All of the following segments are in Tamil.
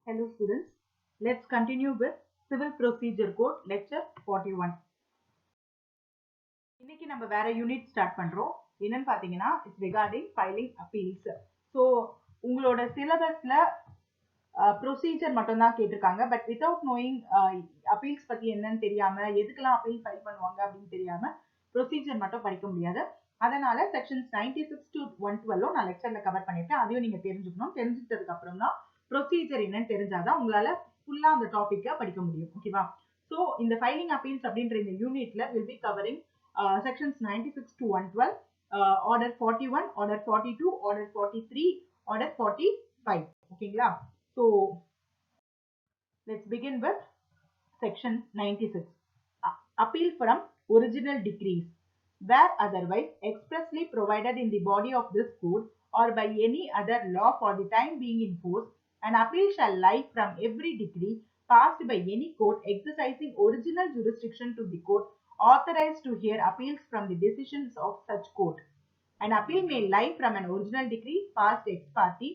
Hello students, let's continue with Civil Procedure Code Lecture 41. இன்னைக்கு நம்ம வேற யூனிட் ஸ்டார்ட் பண்றோம். என்னன்னு பாத்தீங்கன்னா it's regarding filing appeals. So உங்களோட சிலபஸ்ல ப்ரொசீஜர் மட்டும் தான் கேட்டிருக்காங்க. பட் வித்தவுட் நோயிங் அப்பீல்ஸ் பத்தி என்னன்னு தெரியாம எதுக்கெல்லாம் அப்பீல் ஃபைல் பண்ணுவாங்க அப்படின்னு தெரியாம ப்ரொசீஜர் மட்டும் படிக்க முடியாது. அதனால செக்ஷன்ஸ் 96 to 112 நான் லெக்சர்ல கவர் பண்ணிருக்கேன். அதையும் நீங்க தெரிஞ்சுக்கணும். தெரிஞ்சுக்கிட்டதுக்கு அப்புறம் தான் ப்ரொசீஜர் என்னன்னு தெரிஞ்சாதான் உங்களால ஃபுல்லா அந்த டாபிக்கை படிக்க முடியும். ஓகேவா? ஸோ இந்த ஃபைலிங் அப்பீல்ஸ் அப்படின்ற இந்த யூனிட்ல will be covering sections 96 to 112, order 41, order 42, order 43, order 45. ஓகேங்களா? So let's begin with section 96. Appeal from original decrees where otherwise expressly provided in the body of this code or by any other law for the time being in force, an appeal shall lie from every decree passed by any court exercising original jurisdiction to the court authorized to hear appeals from the decisions of such court. An appeal may lie from an original decree passed ex parte.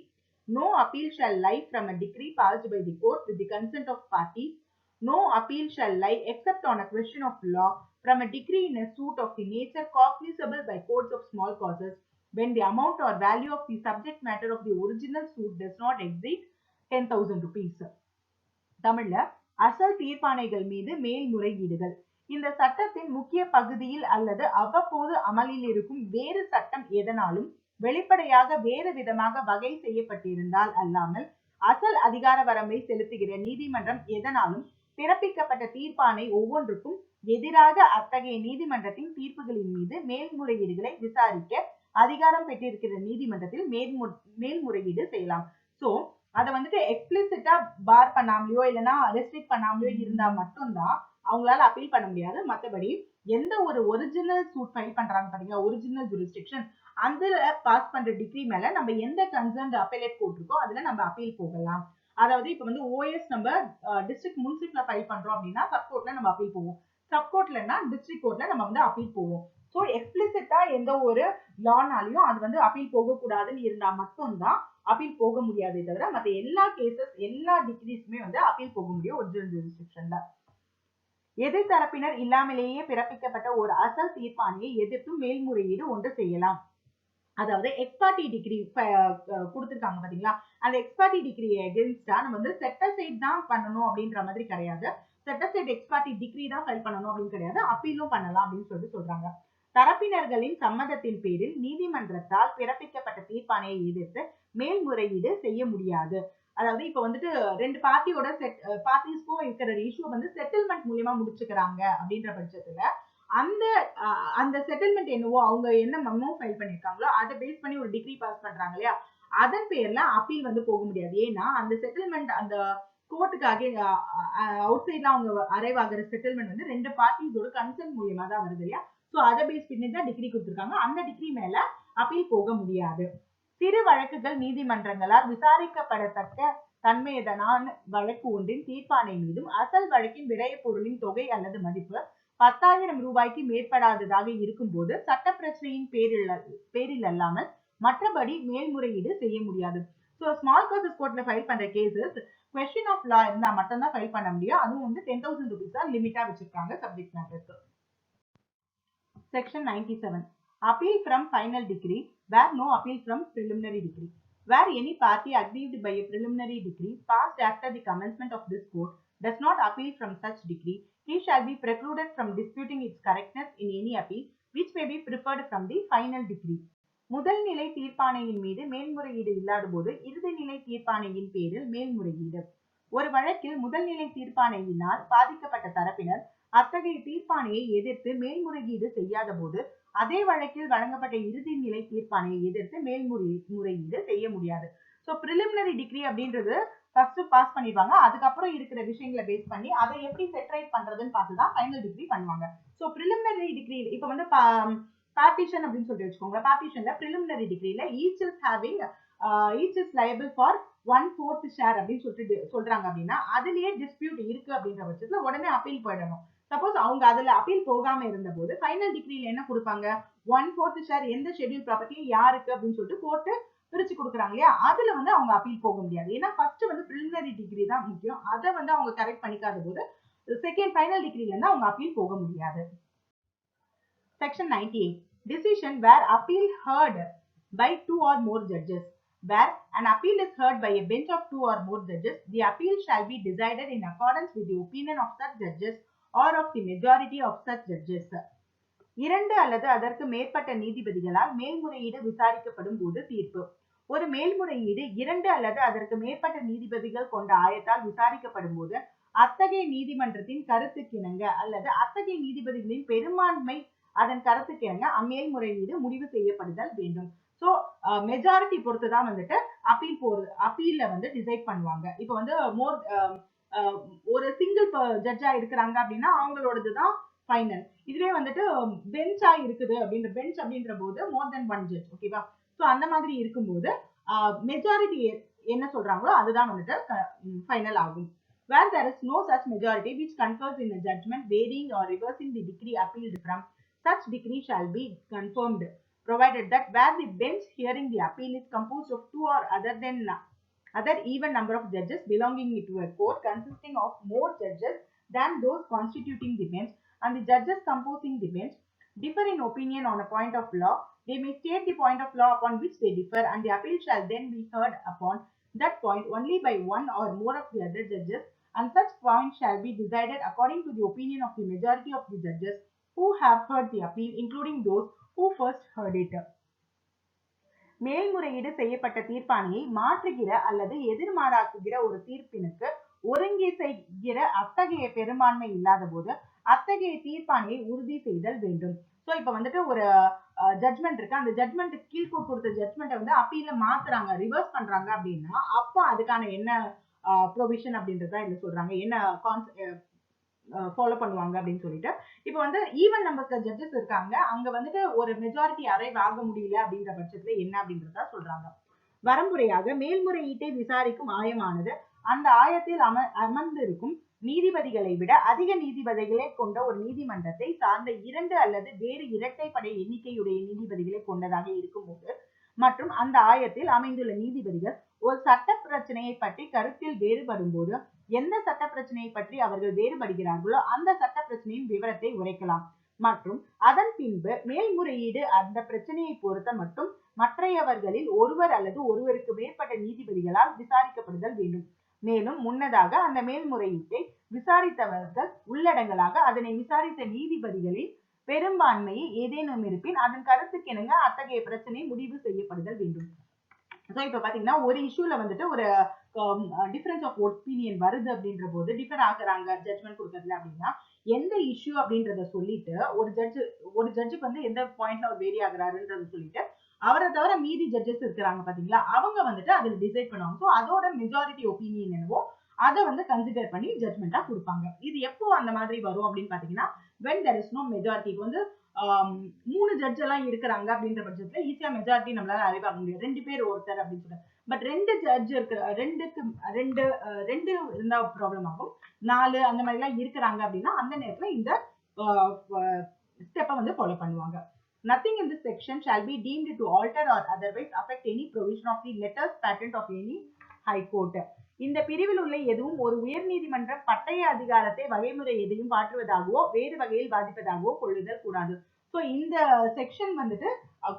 No appeal shall lie from a decree passed by the court with the consent of parties. No appeal shall lie except on a question of law from a decree in a suit of the nature cognizable by courts of small causes when the amount or value of the subject matter of the original suit does not exceed 10,000 rupees. தமிழ்ல அசல் தீர்ப்பாணைகள் மீது மேல்முறையீடுகள். இந்த சட்டத்தின் முக்கிய பகுதியில் அல்லது அவ்வப்போது அமலில் இருக்கும் வேறு சட்டம் எதனாலும் வெளிப்படையாக வேறு விதமாக வகை செய்யப்பட்டிருந்தால் அல்லாமல் அசல் அதிகார வரம்பை செலுத்துகிற நீதிமன்றம் எதனாலும் பிறப்பிக்கப்பட்ட தீர்ப்பாணை ஒவ்வொன்றுக்கும் எதிராக அத்தகைய நீதிமன்றத்தின் தீர்ப்புகளின் மீது மேல்முறையீடுகளை விசாரிக்க அதிகாரம் பெற்றிருக்கிற நீதிமன்றத்தில் மேல்முறையீடு செய்யலாம். சோ அதை வந்துட்டு எக்ஸ்பிளிசிட்டா பார் பண்ணாமலையோ இல்லைன்னா ரெஸ்ட்ரிக்ட் பண்ணாமலையோ இருந்தா மட்டும்தான் அவங்களால அப்பீல் பண்ண முடியாது. மற்றபடி எந்த ஒரு ஒரிஜினல் சூட் ஃபைல் பண்றாங்க பாத்தீங்கன்னா, ஒரிஜினல் ஜூரிஸ்டிக்ஷன், அந்த பாஸ் பண்ற டிகிரி மேல நம்ம எந்த கன்சர்ன்ட் அப்பீலேட் கோர்ட் இருக்கோ அதுல நம்ம அப்பீல் போகலாம். அதாவது இப்ப வந்து ஓஎஸ் நம்ம டிஸ்ட்ரிக்ட் முனிசிபல்ல ஃபைல் பண்றோம் அப்படின்னா சப்கோர்ட்ல நம்ம அப்பீல் போவோம். சப்கோர்ட்லன்னா டிஸ்ட்ரிக்ட் கோர்ட்ல நம்ம வந்து அப்பீல் போவோம். ஸோ எக்ஸ்பிளிசிட்டா எந்த ஒரு லானாலையும் அது வந்து அப்பீல் போகக்கூடாதுன்னு இருந்தா மட்டும்தான் அப்பீல் போக முடியாதே தவிர மற்ற எல்லா கேசஸ் எல்லா டிகிரிஸுமே வந்து அப்பீல் போக முடியும் ஒரிஜினல் ஜூரிஸ்டிக்ஷன்ல. எதிர் தரப்பினர் இல்லாமலேயே பிறப்பிக்கப்பட்ட ஒரு அசல் தீர்ப்பாணையை எதிர்த்து மேல்முறையீடு ஒன்று செய்யலாம். அதாவது எக்ஸ்பார்ட்டி டிகிரி கொடுத்துருக்காங்க பாத்தீங்களா, அந்த எக்ஸ்பார்ட்டி டிகிரி எகென்ஸ்டா நம்ம வந்து செட்டசைட் தான் பண்ணணும் அப்படின்ற மாதிரி கிடையாது. செட்டசைட் எக்ஸ்பார்ட்டி டிகிரி தான் ஃபைல் பண்ணணும் அப்படின்னு கிடையாது, அப்பீலும் பண்ணலாம் அப்படின்னு சொல்றாங்க. தரப்பினர்களின் சம்மதத்தின் பேரில் நீதிமன்றத்தால் பிறப்பிக்கப்பட்ட தீர்ப்பாணையை எதிர்த்து மேல்முறையீடு செய்ய முடியாது. அதாவது இப்ப வந்துட்டு ரெண்டு பார்ட்டியோட பார்ட்டிஸ்க்கும் இருக்கிற இஷ்யூ வந்து செட்டில்மெண்ட் மூலியமா முடிச்சுக்கிறாங்க அப்படின்ற பட்சத்துல அந்த செட்டில்மெண்ட் என்னவோ அவங்க என்ன மெமோ ஃபைல் பண்ணிருக்காங்களோ அதை பேஸ் பண்ணி ஒரு டிகிரி பாஸ் பண்றாங்க இல்லையா, அதன் பேர்ல அப்பீல் வந்து போக முடியாது. ஏன்னா அந்த செட்டில்மெண்ட் அந்த கோர்ட்டுக்காக அவுட் சைட்ல அவங்க அரைவ் ஆகிற செட்டில்மெண்ட் வந்து ரெண்டு பார்ட்டிஸோட கன்சென்ட் மூலியமா தான் வருது இல்லையா. சோ அதை பேஸ் பண்ணி தான் டிகிரி கொடுத்துருக்காங்க. அந்த டிகிரி மேல அப்பீல் போக முடியாது. சிறு வழக்குகள் நீதிமன்றங்களால் விசாரிக்கப்படத்தக்க தன்மையதனான வழக்கு ஒன்றின் தீர்ப்பாணை மீதும் அசல் வழக்கின் விடய பொருளின் தொகை அல்லது மதிப்பு 10,000 ரூபாய்க்கு மேற்படாததாக இருக்கும் போது சட்ட பிரச்சனையின் பேரில் அல்லாமல் மற்றபடி மேல்முறையீடு செய்ய முடியாது. ஸோ ஸ்மால் காசஸ் கோர்ட்ல ஃபைல் பண்ற கேசஸ் கொஸ்டின் ஆஃப் லா இருந்தா மட்டும்தான் ஃபைல் பண்ண முடியும். அதுவும் வந்து 10,000 ரூபீஸ் தான் லிமிட்டா வச்சிருக்காங்க subject மேட்டருக்கு. Section 97. Appeal from final decree where no appeal from preliminary decree. Where any party aggrieved by a preliminary decree passed after the commencement of this court does not appeal from such decree, he shall be precluded from disputing its correctness in any appeal which may be preferred from the final decree. முதல் நிலை தீர்ப்பாணையின் மீது மேல்முறையீடு இல்லாத போது இறுதி நிலை தீர்ப்பாணையின் பேரில் மேல்முறையீடு. ஒரு வழக்கில் முதல் நிலை தீர்ப்பாணையினால் பாதிக்கப்பட்ட தரப்பினர் அத்தகைய தீர்ப்பாணையை எதிர்த்து மேல்முறையீடு செய்யாத போது அதே வழக்கில் வழங்கப்பட்ட இறுதி நிலை தீர்ப்பாணையை எதிர்த்து மேல்முறையீடு செய்ய முடியாது. ஸோ பிரிலிமினரி டிகிரி அப்படின்றது ஃபர்ஸ்ட் பாஸ் பண்ணிடுவாங்க. அதுக்கப்புறம் இருக்கிற விஷயங்களை பேஸ் பண்ணி அதை எப்படி செட்டரைட் பண்றதுன்னு பார்த்துதான் ஃபைனல் டிகிரி பண்ணுவாங்க. ஸோ பிரிலிமினரி டிகிரி இப்ப வந்து பார்ட்டிஷன் அப்படின்னு சொல்லிட்டு வச்சுக்கோங்க. பார்ட்டிஷன்ல பிரிலிமினரி டிகிரில each is liable for 1/4 share அப்படின்னு சொல்லிட்டு சொல்றாங்க. அப்படின்னா அதுலயே டிஸ்பியூட் இருக்கு அப்படின்ற பட்சத்துல உடனே அப்பீல் போயிடணும். சப்போஸ் அவங்க அதுல அப்பீல் போகாம இருந்த போது ஃபைனல் டிகிரில என்ன கொடுப்பாங்க, 1/4 ஷேர் எந்த ஷெட்யூல் ப்ராப்பர்ட்டி யாருக்கு அப்படின்னு சொல்லிட்டு கோர்ட்டு பிரிச்சு கொடுக்குறாங்க இல்லையா, அதுல வந்து அவங்க அப்பீல் போக முடியாது. ஏன்னா ஃபர்ஸ்ட் வந்து பிரிலிமினரி டிகிரி தான் முக்கியம். அதை வந்து அவங்க கரெக்ட் பண்ணிக்காத போது செகண்ட் ஃபைனல் டிகிரில இருந்து அவங்க அப்பீல் போக முடியாது. Section 98. Decision where appeal heard by 2 or more judges. Where an appeal is heard by a bench of 2 or more judges, the appeal shall be decided in accordance with the opinion of such judges or of the majority of such judges. 2 அல்லது அதற்கு மேற்பட்ட நீதிபதிகளால் மேல்முறையீடு விசாரிக்கப்படும் போது தீர்ப்பு. ஒரு மேல்முறையீடு 2 அல்லது அதற்கு மேற்பட்ட நீதிபதிகள் கொண்ட ஆயத்தால் விசாரிக்கப்படும் போது அத்தகைய நீதிமன்றத்தின் கருத்துக்கிணங்க அல்லது அத்தகைய நீதிபதிகளின் பெரும்பான்மை அதன் கருத்துக்கிணங்க அம்மேல்முறையீடு முடிவு செய்யப்படுதல் வேண்டும். ஸோ மெஜாரிட்டி பொறுத்து தான் வந்துட்டு அப்பீல்ல வந்து டிசைட் பண்ணுவாங்க. இப்போ வந்து ஒரு சிங்கிள் ஜட்ஜா இருக்கிறாங்க அப்படின்னா அவங்களோடதுதான் ஃபைனல். இதுவே வந்துட்டு பெஞ்சா இருக்குது பெஞ்ச் அப்படின்ற போது மோர் தென் 1 ஜட்ஜ், ஓகேவா? ஸோ அந்த மாதிரி இருக்கும்போது மெஜாரிட்டி என்ன சொல்றாங்களோ அதுதான் வந்துட்டு ஃபைனல் ஆகும். Where there is no such majority which confers in a judgment varying or reversing the decree appealed from, such decree shall be confirmed, provided that where the bench hearing the appeal is composed of 2 or other even number of judges belonging to a court consisting of more judges than those constituting the bench, and the judges composing the bench differ in opinion on a point of law, they may state the point of law upon which they differ, and the appeal shall then be heard upon that point only by 1 or more of the other judges, and such point shall be decided according to the opinion of the majority of the judges who have heard the appeal, including those who first heard it. மேல்முறையீடு செய்யப்பட்ட தீர்ப்பாணையை மாற்றுகிற அல்லது எதிர்மாறாக்குகிற ஒரு தீர்ப்பினுக்கு ஒருங்கே செய்கிற அத்தகைய பெரும்பான்மை இல்லாத போது அத்தகைய தீர்ப்பாணையை உறுதி செய்தல் வேண்டும். ஸோ இப்போ வந்துட்டு ஒரு ஜட்மெண்ட் இருக்கு, அந்த ஜட்மெண்ட் கீழ்கோர்ட் கொடுத்த ஜட்மெண்ட்டை வந்து அப்பீல மாத்துறாங்க, ரிவர்ஸ் பண்றாங்க அப்படின்னா அப்போ அதுக்கான என்ன ப்ரொவிஷன் அப்படின்றத என்ன சொல்றாங்க, என்ன ஃபாலோ பண்ணுவாங்க அப்படின்னு சொல்லிட்டு. இப்போ வந்து ஈவன் நம்பர் ஜட்ஜஸ் இருக்காங்க, அங்க வந்துட்டு ஒரு மெஜாரிட்டி அரைவ் ஆக முடியல அப்படின்ற பட்சத்துல என்ன அப்படின்றத சொல்றாங்க. வரம்புறையாக மேல்முறையீட்டை விசாரிக்கும் ஆயமானது அந்த ஆயத்தில் அமர்ந்திருக்கும் நீதிபதிகளை விட அதிக நீதிபதிகளை கொண்ட ஒரு நீதிமன்றத்தை சார்ந்த 2 அல்லது வேறு இரட்டைப்படை எண்ணிக்கையுடைய நீதிபதிகளை கொண்டதாக இருக்கும்போது மற்றும் அந்த ஆயத்தில் அமைந்துள்ள நீதிபதிகள் ஒரு சட்ட பிரச்சனையை பற்றி கருத்தில் வேறுபடும் போது எந்த சட்ட பிரச்சனையை பற்றி அவர்கள் வேறுபடுகிறார்களோ அந்த சட்ட பிரச்சனையின் விவரத்தை உரைக்கலாம் மற்றும் அதன் பின்பு மேல்முறையீடு அந்த பிரச்சனையை பொறுத்த மட்டும் மற்றையவர்களில் ஒருவர் அல்லது ஒருவருக்கு மேற்பட்ட நீதிபதிகளால் விசாரிக்கப்படுதல் வேண்டும். மேலும் முன்னதாக அந்த மேல்முறையீட்டை விசாரித்தவர்கள் உள்ளடங்கலாக அதனை விசாரித்த நீதிபதிகளின் பெரும்பான்மையை ஏதேனும் இருப்பின் அதன் கருத்துக்கிணங்க அத்தகைய பிரச்சனை முடிவு செய்யப்படுதல் வேண்டும். இப்ப பாத்தீங்கன்னா ஒரு இஷ்யூல வந்துட்டு ஒரு டிஃபரன்ஸ் ஆஃப் ஒப்பீனியன் வருது அப்படின்ற போது டிஃபர் ஆகுறாங்க ஜட்மெண்ட் கொடுக்கறதுல அப்படின்னா எந்த இஷ்யூ அப்படின்றத சொல்லிட்டு ஒரு ஜட்ஜுக்கு வந்து எந்த பாயிண்ட்ல அவர் வேரி ஆகுறாருன்றத சொல்லிட்டு அவரை தவிர மீதி ஜட்ஜஸ் இருக்கிறாங்க பாத்தீங்களா, அவங்க வந்துட்டு அதுல டிசைட் பண்ணுவாங்க. ஸோ அதோட மெஜாரிட்டி ஒப்பீனியன் என்னவோ அதை வந்து கன்சிடர் பண்ணி ஜட்மெண்டா கொடுப்பாங்க. இது எப்போ அந்த மாதிரி வரும் அப்படின்னு பாத்தீங்கன்னா when there is no majority. வந்து 3 ஜட்ஜ் எல்லாம் இருக்கிறாங்க அப்படின்ற பட்சத்துல ஈஸியா மெஜாரிட்டி நம்மளால அறிவாக முடியும், 2 பேர் ஒருத்தர் அப்படின்னு சொல்றாங்க. பட் 2 ஜட்ஜ் இருக்கிற 2 இருந்தா ப்ராப்ளம் ஆகும், 4 அந்த மாதிரி எல்லாம் இருக்கிறாங்க அப்படின்னா அந்த நேரத்துல இந்த ஸ்டெப்பை வந்து ஃபாலோ பண்ணுவாங்க. Nothing in this section shall be deemed to alter or otherwise affect any provision of the letters patent of any high court. இந்த பிரிவில் உள்ள எதுவும் ஒரு உயர் நீதிமன்ற பட்டய அதிகாரத்தை வகைமுறை எதையும் மாற்றுவதாகவோ வேறு வகையில் பாதிப்பதாகவோ கொள்ளுதல் கூடாது. ஸோ இந்த செக்ஷன் வந்துட்டு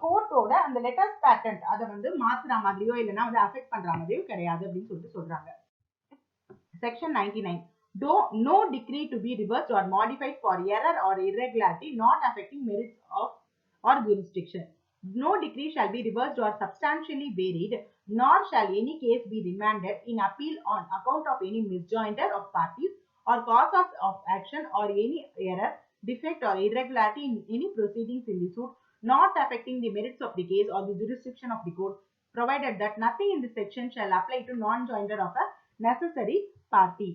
கோர்ட்டோட அந்த லெட்டர்ஸ் பேட்டன்ட் அதை வந்து மாத்துற மாதிரியோ இல்லைன்னா வந்து அஃபெக்ட் பண்ற மாதிரியோ கிடையாது அப்படின்னு சொல்லிட்டு சொல்றாங்க. Section 99. No decree to be reversed or modified for error or irregularity not affecting merits of or jurisdiction. No decree shall be reversed or substantially varied, nor shall any case be remanded in appeal on account of any misjoinder of parties or causes of action or any error, defect or irregularity in any proceedings in the suit, not affecting the merits of the case or the jurisdiction of the court, provided that nothing in this section shall apply to non-joinder of a necessary party.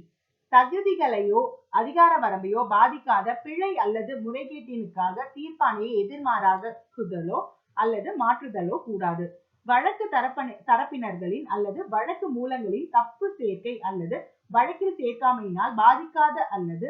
தகுதிகளையோ அதிகார வரம்பையோ பாதிக்காத பிழை அல்லது முறைகேட்டினுக்காக தீர்ப்பாணையை எதிர்மாறாகுதலோ அல்லது மாற்றுதலோ கூடாது. வழக்கு தரப்பினர்களின் அல்லது வழக்கு மூலங்களின் தப்பு சேர்க்கை அல்லது வழக்கில் சேர்க்காமையினால் பாதிக்காத அல்லது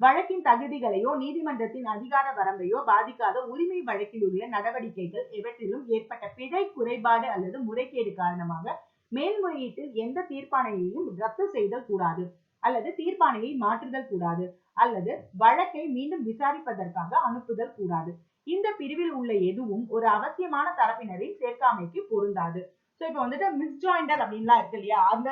வழக்கின் தகுதிகளையோ நீதிமன்றத்தின் அதிகார வரம்பையோ பாதிக்காத உரிமை வழக்கில் உள்ள நடவடிக்கைகள் எவற்றிலும் ஏற்பட்ட பிழை குறைபாடு அல்லது முறைகேடு காரணமாக மேல்முறையீட்டில் எந்த தீர்ப்பாணையையும் ரத்து செய்தல் கூடாது, அல்லது தீர்ப்பாணையை மாற்றுதல் கூடாது, அல்லது வழக்கை மீண்டும் விசாரிப்பதற்காக அனுப்புதல் கூடாது. இந்த பிரிவில் உள்ள எதுவும் ஒரு அவசியமான தரப்பினரை சேர்க்காமைக்கு பொருந்தாது. சோ இப்ப வந்துட்டு மிஸ்ஜாயிண்டர் அப்படின்லாம் இருக்கு இல்லையா, அந்த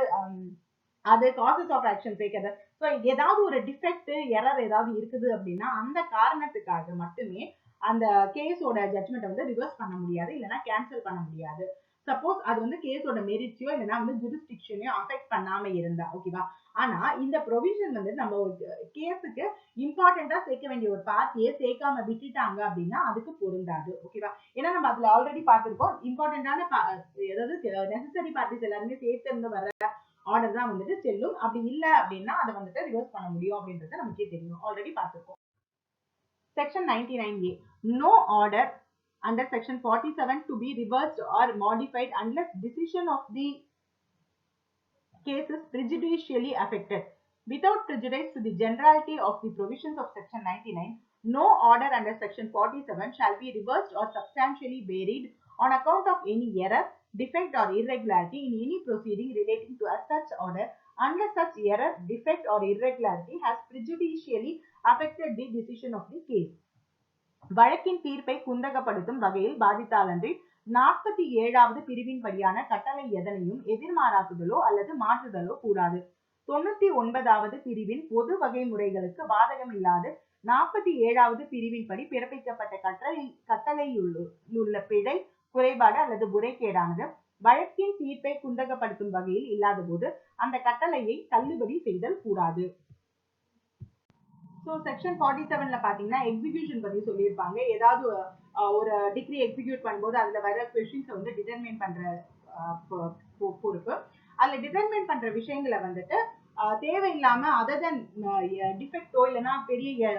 அது காசஸ் ஆஃப் ஆக்ஷன் சேர்க்கிறது. ஸோ ஏதாவது ஒரு டிஃபெக்ட் எரர் ஏதாவது இருக்குது அப்படின்னா அந்த காரணத்துக்காக மட்டுமே அந்த கேஸோட ஜட்மெண்ட் வந்து ரிவர்ஸ் பண்ண முடியாது, இல்லைன்னா கேன்சல் பண்ண முடியாது. சப்போஸ் அது வந்து கேஸோட மெரிட்ஸையோ இல்லைன்னா வந்து ஜூரிஸ்டிக்ஷனையோ அஃபெக்ட் பண்ணாம இருந்தா ஓகேவா. ஆனா இந்த ப்ரொவிஷன் வந்து நம்ம ஒரு கேஸுக்கு இம்பார்ட்டண்டா சேர்க்க வேண்டிய ஒரு பார்ட்டியை சேர்க்காம விட்டுட்டாங்க அப்படின்னா அதுக்கு பொருந்தாது ஓகேவா. ஏன்னா நம்ம அதுல ஆல்ரெடி பார்த்திருக்கோம், இம்பார்ட்டன்டான அதாவது நெசசரி பார்ட்டிஸ் எல்லாருமே சேர்த்து இருந்து வர ஆர்டர் தான் வந்துட்டு செல்லும். அப்படி இல்ல அப்படின்னா அதை வந்துட்டு ரிவர்ஸ் பண்ண முடியும் அப்படின்றத நமக்கே தெரியும், ஆல்ரெடி பார்த்திருக்கோம். Section 99A. No order under Section 47 to be reversed or modified unless decision of the case is prejudicially affected. Without prejudice to the generality of the provisions of Section 99, no order under Section 47 shall be reversed or substantially varied on account of any error, defect or irregularity in any proceeding relating to such order unless such error, defect or irregularity has prejudicially affected the decision of the case. வழக்கின் தீர்ப்பை குந்தகப்படுத்தும் வகையில் பாதித்தாலன்றி 47வது பிரிவின் படியான கட்டளை எதனையும் எதிர்மாறாக்குதலோ அல்லது மாற்றுதலோ கூடாது. 99வது பிரிவின் பொது வகை முறைகளுக்கு பாதகமில்லாது 47வது பிரிவின் படி பிறப்பிக்கப்பட்ட கட்டளையுள்ள பிழை, குறைபாடு அல்லது முறைகேடானது வழக்கின் தீர்ப்பை குந்தகப்படுத்தும் வகையில் இல்லாத போது அந்த கட்டளையை தள்ளுபடி செய்தல் கூடாது. ஸோ செக்ஷன் 47ல பாத்தீங்கன்னா எக்ஸிகியூஷன் பத்தி சொல்லியிருப்பாங்க. ஏதாவது ஒரு டிகிரி எக்ஸிக்யூட் பண்ணும்போது அதுல வர கொஸ்டின்ஸை வந்து டிட்டர்மைன் பண்ற பொறுப்பு. அதுல டிட்டர்மைன் பண்ற விஷயங்களை வந்துட்டு தேவையில்லாம அதர் தென் டிஃபெக்டோ இல்லைன்னா பெரிய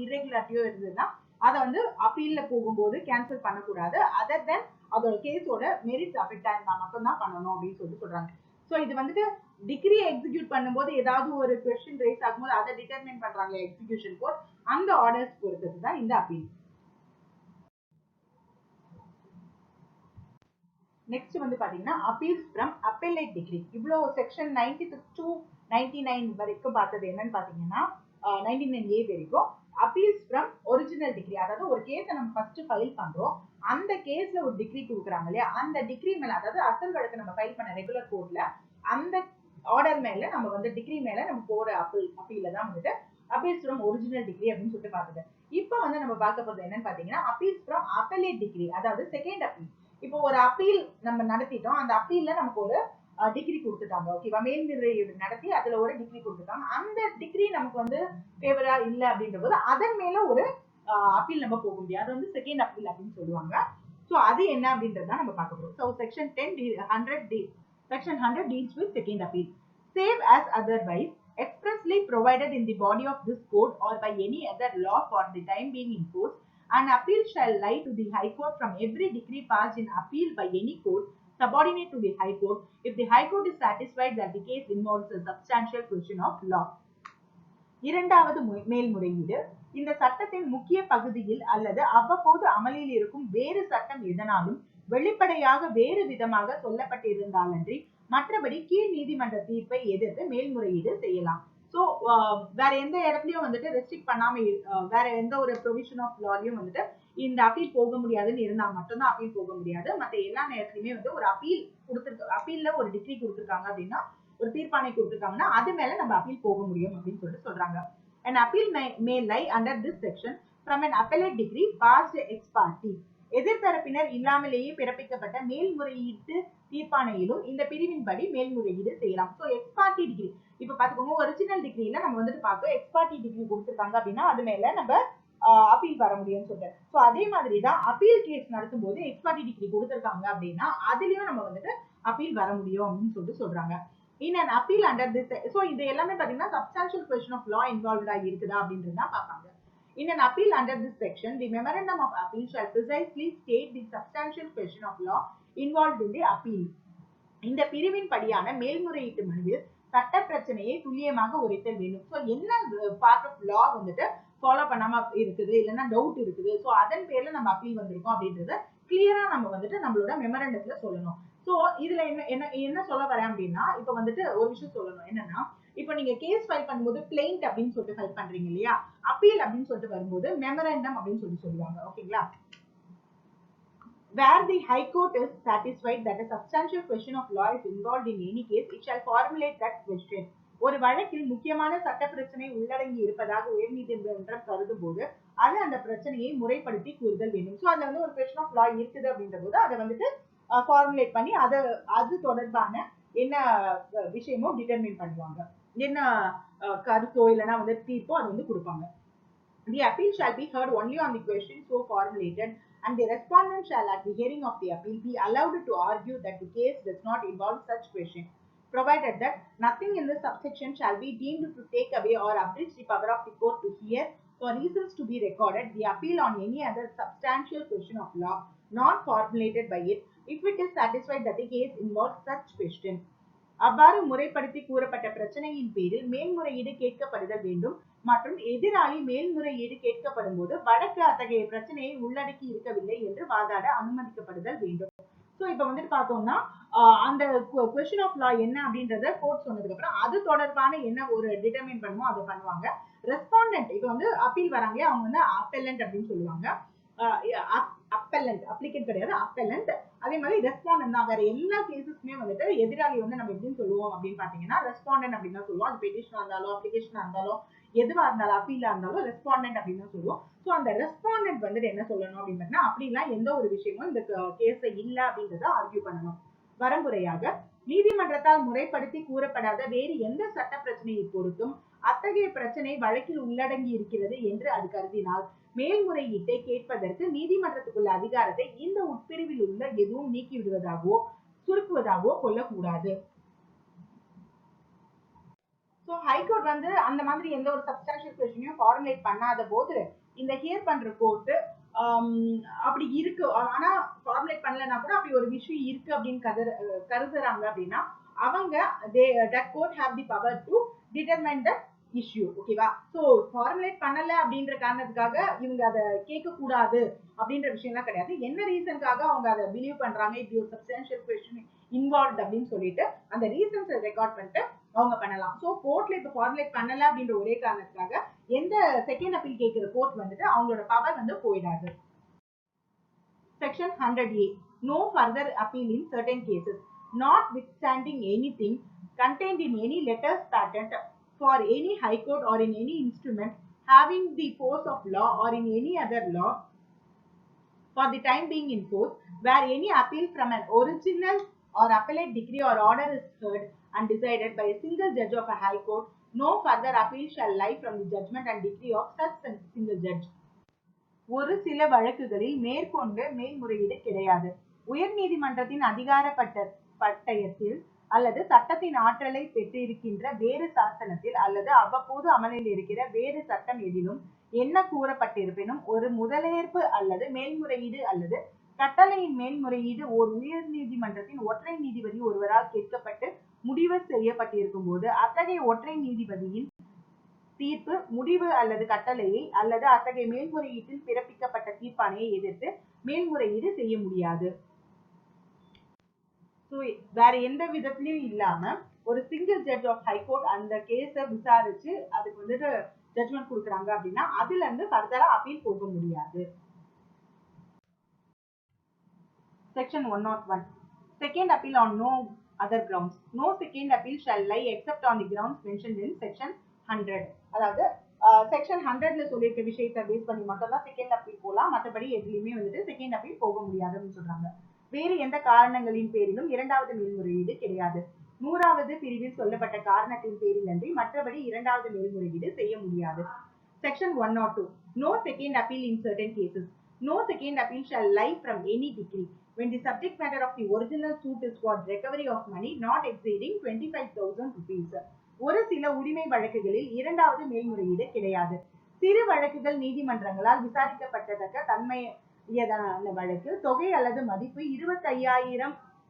இர்ரெகுலாரிட்டியோ இருந்ததுன்னா அதை வந்து அப்பீல்ல போகும்போது கேன்சல் பண்ணக்கூடாது. அதர் தென் அதோட கேஸோட மெரிட்ஸ் அஃபெக்ட் ஆயிருந்தா மட்டும்தான் பண்ணணும் அப்படின்னு சொல்றாங்க. ஸோ இது வந்துட்டு டிகிரி எக்ஸிக்யூட் பண்ணும்போது ஏதாவது ஒரு கொஸ்டின் ரைஸ் ஆகும்போது அதை டிட்டர்மைன் பண்றாங்க எக்ஸிக்யூஷன் கோர்ட், அந்த ஆர்டர்ஸ் பொறுத்தது தான் இந்த அப்பீல். நெக்ஸ்ட் வந்து பாத்தீங்கன்னா அப்பீல்ஸ் ஃப்ரம் அப்பெலேட் டிகிரி. இவ்வளவு செக்ஷன் 96 to 99 வரைக்கும் பார்த்தது என்னன்னு பாத்தீங்கன்னா 99A வரைக்கும் அப்பீல்ஸ் ஃப்ரம் ஒரிஜினல் டிகிரி. அதாவது ஒரு கேஸை நம்ம ஃபர்ஸ்ட் ஃபைல் பண்றோம், அந்த கேஸ்ல ஒரு டிகிரி கொடுக்குறாங்க இல்லையா, அந்த டிகிரி மேல அதாவது அசல் வழக்கு நம்ம ஃபைல் பண்ண ரெகுலர் கோர்ட்ல அந்த ஆர்டர் மேல நம்ம வந்து டிகிரி மேல நம்ம போற அப்பீல்ல தான் வந்துட்டு அப்பீல்ஸ் ஃப்ரம் ஒரிஜினல் டிகிரி அப்படின்னு சொல்லிட்டு பார்த்துட்டு இப்போ வந்து நம்ம பார்க்க போறது என்னன்னு பாத்தீங்கன்னா அப்பீல்ஸ் ஃப்ரம் அப்பெலேட் டிகிரி, அதாவது செகண்ட் அப்பீல். இப்போ ஒரு அப்பீல் நம்ம நடத்திட்டோம், அந்த அப்பீல்ல நமக்கு ஒரு டிகிரி கொடுத்துட்டாங்க ஓகேவா, மேல்முறையீடு நடத்தி அதுல ஒரு டிகிரி கொடுத்துட்டாங்க. அந்த டிகிரி நமக்கு வந்து ஃபேவரா இல்ல அப்படின்ற போது அதன் மேல ஒரு அப்பீல் நம்ம போக முடியாது, அது வந்து செகண்ட் அப்பீல் அப்படின்னு சொல்லுவாங்க. சோ அது என்ன அப்படின்றத நம்ம பார்க்க போறோம். So section 100 deals with second appeal. Save as otherwise expressly provided in the body of this code or by any other law for the time being in force, an appeal shall lie to the High Court from every decree passed in appeal by any court subordinate to the High Court if the High Court is satisfied that the case involves a substantial question of law. இரண்டாவது மேல்முறையீடு இந்த சட்டத்தின் முக்கிய பகுதியில் அல்லது அவ்வப்போது அமலில் இருக்கும் வேறு சட்டம் எதனாலும் வெளிப்படையாக வேறு விதமாக சொல்லப்பட்டிருந்தாலன்றி மற்றபடி கீழ் நீதிமன்ற தீர்ப்பை எதிர்த்து மேல்முறையீடு செய்யலாம். சோ வேற எந்த இடத்துலயும் வந்துட்டு ரெஸ்ட்ரிக்ட் பண்ணாம வேற எந்த ஒரு ப்ரொவிஷன் ஆஃப் லாலையும் வந்துட்டு இந்த அப்பீல் போக முடியாதுன்னு இருந்தா மட்டும்தான் அப்பீல் போக முடியாது. மற்ற எல்லா நேரத்துலயுமே வந்து ஒரு அப்பீல்ல ஒரு டிகிரி கொடுத்துருக்காங்க அப்படின்னா, ஒரு தீர்ப்பாணை கொடுத்துருக்காங்கன்னா அது மேல நம்ம அப்பீல் போக முடியும் அப்படின்னு சொல்லிட்டு சொல்றாங்க. An appeal may lie under this section from an appellate decree passed ex parte. எதிர்த்தரப்பினர் இல்லாமலேயே பிறப்பிக்கப்பட்ட மேல்முறையீட்டு தீர்ப்பாணையிலும் இந்த பிரிவின்படி மேல்முறையீடு செய்யலாம். ஸோ எக்ஸ் பார்ட்டி டிகிரி இப்ப பாத்துக்கோங்க, ஒரிஜினல் டிகிரியில நம்ம வந்துட்டு பார்க்க எக்ஸ் பார்ட்டி டிகிரி கொடுத்துருக்காங்க அப்படின்னா அது மேல நம்ம அப்பீல் வர முடியும்னு சொல்றேன். ஸோ அதே மாதிரிதான் அப்பீல் கேஸ் நடத்தும் போது எக்ஸ் பார்ட்டி டிகிரி கொடுத்துருக்காங்க அப்படின்னா அதுலயும் நம்ம வந்துட்டு அப்பீல் வர முடியும் அப்படின்னு சொல்லிட்டு சொல்றாங்க. In an appeal under this, so இது எல்லாமே பாத்தீங்கன்னா substantial question of law involved இருக்குதா அப்படின்றது தான் பார்ப்பாங்க. In an appeal under this section, the memorandum of appeal shall precisely state the substantial question of law involved in the appeal. இந்த பிரிவின் படியான மேல்முறையீட்டு மனுவில் சட்ட பிரச்சனையை துல்லியமாக உரைத்தல் வேண்டும். ஸோ என்ன பார்ட் ஆஃப் லா வந்துட்டு ஃபாலோ பண்ணாம இருக்குது, இல்லைன்னா டவுட் இருக்குது, ஸோ அதன் பேர்ல நம்ம அப்பீல் வந்திருக்கோம் அப்படின்றத கிளியரா நம்ம வந்துட்டு நம்மளோட மெமரண்டத்துல சொல்லணும். சோ இதுல என்ன என்ன என்ன சொல்ல வரேன் அப்படின்னா, இப்ப வந்துட்டு ஒரு விஷயம் சொல்லணும். என்னன்னா, இப்ப நீங்க கேஸ் ஃபைல் பண்ணும்போது பிளைண்ட் அப்படின்னு சொல்லிட்டு ஃபைல் பண்றீங்க இல்லையா, அப்பீல் அப்படின்னு சொல்லிட்டு வரும்போது மெமரண்டம் அப்படின்னு சொல்லுவாங்க. ஓகேங்களா? Where the High Court is satisfied that a substantial question of law is involved in any case, it shall formulate that question. ஒரு வழக்கில் முக்கியமான சட்ட பிரச்சனை உள்ளடங்கி இருப்பதாக உயர்நீதிமன்றம் கருதும் போது அது அந்த பிரச்சனையை முறைப்படுத்தி கூறுதல் வேண்டும். ஸோ அதுல வந்து ஒரு கொஸ்டின் ஆஃப் லா இருக்குது அப்படின்ற போது அதை வந்துட்டு ஃபார்முலேட் பண்ணி அது தொடர்பான என்ன விஷயமோ டிட்டர்மின் பண்ணுவாங்க, என்ன கருத்தோ இல்லைன்னா வந்து தீர்ப்போ அது வந்து கொடுப்பாங்க. The appeal shall be heard only on the question so formulated, and the respondent shall at the hearing of the appeal be allowed to argue that the case does not involve such question, provided that nothing in this subsection shall be deemed to take away or abridge the power of the court to hear, for reasons to be recorded, the appeal on any other substantial question of law not formulated by it, if it is satisfied that the case involves such question. அவ்வாறு முறைப்படுத்தி கூறப்பட்ட பிரச்சனையின் பேரில் மேல்முறையீடு கேட்கப்படுதல் வேண்டும் மற்றும் எதிராளி மேல்முறையீடு கேட்கப்படும் போது வழக்கு அத்தகைய பிரச்சனையை உள்ளடக்கி இருக்கவில்லை என்று வாதாட அனுமதிக்கப்படுதல் வேண்டும். சோ இப்ப வந்துட்டு பார்த்தோம்னா அந்த கொஸ்டின் ஆஃப் லா என்ன அப்படின்றத கோர்ட் சொன்னதுக்கு அப்புறம் அது தொடர்பான என்ன ஒரு டிட்டர்மின் பண்ணுமோ அதை பண்ணுவாங்க. ரெஸ்பாண்டன்ட் இப்ப வந்து அப்பீல் வராங்க, அவங்க வந்து அப்பெல்லன்ட் அப்படின்னு சொல்லுவாங்க. அப்பெல்லன்ட் அப்ளிகேட் கிடையாது, அப்பெல்லன்ட். அதே மாதிரி ரெஸ்பாண்டன்ட் தான். வேற எல்லா கேசஸ்மே வந்துட்டு எதிராளி வந்து நம்ம எப்படின்னு சொல்லுவோம் அப்படின்னு பாத்தீங்கன்னா ரெஸ்பாண்டன்ட் அப்படின்னு தான் சொல்லுவோம். அது பெட்டிஷனா இருந்தாலும் அப்ளிகேஷனா இருந்தாலும் எதுவா இருந்தாலும் அப்பீலா இருந்தாலும் ரெஸ்பாண்டன்ட் அப்படின்னு தான் சொல்லுவோம். ஸோ அந்த ரெஸ்பாண்டன்ட் வந்துட்டு என்ன சொல்லணும் அப்படின்னு பார்த்தீங்கன்னா, அப்படிலாம் எந்த ஒரு விஷயமும் இந்த கேஸ்ல இல்ல அப்படின்றத ஆர்கியூ பண்ணணும். வரம்புரையாக நீதிமன்றத்தால் முறைப்படுத்தி கூறப்படாத வேறு எந்த சட்ட பிரச்சனையை பொறுத்தும் அத்தகைய பிரச்சனை வழக்கில் உள்ளடங்கி இருக்கிறது என்று அது கருதினால் மேல்முறையீட்டை கேட்பதற்கு நீதிமன்றத்துக்குள்ள அதிகாரத்தை இந்த உட்பிரிவில் உள்ள எதுவும் நீக்கிவிடுவதாகவோ சுருக்குவதாகவோ கொள்ளக்கூடாது. சோ ஹைகோர்ட் வந்து அந்த மாதிரி எந்த ஒரு சப்ஸ்டான்ஷியல் கொஸ்டினையும் ஃபார்முலேட் பண்ணாத போது இந்த ஹியர் பண்ற கோர்ட் அப்படி இருக்கு, ஆனா ஃபார்முலேட் பண்ணலன்னா கூட அப்படி ஒரு விஷயம் இருக்கு அப்படின்னு கருதுறாங்க அப்படின்னா அவங்க that court have the power to determine the issue. ஓகேவா? சோ ஃபார்முலேட் பண்ணல அப்படின்ற காரணத்துக்காக இவங்க அதை கேட்க கூடாது அப்படின்ற விஷயம்லாம் கிடையாது. என்ன ரீசனுக்காக அவங்க அதை பிலீவ் பண்றாங்க, இப்படி ஒரு சப்ஸ்டான்ஷியல் கொஸ்டின் இன்வால்வ் அப்படின்னு சொல்லிட்டு அந்த ரீசன்ஸ் ரெக்கார்ட் பண்ணிட்டு அவங்க பண்ணலாம். சோ கோர்ட்ல இப்ப ஃபார்முலேட் பண்ணல அப்படின்ற ஒரே காரணத்துக்காக எந்த செகண்ட் அப்பீல் கேட்கிற கோர்ட் வந்துட்டு அவங்களோட பவர் வந்து போயிடாது. Section 100A. No further appeal in certain cases, notwithstanding anything contained in any letters patent for any high court or in any instrument having the force of law or in any other law for the time being in force, where any appeal from an original or appellate decree or order is heard and decided by a single judge of a high court, no further appeal shall lie from the judgment and decree of such a single judge. ஒரு சில வழக்குகளில் மேற்கொண்டு மேல்முறையீடு கிடையாது. உயர் நீதிமன்றத்தின் அதிகாரப்பட்டயத்தில் அல்லது சட்டத்தின் ஆற்றலை பெற்றிருக்கின்ற வேறு சாசனத்தில் அல்லது அவ்வப்போது அமலில் இருக்கிற வேறு சட்டம் எதிலும் என்ன கூறப்பட்டிருப்பினும் ஒரு முதலேற்பு அல்லது மேல்முறையீடு அல்லது கட்டளையின் மேல்முறையீடு ஓர் உயர் நீதிமன்றத்தின் ஒற்றை நீதிபதி ஒருவரால் கேட்கப்பட்டு முடிவு செய்யப்பட்டிருக்கும் போது அத்தகைய ஒற்றை நீதிபதியின் தீர்ப்பு, முடிவு அல்லது கட்டளையை அல்லது அத்தகைய மேல்முறையீட்டில் பிறப்பிக்கப்பட்ட தீர்ப்பாணையை எதிர்த்து மேல்முறையீடு செய்ய முடியாது. வேற எந்த விதத்திலயும் இல்லாம ஒரு சிங்கிள் ஜட்ஜ் ஆஃப் ஹைகோர்ட் அந்த கேஸ விசாரிச்சு அதுக்கு வந்துட்டு ஜட்ஜ்மெண்ட் கொடுக்குறாங்க அப்படின்னா அதுல இருந்து ஃபர்தரா அப்பீல் போக முடியாது. Section 101. Second appeal on no other grounds. No second appeal shall lie except on the grounds mentioned in section 100. அதாவது செக்ஷன் 100ல சொல்லியிருக்க விஷயத்தை பேஸ் பண்ணி மட்டும் தான் செகண்ட் அப்பீல் போலாம், மற்றபடி எதுலையுமே வந்துட்டு செகண்ட் அப்பீல் போக முடியாதுன்னு சொல்றாங்க. வேறு எந்த காரணங்களின் பேரிலும் இரண்டாவது மேல்முறையீடு கிடையாது. 100வது பிரிவில் சொல்லப்பட்ட காரணத்தின் பேரில் அன்றி மற்றபடி இரண்டாவது மேல்முறையீடு செய்ய முடியாது. Section 102. No second appeal in certain cases. No second appeal shall lie from any decree when the subject matter of the original suit is for recovery of money not exceeding 25,000 rupees. ஒரு சில உரிமை வழக்குகளில் இரண்டாவது மேல்முறையீடு கிடையாது. சிறு வழக்குகள் நீதிமன்றங்களால் விசாரிக்கப்பட்டதக்க தன்மையதான வழக்கு தொகை அல்லது மதிப்பு 25,000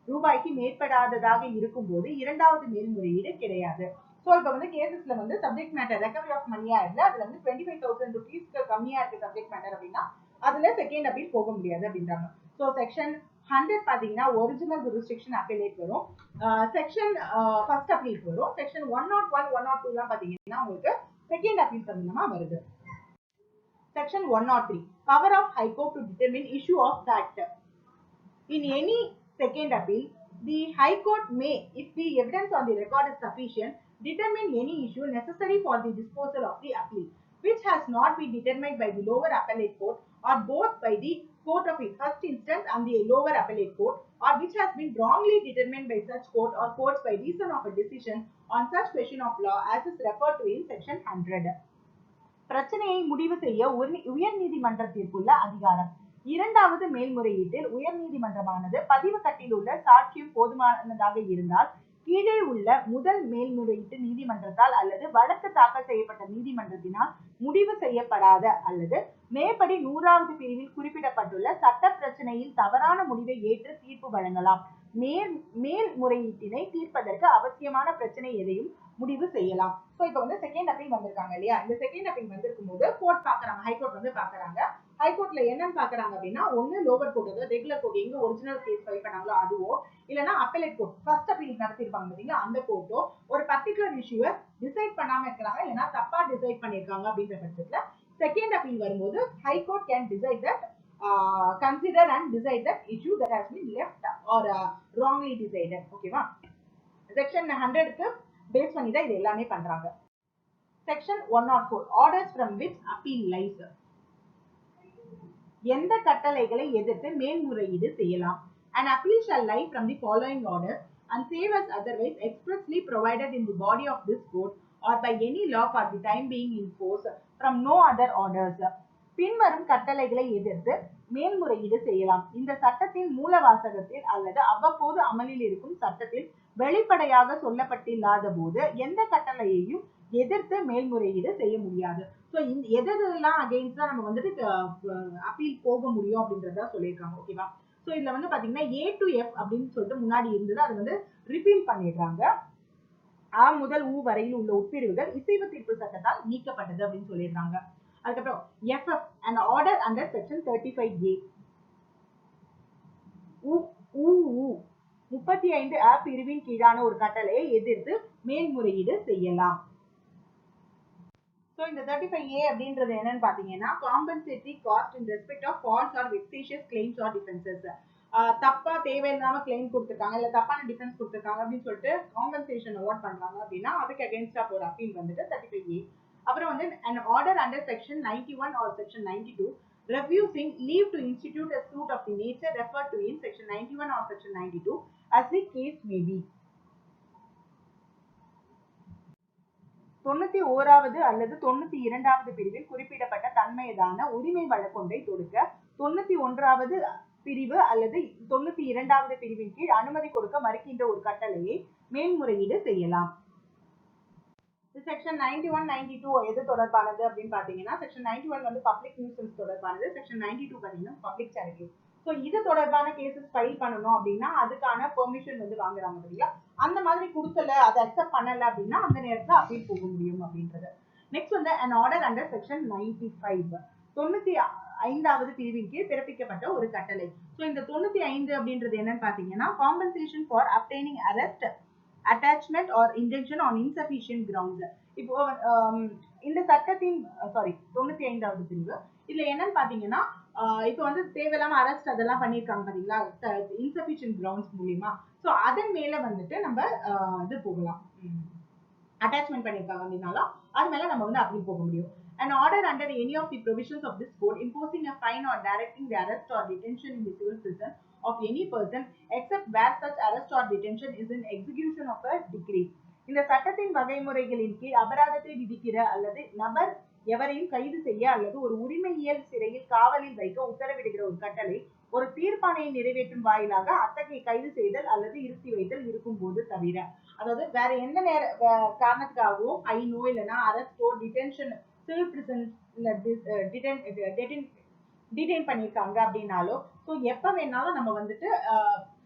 ரூபாய்க்கு மேற்படாததாக இருக்கும் போது இரண்டாவது மேல்முறையீடு கிடையாது. சோ இப்ப வந்து கேசஸ்ல வந்து சப்ஜெக்ட் மேட்டர் ரெக்கவரி ஆஃப் மணியா இருக்கு, அதுல வந்து 25,000 rupees கம்மியா இருக்கு சப்ஜெக்ட் மேட்டர் அப்படின்னா அதுல செகண்ட் அப்பீல் போக முடியாது அப்படின்றாங்க. சோ செக்ஷன் 100 பாத்தீங்கன்னா ஒரிஜினல் ஜூரிஸ்டிக்ஷன் அப்பீலேட் வரும். செக்ஷன் ஃபர்ஸ்ட் அப்பீல் வரும். செக்ஷன் 101 102 எல்லாம் பாத்தீங்கன்னா உங்களுக்கு செகண்ட் அப்பீல் சம்பந்தமா வருது. Section 103 power of High Court to determine issue of fact. In any second appeal, the High Court may, if the evidence on the record is sufficient, determine any issue necessary for the disposal of the appeal, which has not been determined by the lower appellate court or both by the court of first instance and the lower appellate court, or which has been wrongly determined by such court or courts by reason of a decision on such question of law as is referred to in section 100. பிரச்சனையை முடிவு செய்ய உயர் நீதிமன்றத்திற்குள்ள அதிகாரம். இரண்டாவது மேல்முறையீட்டில் உயர் நீதிமன்றமானது பதிவு கட்டில் உள்ள சாட்சியம் போதுமானதாக இருந்தால் கீழே உள்ள முதல் மேல்முறையீட்டு நீதிமன்றத்தால் அல்லது வழக்கு தாக்கல் செய்யப்பட்ட நீதிமன்றத்தினால் முடிவு செய்யப்படாத அல்லது மேற்படி 100வது பிரிவில் குறிப்பிடப்பட்டுள்ள சட்ட பிரச்சனையில் தவறான முடிவை ஏற்று தீர்ப்பு வழங்கலாம். மேல்முறையீட்டினை தீர்ப்பதற்கு அவசியமான பிரச்சனை எதையும் முடிவு செய்யலாம். சோ இப்போ வந்து செகண்ட் அப்பீல் வந்திருக்காங்க இல்லையா, இந்த செகண்ட் அப்பீல் வந்திருக்கும் போது கோர்ட் பாக்குறாங்க, ஹைகோர்ட் வந்து பாக்குறாங்க. ஹைகோர்ட்ல என்னன்னு பாக்குறாங்க அப்படின்னா, ஒன்னு லோவர் கோர்ட், அதாவது ரெகுலர் கோர்ட் எங்க ஒரிஜினல் கேஸ் ஃபைல் பண்ணாங்களோ அதுவோ, இல்லனா அப்பீலேட் கோர்ட் ஃபர்ஸ்ட் அப்பீல் நடத்திருப்பாங்க பாத்தீங்களா அந்த கோர்ட்டோ ஒரு பர்டிகுலர் இஷ்யூவை டிசைட் பண்ணாம இருக்காங்க, இல்லனா தப்பா டிசைட் பண்ணிருக்காங்க அப்படின்ற பட்சத்துல செகண்ட் அப்பீல் வரும்போது high court can decide that consider and decide that issue that has been left or wrongly decided. ஓகேவா? செக்ஷன் 100 க்கு பேஸ் பண்ணி தான் இது எல்லாமே பண்றாங்க. Section 104 orders from which appeal lies. எந்த கட்டளைகளை எதிர்த்து மேல்முறையீடு செய்யலாம்? An appeal shall lie from the following order and save as otherwise expressly provided in the body of this code or by any law for the time being in force from no other orders. பின்வரும் கட்டளைகளை எதிர்த்து மேல்முறையீடு செய்யலாம். இந்த சட்டத்தின் மூல வாசகத்தில் அல்லது அவ்வப்போது அமலில் இருக்கும் சட்டத்தில் வெளிப்படையாக சொல்லப்பட்டில்லாத போது எந்த கட்டளையையும் எதிர்த்து மேல்முறையீடு செய்ய முடியாது. ஸோ எதெல்லாம் அகெயின்ஸ்டா நம்ம வந்துட்டு அப்பீல் போக முடியும் அப்படின்றத சொல்லியிருக்காங்க. ஓகேவா? ஸோ இதுல வந்து பாத்தீங்கன்னா A to F அப்படின்னு சொல்லிட்டு முன்னாடி இருந்தது, அது வந்து ரிப்பீல் பண்ணிடுறாங்க. A முதல் U வரையில் உள்ள உட்பிரிவுகள் இசைவு தீர்ப்பு சட்டத்தால் நீக்கப்பட்டது அப்படின்னு சொல்லிடுறாங்க. அதுக்கப்புறம் FF an order under section 35A. 35A பிரிவின் கீழான ஒரு கட்டளையை எதிர்த்து மேல்முறையீடு செய்யலாம். So இந்த 35A அப்படின்றது என்னன்னு பாத்தீங்கன்னா compensatory cost in respect of false or vexatious claims or defenses. தப்பா தேவையில்லாம கிளைம் கொடுத்திருக்காங்க, இல்ல தப்பான டிஃபென்ஸ் கொடுத்திருக்காங்க அப்படின்னு சொல்லிட்டு காம்பன்சேஷன் அவார்ட் பண்றாங்க அப்படின்னா அதுக்கு அகைன்ஸ்டா போற அப்பீல் வந்துட்டு 35A. அப்புறம் வந்து an order under section 91 or section 92 refusing leave to institute a suit of the nature referred to in section 91 or section 92 as the case may be. 91வது அல்லது 92வது பிரிவில் குறிப்பிடப்பட்ட தன்மையதான உரிமை வழக்கொன்றை தொடுக்க 91வது பிரிவு அல்லது 92வது பிரிவின் கீழ் அனுமதி கொடுக்க மறுக்கின்ற ஒரு கட்டளையை மேல்முறையீடு செய்யலாம். செக்ஷன் 91 92 எது தொடர்பானது அப்படின்னு பாத்தீங்கன்னா செக்ஷன் 91 வந்து பப்ளிக் நியூசன்ஸ் தொடர்பானது, செக்ஷன் 92 பாத்தீங்கன்னா பப்ளிக் சேரிட்டி. ஸோ இது தொடர்பான கேசஸ் ஃபைல் பண்ணணும் அப்படின்னா அதுக்கான பெர்மிஷன் வந்து வாங்குறாங்க இல்லையா, அந்த மாதிரி கொடுக்கல, அதை அக்செப்ட் பண்ணல அப்படின்னா அந்த நேரத்தில் அப்பீல் போக முடியும் அப்படின்றது. நெக்ஸ்ட் வந்து an order under section 95 95வது பிரிவின் கீழ் பிறப்பிக்கப்பட்ட ஒரு கட்டளை. ஸோ இந்த 95 அப்படின்றது என்னன்னு பாத்தீங்கன்னா compensation for obtaining arrest attachment or injunction on insufficient grounds. இப்போ இந்த சட்டத்தின் 95வது பிரிவு இதுல என்னன்னு பாத்தீங்கன்னா இப்போ வந்து தேவையில்லாம அரெஸ்ட் அதெல்லாம் பண்ணிருக்காங்க பாத்தீங்களா இன்சஃபிஷியன்ட் கிரவுண்ட்ஸ் மூலியமா, சோ அதன் மேல வந்துட்டு நம்ம இது போகலாம், அட்டாச்மெண்ட் பண்ணிருக்காங்க அப்படின்னாலும் அது மேல நம்ம வந்து அப்பீல் போக முடியும். An order under any of the provisions of this code imposing a fine or directing the arrest or detention in the civil prison of any person except where such arrest or detention is in execution of a decree. இந்த சட்டத்தின் வகைமுறைகளின் கீழ் அபராதத்தை விதிக்கிற அல்லது நபர் எவரையும் கைது செய்ய அல்லது ஒரு உரிமையியல் சிறையில் காவலில் வைக்க உத்தரவிடுகிற ஒரு கட்டளை ஒரு தீர்ப்பாணையை நிறைவேற்றும் வாயிலாக அத்தகைய கைது செய்தல் அல்லது இருத்தி வைத்தல் இருக்கும் போது தவிர, அதாவது வேற எந்த காரணத்துக்காகவும் ஃபைனோ இல்லைன்னா அரெஸ்டோ டிடென்ஷன் சிவில் பிரிசன் டிடெயின் பண்ணிருக்காங்க அப்படின்னாலோ ஸோ எப்ப வேணாலும் நம்ம வந்துட்டு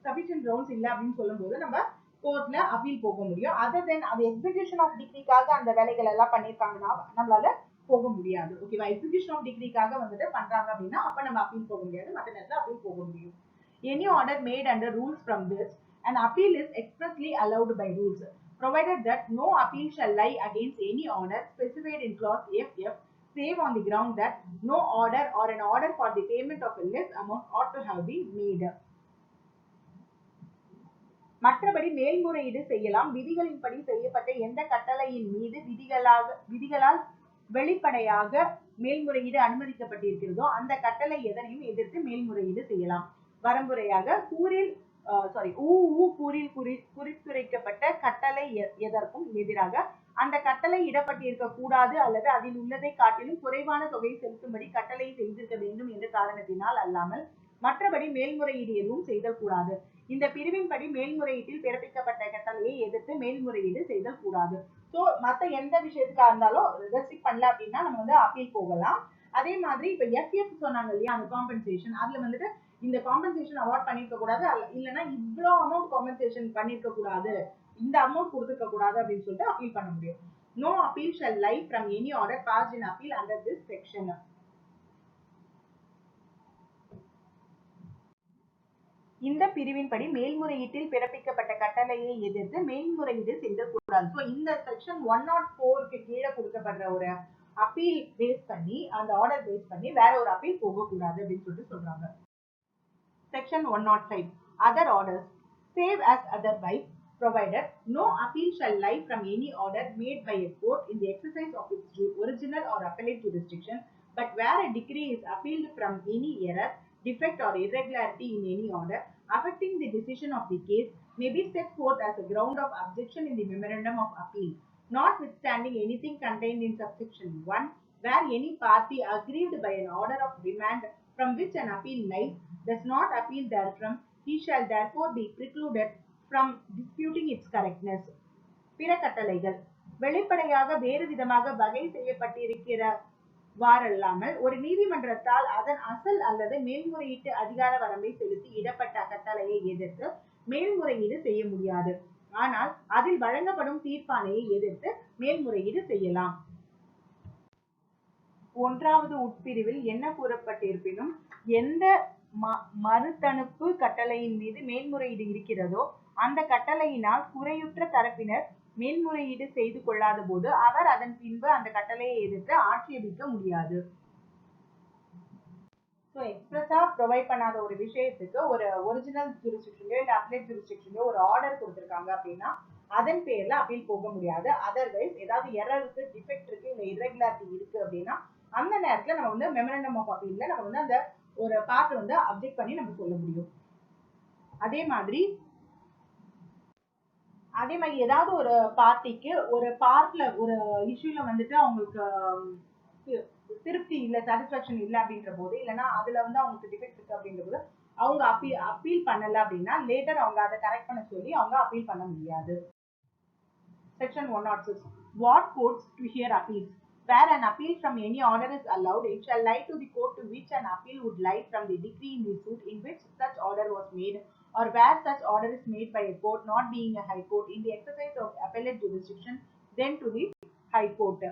சஃபிஷியன்ட் கிரவுண்ட்ஸ் இல்லை அப்படின்னு சொல்லும் போது நம்ம கோர்ட்ல அப்பீல் போக முடியும். அதர் தென் அது எக்ஸிகியூஷன் ஆஃப் டிகிரிக்காக அந்த வேலைகள் எல்லாம் பண்ணிருக்காங்கன்னா நம்மளால போக முடியாது. ஓகேவா? எக்ஸிகியூஷன் ஆஃப் டிகிரிக்காக வந்துட்டு பண்றாங்க அப்படின்னா அப்ப நம்ம அப்பீல் போக முடியாது, மற்ற நேரத்துல அப்பீல் போக முடியும். Any order made under rules from this, an appeal is expressly allowed by rules, provided that no appeal shall lie against any order specified in clause FF, save on the ground that no order or an order for the payment of a less amount ought to have been made. மற்றபடி மேல்முறையீடு செய்யலாம். விதிகளின்படி செய்யப்பட்ட எந்த கட்டளையின் மீது விதிகளால் வெளிப்படையாக மேல்முறையீடு அனுமதிக்கப்பட்டிருக்கிறதோ அந்த கட்டளை எதனையும் எதிர்த்து மேல்முறையீடு செய்யலாம். வரம்புரையாக கூறில் குறித்துரைக்கப்பட்ட கட்டளை எதற்கும் எதிராக அந்த கட்டளை இடப்பட்டிருக்க கூடாது அல்லது அதில் உள்ளதை காட்டிலும் குறைவான தொகை செலுத்தும்படி கட்டளை செய்திருக்க வேண்டும் என்ற காரணத்தினால் அல்லாமல் மற்றபடி மேல்முறையீடு எதுவும் செய்தல் கூடாது. இந்த பிரிவின்படி மேல்முறையீட்டில் பிறப்பிக்கப்பட்ட கட்டளையை எதிர்த்து மேல்முறையீடு செய்தல் கூடாது. சோ மத்த எந்த விஷயத்துக்கா இருந்தாலும் ரெஸ்ட்ரிக்ட் பண்ணல அப்படின்னா நம்ம வந்து அப்பீல் போகலாம். அதே மாதிரி இப்ப FF சொன்னாங்க இல்லையா, அந்த காம்பன்சேஷன், அதுல வந்துட்டு இந்த காம்பன்சேஷன் அவார்ட் பண்ணிருக்க கூடாது, இல்லைன்னா இவ்வளோ அமௌண்ட் காம்பன்சேஷன் பண்ணிருக்க கூடாது, இந்த அமௌண்ட் கொடுத்துருக்க கூடாது அப்படின்னு சொல்லிட்டு அப்பீல் பண்ண முடியும். No appeal shall lie from any order passed in appeal under this section. இந்த பிரிவின்படி மேல்முறையீட்டில் பிறப்பிக்கப்பட்ட கட்டளையை எதிர்த்து மேல்முறையீடு செய்யக்கூடாது. ஸோ இந்த செக்ஷன் 104க்கு கீழே கொடுக்கப்படுற ஒரு அப்பீல் பேஸ் பண்ணி, அந்த ஆர்டர் பேஸ் பண்ணி வேற ஒரு அப்பீல் போகக்கூடாது அப்படின்னு சொல்லிட்டு சொல்றாங்க. Section 105 Other orders. Save as otherwise provided no appeal shall lie from any order made by a court in the exercise of its original or appellate jurisdiction, but where a decree is appealed from any error, defect or irregularity in any order affecting the decision of the case may be set forth as a ground of objection in the memorandum of appeal, notwithstanding anything contained in subsection 1, where any party aggrieved by an order of remand from which an appeal lies does not appeal therefrom, he shall therefore be precluded from disputing its correctness. பிற கட்டளைகள் வெளிப்படையாக வேறு விதமாக வகை செய்யப்பட்டிருக்கிறவாறல்லாமல் ஒரு நீதிமன்றத்தால் அதன் அசல் அல்லது மேல்முறையீட்டு அதிகார வரம்பை செலுத்தி இடப்பட்ட கட்டளையை எதிர்த்து மேல்முறையீடு செய்ய முடியாது. ஆனால் அதில் வழங்கப்படும் தீர்ப்பாணையை எதிர்த்து மேல்முறையீடு செய்யலாம். ஒன்றாவது உட்பிரிவில் என்ன கூறப்பட்டிருப்பினும் எந்த மறுதணுப்பு கட்டளையின் மீது மேல்முறையீடு இருக்கிறதோ அந்த கட்டளையினால் குறையுற்ற தரப்பினர் மேல்முறையீடு செய்து கொள்ளாத போது அவர் அதன் பின்பு அந்த கட்டளையை எதிர்த்து ஆட்சேபிக்க முடியாது. ஸோ எக்ஸ்பிரஸா ப்ரொவைட் பண்ணாத ஒரு விஷயத்துக்கு ஒரு ஒரிஜினல் ஜூரிஸ்டிக்ஷன்லயோ இல்ல அப்ளேட் ஜூரிஸ்டிக்ஷன்லயோ ஒரு ஆர்டர் கொடுத்திருக்காங்க அப்படின்னா அதன் பேர்ல அப்பீல் போக முடியாது. அதர்வைஸ் ஏதாவது எரர் இருக்கு, டிஃபெக்ட் இருக்கு, இல்ல இர்ரெகுலாரிட்டி இருக்கு அப்படின்னா அந்த நேரத்துல நம்ம வந்து மெமரண்டம் ஆஃப் அப்பீல்ல நம்ம வந்து அந்த ஒரு பார்ட் வந்து அப்ஜெக்ட் பண்ணி நம்ம சொல்ல முடியும். அதே மாதிரி ஏதாவது ஒரு பார்ட்டிக்கு ஒரு பார்ட்ல ஒரு இஷ்யூல வந்துட்டு அவங்களுக்கு திருப்தி இல்ல, சாட்டிஸ்பாக்சன் இல்ல அப்படின்ற போது, இல்லைன்னா அதுல வந்து அவங்களுக்கு டிஃபெக்ட் இருக்கு அப்படின்ற போது அவங்க அப்பீல் பண்ணல அப்படின்னா லேட்டர் அவங்க அதை கரெக்ட் பண்ண சொல்லி அவங்க அப்பீல் பண்ண முடியாது. Section 106 What courts to hear appeals? Where an appeal from any order is allowed, it shall lie to the court to which an appeal would lie from the decree in the suit in which such order was made, or where such order is made by a court not being a high court in the exercise of appellate jurisdiction, then to the high court.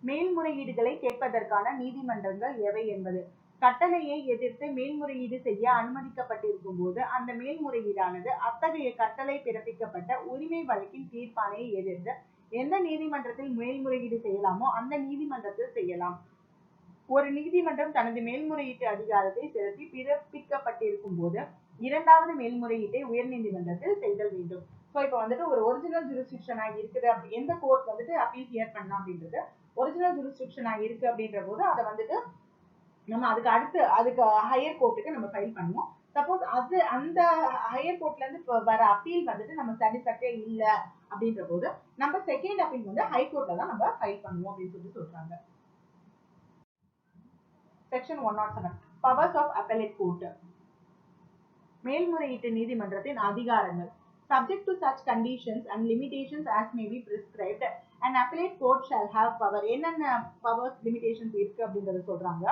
மேல்முறையீடுகளை கேட்பதற்கான நீதிமன்றங்கள் எவை என்பது. கட்டளையை எதிர்த்து மேல்முறையீடு செய்ய அனுமதிக்கப்பட்டிருக்கும் போது அந்த மேல்முறையீடானது அத்தகைய கட்டளை பிறப்பிக்கப்பட்ட உரிமை வழக்கின் தீர்ப்பாணையை எதிர்த்து எந்த நீதிமன்றத்தில் மேல்முறையீடு செய்யலாமோ அந்த நீதிமன்றத்தில் செய்யலாம். ஒரு நீதிமன்றம் தனது மேல்முறையீட்டு அதிகாரத்தை செலுத்தி பிறப்பிக்கப்பட்டிருக்கும் போது இரண்டாவது மேல்முறையீட்டை உயர் நீதிமன்றத்தில் செய்தல் வேண்டும். ஸோ இப்போ வந்துட்டு ஒரு ஒரிஜினல் ஜூரிஸ்டிக்ஷனா இருக்குது, அப்படி எந்த கோர்ட் வந்துட்டு அப்பீல் ஹியர் பண்ணலாம் அப்படின்றது ஒரிஜினல் ஜூரிஸ்டிக்ஷனா இருக்கு அப்படின்ற போது அதை வந்துட்டு நம்ம அதுக்கு ஹையர் கோர்ட்டுக்கு நம்ம ஃபைல் பண்ணுவோம். சப்போஸ் அந்த ஹையர் கோர்ட்ல இருந்து வர அப்பீல் வந்துட்டு நம்ம சாட்டிஸ்ஃபேக்டரியா இல்ல அப்படின்ற போது நம்ம செகண்ட் அப்பீல் வந்து ஹை கோர்ட்ல தான் நம்ம ஃபைல் பண்ணுவோம் அப்படின்னு சொல்லி சொல்றாங்க. Section 107 Powers of Appellate Court. மேல்முறையீட்டு நீதிமன்றத்தின் அதிகாரங்கள். Subject to such conditions and limitations as may be prescribed, an appellate court shall have power. என்னென்ன powers limitations இருக்கு அப்படிங்கறத சொல்றாங்க.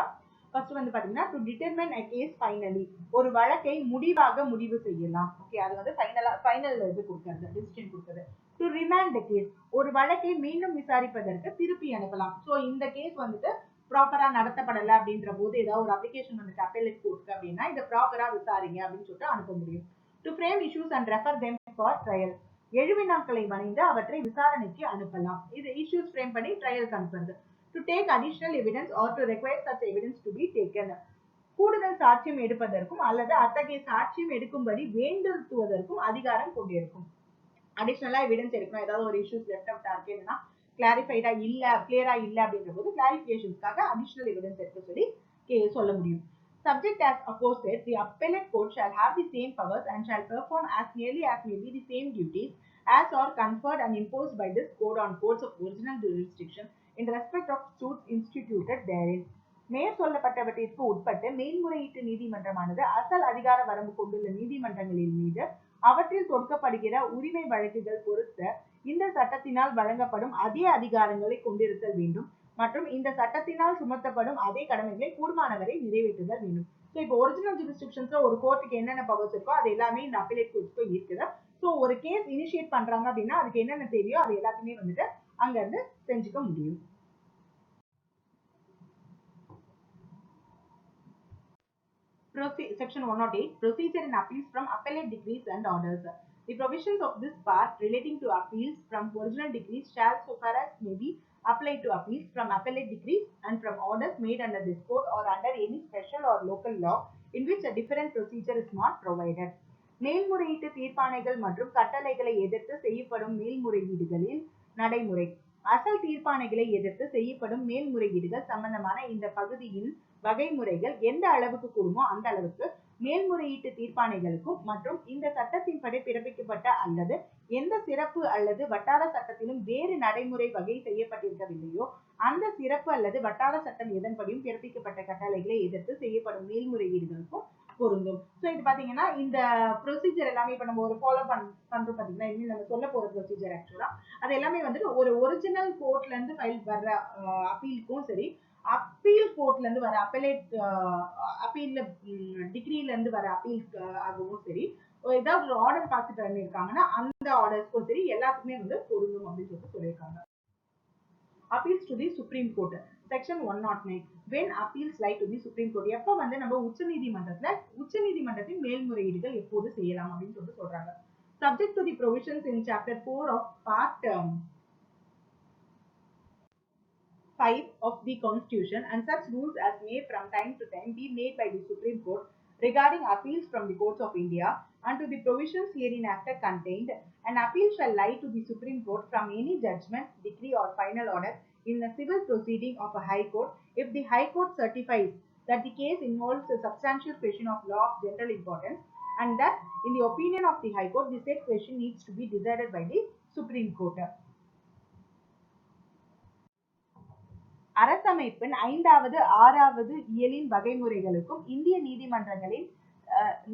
ஃபர்ஸ்ட் வந்து பாத்தீங்கன்னா to determine a case finally, ஒரு வழக்கை முடிவு செய்யலாம். ஓகே, அது வந்து ஃபைனல் இது கொடுக்கிறது, டிசிஷன் கொடுக்கிறது. to remand the case, ஒரு வழக்கை மீண்டும் விசாரிப்பதற்கு திருப்பி அனுப்பலாம். சோ இந்த கேஸ் வந்துட்டு ப்ராப்பரா நடத்தப்படல அப்படின்ற போது ஏதாவது ஒரு அப்ளிகேஷன் வந்துட்டு அப்பேலேட் கோர்ட்க்கு அப்படின்னா இதை ப்ராப்பரா விசாரிங்க அப்படின்னு சொல்லிட்டு அனுப்ப முடியும். To frame issues and refer them for trial. எழுவினாக்களை வணைந்து அவற்றை விசாரணைக்கு அனுப்பலாம். இது இஷ்யூஸ் ஃப்ரேம் பண்ணி ட்ரையலுக்கு அனுப்புறது. To take additional evidence or to require such evidence to be taken. கூடுதல் சாட்சியம் எடுப்பதற்கும் அல்லது அத்தகைய சாட்சியம் எடுக்கும்படி வேண்டுத்துவதற்கும் அதிகாரம் கொண்டிருக்கும். அடிஷனலா எவிடன்ஸ் எடுக்கணும், ஏதாவது ஒரு இஷ்யூஸ் லெஃப்ட் அவுட்டா இருக்கு, இல்லைன்னா கிளாரிஃபைடா இல்ல, கிளியரா இல்ல அப்படின்ற போது கிளாரிஃபிகேஷன்ஸ்க்காக அடிஷனல் எவிடன்ஸ் எடுக்க சொல்லி சொல்ல முடியும். Subject as opposite, the appellate court shall have the same powers and shall perform as nearly as may be the same duties as are conferred and imposed by this code on courts of original jurisdiction in respect of suits instituted therein. மேற் சொல்லப்பட்டவற்றிற்கு உட்பட்டு மேல்முறையீட்டு நீதிமன்றமானது அசல் அதிகார வரம்பு கொண்டுள்ள நீதிமன்றங்களின் மீது அவற்றில் தொடுக்கப்படுகிற உரிமை வழக்குகள் பொறுத்த இந்த சட்டத்தினால் வழங்கப்படும் அதே அதிகாரங்களை கொண்டிருத்தல் வேண்டும் மற்றும் இந்த சட்டத்தினால் சுமத்தப்படும் அதே கடமைகளை கூடுமானவரை நிறைவேற்றுதல் வேண்டும். ஸோ இப்போ ஒரிஜினல் ஜூரிஸ்டிக்ஷன்ஸ்ல ஒரு கோர்ட்டுக்கு என்னென்ன பவர்ஸ் இருக்கோ அது எல்லாமே இந்த அப்பீலேட் கோர்ட்ஸ்க்கு இருக்குது. ஸோ ஒரு கேஸ் இனிஷியேட் பண்றாங்க அப்படின்னா அதுக்கு என்னென்ன தெரியும் அது எல்லாத்தையுமே வந்துட்டு அங்க இருந்து செஞ்சுக்க முடியும். Section 108, Procedure in Appeals from Appellate Decrees and Orders. The provisions of this part relating to appeals from original decrees shall, so far as may be, apply to appeals from appellate decrees and from orders made under this code or under any special or local law in which a different procedure is not provided. மேல்முறையீட்டு தீர்ப்பாணைகள் மற்றும் கட்டளைகளை எதிர்த்து செய்யப்படும் மேல்முறையீடுகளின் நடைமுறை. அசல் தீர்ப்பாணைகளை எதிர்த்து செய்யப்படும் மேல்முறையீடுகள் சம்பந்தமான இந்த பகுதியின் வகைமுறைகள் எந்த அளவுக்கு கூடுமோ அந்த அளவுக்கு மேல்முறையீட்டு தீர்ப்பாணைகளுக்கும் மற்றும் இந்த சட்டத்தின்படி பிறப்பிக்கப்பட்ட அல்லது எந்த சிறப்பு அல்லது வட்டார சட்டத்திலும் வேறு நடைமுறை வகை செய்யப்பட்டிருக்கவில்லையோ அந்த சிறப்பு அல்லது வட்டார சட்டம் எதன்படியும் பிறப்பிக்கப்பட்ட கட்டளைகளை எதிர்த்து செய்யப்படும் மேல்முறையீடுகளுக்கும் பொருந்தும். ஸோ இது பாத்தீங்கன்னா இந்த ப்ரொசீஜர் எல்லாமே இப்ப நம்ம ஒரு ஃபாலோ பண்றோம் பாத்தீங்கன்னா இனிமேல் நம்ம சொல்ல போற ப்ரொசீஜர் ஆக்சுவலா அது எல்லாமே வந்துட்டு ஒரு ஒரிஜினல் கோர்ட்ல இருந்து ஃபைல் வர்ற அப்பீலுக்கும் சரி, அப்பீல் கோர்ட்ல இருந்து வர அப்பலேட் அப்பீல்ல டிகிரில இருந்து வர அப்பீல் ஆகவும் சரி, ஏதாவது ஒரு ஆர்டர் பார்த்து பண்ணிருக்காங்கன்னா அந்த ஆர்டர்ஸ்க்கும் சரி எல்லாத்துக்குமே வந்து பொருந்தும் அப்படின்னு சொல்லிட்டு சொல்லியிருக்காங்க. Appeals to the Supreme Court. Section 109. When appeals lie to the Supreme Court. எப்ப வந்து நம்ம உச்சநீதிமன்றத்தின் மேல்முறையீடுகள் எப்போது செய்யலாம் அப்படின்னு சொல்லிட்டு சொல்றாங்க. Subject to the provisions in Chapter 4 of Part 5 of the Constitution and such rules as may from time to time be made by the Supreme Court regarding appeals from the courts of India and to the provisions hereinafter contained, an appeal shall lie to the Supreme Court from any judgment, decree or final order in a civil proceeding of a High Court if the High Court certifies that the case involves a substantial question of law of general importance and that in the opinion of the High Court the said question needs to be decided by the Supreme Court. அரசமைப்பின் 5வது 6வது இயலின் வகைமுறைகளுக்கும் இந்திய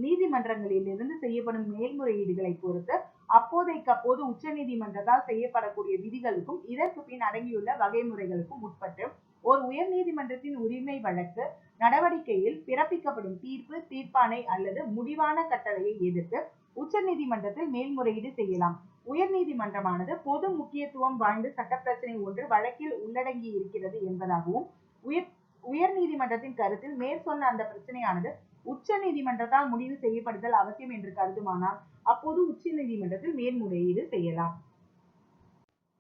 நீதிமன்றங்களிலிருந்து செய்யப்படும் மேல்முறையீடுகளை பொறுத்து அப்போதைக்கப்போது உச்ச நீதிமன்றத்தால் செய்யப்படக்கூடிய விதிகளுக்கும் இதற்கு பின் அடங்கியுள்ள வகைமுறைகளுக்கும் உட்பட்டு ஒரு உயர் நீதிமன்றத்தின் உரிமை வழக்கு நடவடிக்கையில் பிறப்பிக்கப்படும் தீர்ப்பு, தீர்ப்பாணை அல்லது முடிவான கட்டளையை எதிர்த்து உச்ச நீதிமன்றத்தில் மேல்முறையீடு செய்யலாம். உயர் நீதிமன்றமானது பொது முக்கியத்துவம் வாய்ந்த சட்ட பிரச்சனை ஒன்று வழக்கில் உள்ளடங்கி இருக்கிறது என்பதாகவும் உயர் நீதிமன்றத்தின் கருத்தில் மேற்சொன்ன அந்த பிரச்சனையானது உச்ச நீதிமன்றத்தால் முடிவு செய்யப்படுதல் அவசியம் என்று கருதுமானால் அப்போது உச்ச நீதிமன்றத்தில் மேல்முறையீடு செய்யலாம்.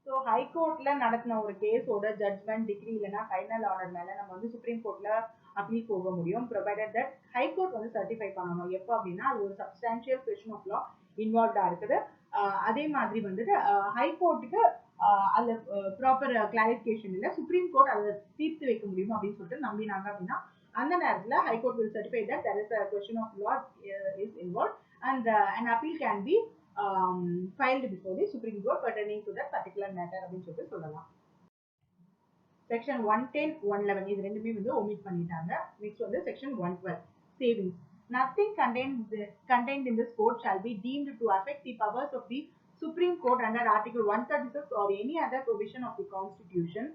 ஸோ ஹைகோர்ட்ல நடத்தின ஒரு கேஸோட ஜட்மெண்ட், டிகிரி இல்லைன்னா ஃபைனல் ஆர்டர் மேல நம்ம வந்து சுப்ரீம் கோர்ட்ல அப்பீல் போக முடியும், ப்ரொவைடட் தட் ஹைகோர்ட் வந்து சர்டிஃபை பண்ணணும். எப்போ அப்படின்னா அது ஒரு சப்ஸ்டான்ஷியல் கொஸ்டின் ஆஃப் லா இன்வால்வ்டா இருக்குது. அதே மாதிரி வந்துட்டு ஹைகோர்ட்டுக்கு அதுல ப்ராப்பர் கிளாரிபிகேஷன் இல்லை, சுப்ரீம் கோர்ட் அதை தீர்த்து வைக்க முடியும் அப்படின்னு சொல்லிட்டு நம்பினாங்க அப்படின்னா அந்த நேரத்துல high court will certify that there is a question of law is involved and an appeal can be filed before the Supreme Court pertaining to that particular matter அப்படின்னு சொல்லிட்டு சொல்லலாம். Section 110, 111 இது ரெண்டுமே வந்து omit பண்ணிட்டாங்க. நெக்ஸ்ட் வந்து Section 112 savings. Nothing contained in this code shall be deemed to affect the powers of the Supreme Court under Article 136 or any other provision of the Constitution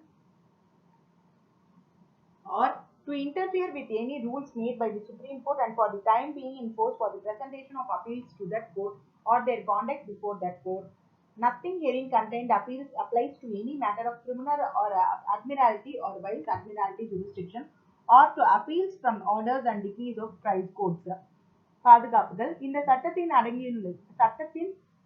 or to interfere with any rules made by the Supreme Court and for the time being in force for the presentation of appeals to that court or their conduct before that court. Nothing herein contained applies to any matter of criminal or admiralty or vice admiralty jurisdiction or to appeals from orders and decrees of price courts. பாதுகாப்புகள் இந்த சட்டத்தின்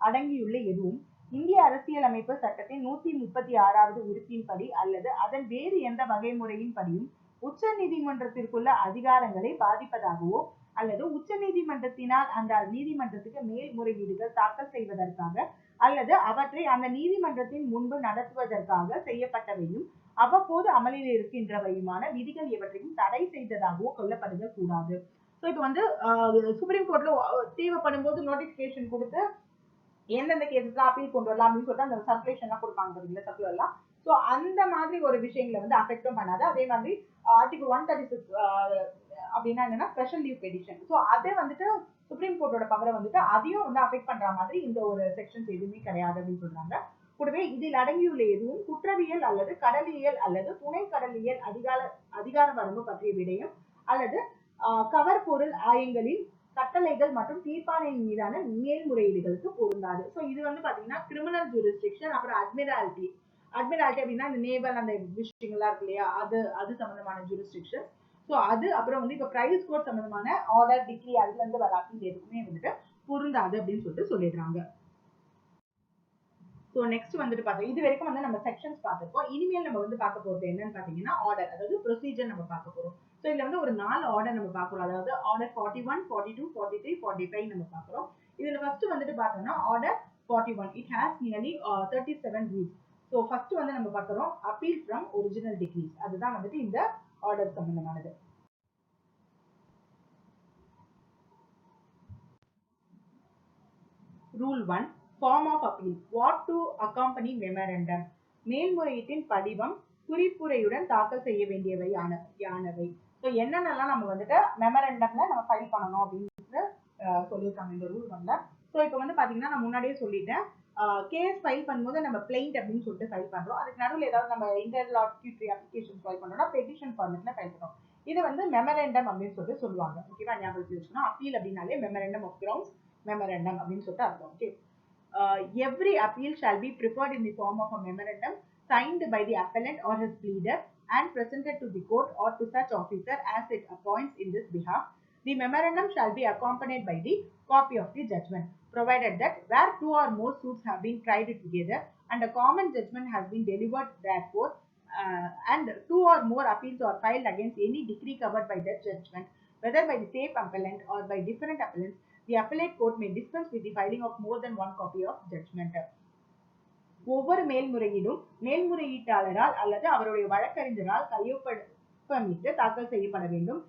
அடங்கியுள்ள எதுவும் இந்திய அரசியலமைப்பு சட்டத்தின் 136வது உறுப்பின்படி அல்லது அதன் வேறு எந்த வகைமுறையின் படியும் உச்ச நீதிமன்றத்திற்குள்ள அதிகாரங்களை பாதிப்பதாகவோ அல்லது உச்ச நீதிமன்றத்தினால் அந்த நீதிமன்றத்துக்கு மேல்முறையீடுகள் தாக்கல் செய்வதற்காக அல்லது அவற்றை அந்த நீதிமன்றத்தின் முன்பு நடத்துவதற்காக செய்யப்பட்டவையும் அவ்வப்போது அமலில் இருக்கின்றவையுமான விதிகள் எவற்றையும் தடை செய்ததாகவோ கொள்ளப்படுதல் கூடாது. ஸோ இப்போ வந்து சுப்ரீம் கோர்ட்ல தேவைப்படும் போது நோட்டிபிகேஷன் கொடுத்து எந்தெந்த கேசஸ்லாம் அப்பீல் கொண்டு வரலாம் அப்படின்னு சொல்லிட்டு அந்த சர்க்குலேஷன்லாம் கொடுப்பாங்க பார்த்தீங்களா, சர்க்குலர்லாம். ஸோ அந்த மாதிரி ஒரு விஷயங்களை வந்து அஃபெக்டும் பண்ணாது. அதே மாதிரி ஆர்டிகல் 136 அப்படின்னா என்னன்னா ஸ்பெஷல் லீவ் பெடிஷன். ஸோ அதை வந்துட்டு சுப்ரீம் கோர்ட்டோட பவரை வந்துட்டு அதையும் வந்து அஃபெக்ட் பண்ற மாதிரி இந்த ஒரு செக்ஷன்ஸ் எதுவுமே கிடையாது அப்படின்னு சொல்றாங்க. கூடவே இதில் அடங்கியுள்ள எதுவும் குற்றவியல் அல்லது கடலியல் அல்லது துணை கடலியல் அதிகார வரம்பு பற்றிய விடயம் அல்லது கவர் பொருள் ஆயங்களின் கட்டளைகள் மற்றும் தீர்ப்பாணையின் மீதான மேல்முறையீடுகளுக்கு பொருந்தாது. ஸோ இது வந்து பாத்தீங்கன்னா கிரிமினல் ஜூரிஸ்டிக்ஷன், அப்புறம் அட்மிராலிட்டி அப்படின்னா இந்த நேவல் அந்த விஷயங்கள்லாம் இருக்கு இல்லையா, அது சம்பந்தமான ஜூரிஸ்டிக்ஷன். ஸோ அது அப்புறம் வந்து இப்போ பிரைஸ் கோர்ட் சம்பந்தமான ஆர்டர் டிகிரி அதுல இருந்து வர அப்பீல் எதுக்குமே வந்துட்டு பொருந்தாது அப்படின்னு சொல்லிட்டு சொல்லிடுறாங்க. ஸோ நெக்ஸ்ட் வந்துட்டு பார்த்தோம், இது வரைக்கும் வந்து நம்ம செக்ஷன்ஸ் பார்த்துருக்கோம். இனிமேல் நம்ம வந்து பார்க்க போறது என்னன்னு பார்த்தீங்கன்னா ஆர்டர், அதாவது ப்ரொசீஜர் நம்ம பார்க்க போறோம். ஸோ இதுல வந்து ஒரு 4 ஆர்டர் நம்ம பார்க்குறோம். அதாவது ஆர்டர் 41, 42, 43, 45 நம்ம பார்க்குறோம். இதுல ஃபர்ஸ்ட் வந்துட்டு பார்த்தோம்னா order 41. It has nearly 37 rules. So first வந்து நம்ம பார்க்குறோம் அப்பீல் ஃப்ரம் ஒரிஜினல் டிகிரிஸ். அதுதான் வந்துட்டு இந்த ஆர்டர் சம்பந்தமானது. Rule 1, form of appeal. What to accompany memorandum. மேல்முறையீட்டின் படிவம் குறிப்புரையுடன் தாக்கல் செய்ய வேண்டியவை யானவை. ஸோ என்னென்னலாம் நம்ம வந்துட்டு மெமரண்டம்ல நம்ம ஃபைல் பண்ணணும் அப்படின்னு சொல்லியிருக்காங்க இந்த ரூல் 1ல. ஸோ இப்போ வந்து பாத்தீங்கன்னா நான் முன்னாடியே சொல்லிட்டேன், கேஸ் ஃபைல் பண்ணும்போது நம்ம பிளைண்ட் அப்படின்னு சொல்லிட்டு ஃபைல் பண்றோம். அதுக்கு நடுவில் ஏதாவது நம்ம இன்டர்லாக்யூட்டரி அப்ளிகேஷன் ஃபைல் பண்றோம்னா பெட்டிஷன் ஃபார்மேட்ல ஃபைல் பண்றோம். இது வந்து மெமரண்டம் அப்படின்னு சொல்லிட்டு சொல்லுவாங்க. ஓகேவா, ஞாபகம் வச்சுக்கணும். அப்பீல் அப்படின்னாலே மெமரண்டம் ஆஃப் கிரவுண்ட்ஸ், மெமரண்டம் அப்படின்னு சொல்லிட்டு அர்த்தம். Okay, every appeal shall be prepared in the form of a memorandum signed by the appellant or his pleader and presented to the court or to such officer as it appoints in this behalf. The memorandum shall be accompanied by the copy of the judgment, provided that where 2 or more suits have been tried together and a common judgment has been delivered therefore, and 2 or more appeals are filed against any decree covered by that judgment, whether by the same appellant or by different appellants, the appellate court may dispense with the filing of more than one copy of judgment. ஒவ்வொரு மேல்முறையீடும் மேல்முறையீட்டாளரால் அல்லது அவருடைய வழக்கறிஞரால் கையொப்பமிட்டு தாக்கல் செய்யப்பட வேண்டும்.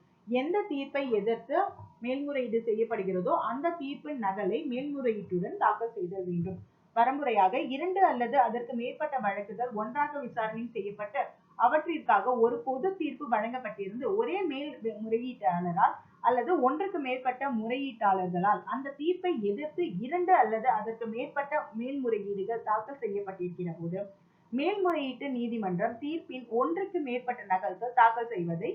எந்த தீர்ப்பை எதிர்த்து மேல்முறையீடு செய்யப்படுகிறதோ அந்த தீர்ப்பின் நகலை மேல்முறையீட்டுடன் தாக்கல் செய்தல் வேண்டும். வரமுறையாக 2 அல்லது அதற்கு மேற்பட்ட வழக்குகள் ஒன்றாக விசாரணை செய்யப்பட்டு அவற்றிற்காக ஒரு பொது தீர்ப்பு வழங்கப்பட்டிருந்து ஒரே மேல்முறையீட்டாளரால் அல்லது ஒன்றுக்கு மேற்பட்ட முறையீட்டாளர்களால் அந்த தீர்ப்பை எதிர்த்து 2 அல்லது அதற்கு மேற்பட்ட மேல்முறையீடுகள் தாக்கல் செய்யப்பட்டிருக்கிற போது மேல்முறையீட்டு நீதிமன்றம் தீர்ப்பின் ஒன்றுக்கு மேற்பட்ட நகல்கள் தாக்கல் செய்வதை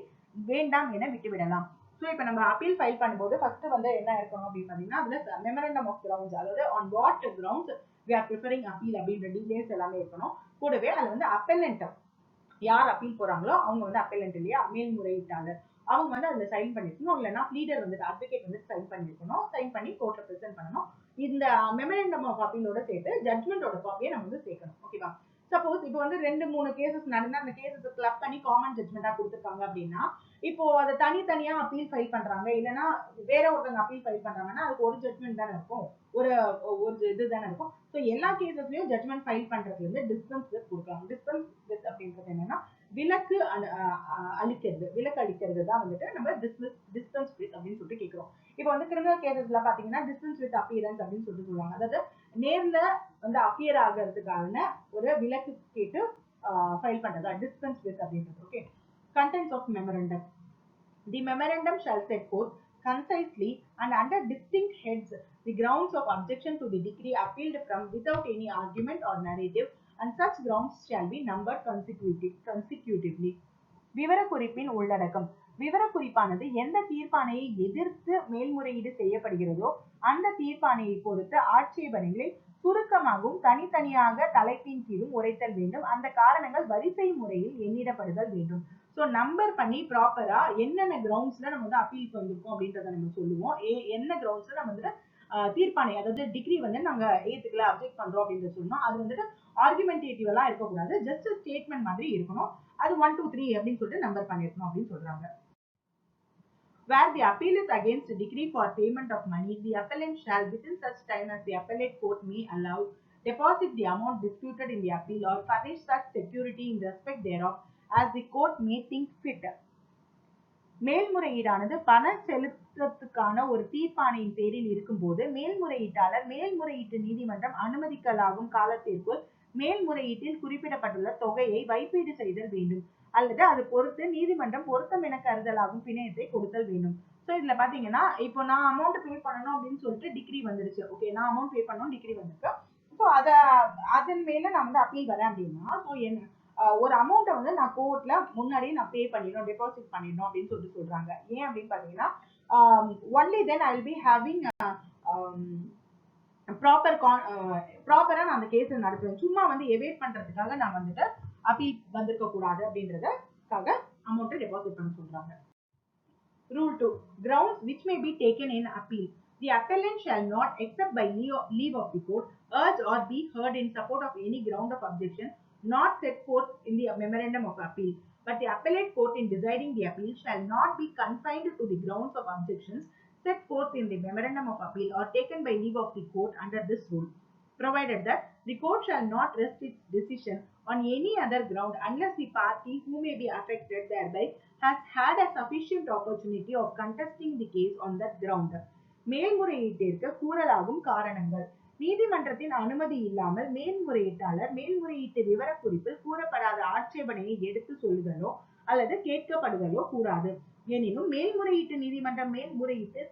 வேண்டாம் என விட்டுவிடலாம். ஸோ இப்போ நம்ம அப்பீல் ஃபைல் பண்ணும்போது ஃபர்ஸ்ட் வந்து என்ன இருக்கணும் அப்படின்னு பார்த்தீங்கன்னா அதுல மெமரண்டம் ஆஃப் கிரவுண்ட்ஸ், அதாவது on what grounds we are preferring appeal அப்படின்ற டீடைல்ஸ் எல்லாமே இருக்கணும். கூடவே அதுல வந்து அப்பெல்லண்ட் யார் அப்பீல் போறாங்களோ அவங்க வந்து அப்பெல்லண்ட் இல்லையா, மேல்முறையீட்டாளர், அவங்க வந்து அதுல சைன் பண்ணிருக்கணும். இல்லைன்னா ப்ளீடர் வந்துட்டு அட்வொகேட் வந்து சைன் பண்ணிருக்கணும். சைன் பண்ணி கோர்ட்ல பிரசென்ட் பண்ணணும். இந்த மெமரண்டம் ஆஃப் அப்பீலோட சேர்த்து ஜட்மெண்டோட காப்பியை நம்ம வந்து சேர்க்கணும். ஓகேவா, சப்போஸ் இப்போ வந்து 2-3 கேசஸ் நடந்தா அந்த கேசஸ் கிளப் பண்ணி காமன் ஜட்மெண்டா கொடுத்துருக்காங்க அப்படின்னா இப்போ அதை தனித்தனியா அப்பீல் ஃபைல் பண்றாங்க, இல்லைன்னா வேற ஒருத்தவங்க அப்பீல் ஃபைல் பண்றாங்கன்னா அதுக்கு ஒரு ஜட்மெண்ட் தானே இருக்கும், ஒரு இது தானே இருக்கும். ஸோ எல்லா கேசஸ்லயும் ஜட்மெண்ட் ஃபைல் பண்றதுல இருந்து டிஸ்பென்ஸ் வித் கொடுக்கலாம். டிஸ்பென்ஸ் வித் அப்படின்றது என்னன்னா விலக்கு அளிக்கிறது தான் வந்துட்டு நம்ம டிஸ்பென்ஸ் வித் அப்படின்னு சொல்லிட்டு கேட்கிறோம். இப்போ வந்து கிரிமினல் கேசஸ்ல பாத்தீங்கன்னா டிஸ்பென்ஸ் வித் அப்பியரன்ஸ் அப்படின்னு சொல்லிட்டு சொல்லுவாங்க. அதாவது நேர்ல வந்து அப்பியர் ஆகிறதுக்கான ஒரு விலக்கு கேட்டு ஃபைல் பண்றதா டிஸ்பென்ஸ் வித் அப்படின்றது. Okay, contents of memorandum. The memorandum shall set forth concisely and under distinct heads the grounds of objection to the decree appealed from without any argument or narrative, and such grounds shall be numbered consecutively. விவரக்குறிப்பின் உள்ளடக்கம். விவரக்குறிப்பானது எந்த தீர்ப்பாணையை எதிர்த்து மேல்முறையீடு செய்யப்படுகிறதோ அந்த தீர்ப்பாணையை பொறுத்து ஆட்சேபனைகளை சுருக்கமாகவும் தனித்தனியாக தலைப்பின் கீழும் உரைத்தல் வேண்டும். அந்த காரணங்கள் வரிசை முறையில் எண்ணிடப்படுதல் வேண்டும். ஸோ நம்பர் பண்ணி ப்ராப்பரா என்னென்ன கிரவுண்ட்ஸ்ல நம்ம வந்து அப்பீல் வந்திருக்கோம் அப்படின்றத நம்ம சொல்லுவோம். என்ன கிரவுண்ட்ஸ்ல நம்ம வந்துட்டு தீர்ப்பாணை, அதாவது டிகிரி வந்து நாங்க ஏத்துக்கல, அப்ஜெக்ட் பண்றோம் அப்படின்னு சொன்னோம். அது வந்துட்டு ஆர்குமெண்டேட்டிவ் எல்லாம் இருக்கக்கூடாது, ஜஸ்ட் ஸ்டேட்மெண்ட் மாதிரி இருக்கணும். அது 1 2 3 அப்படின்னு சொல்லிட்டு நம்பர் பண்ணிருக்கணும் அப்படின்னு சொல்றாங்க. Where the appeal is against a decree for payment of money, the appellant shall, within such time as the appellate court may allow, deposit the amount disputed in the appeal or furnish such security in respect thereof as the court may think fit. மேல்முறையீடானது பண செலுத்தத்துக்கான ஒரு தீர்ப்பாணையின் பேரில் இருக்கும்போது மேல்முறையீட்டாளர் மேல்முறையீட்டு நீதிமன்றம் அனுமதிக்கலாகும் காலத்திற்குள் மேல்முறையீட்டில் குறிப்பிடப்பட்டுள்ள தொகையை வைப்பீடு செய்தல் வேண்டும், அல்லது அது பொறுத்து நீதிமன்றம் பொருத்தம் என கருதலாகும் பிணையத்தை கொடுத்தல் வேண்டும். ஸோ இதுல பாத்தீங்கன்னா இப்போ நான் அமௌண்ட் பே பண்ணணும் அப்படின்னு சொல்லிட்டு டிகிரி வந்துருச்சு. ஓகே, நான் அமௌண்ட் பே பண்ணணும், டிகிரி வந்துருக்கு. ஸோ அதன் மேல நான் வந்து அப்பீல் வரேன் அப்படின்னா, ஸோ என்ன ஒரு அமௌண்ட்டை வந்து நான் கோர்ட்ல முன்னாடியே நான் பே பண்ணிடணும், டெபாசிட் பண்ணிடணும் அப்படின்னு சொல்லிட்டு சொல்றாங்க. ஏன் அப்படின்னு பாத்தீங்கன்னா, only then I will be having ப்ராப்பரா நான் அந்த கேஸ் நடத்துவேன். சும்மா வந்து எவேட் பண்றதுக்காக நான் வந்துட்டு அப்பீல் வந்திருக்க கூடாது அப்படின்றதுக்காக அமௌண்ட்டை டெபாசிட் பண்ண சொல்றாங்க. Rule 2. Grounds which may be taken in appeal. The appellant shall not, except by leave of the court, urge or be heard in support of any ground of objection not set forth in the memorandum of appeal. But the appellate court in deciding the appeal shall not be confined to the grounds of objections set forth in the memorandum of appeal or taken by leave of the court under this rule, provided that the court shall not rest its decision on any other ground unless the party who may be affected thereby has had a sufficient opportunity of contesting the case on that ground. மேல்முறையீட்டிற்கு கூறலாகும் காரணங்கள். நீதிமன்றத்தின் அனுமதி இல்லாமல் மேல்முறையீட்டாளர் மேல்முறையீட்டு விவரக்குறிப்பில் கூறப்படாத ஆட்சேபனையை எடுத்து சொல்லுதலோ அல்லது கேட்கப்படுதலோ கூடாது. எனினும் மேல்முறையீட்டு நீதிமன்றம் மேல்முறையீட்டு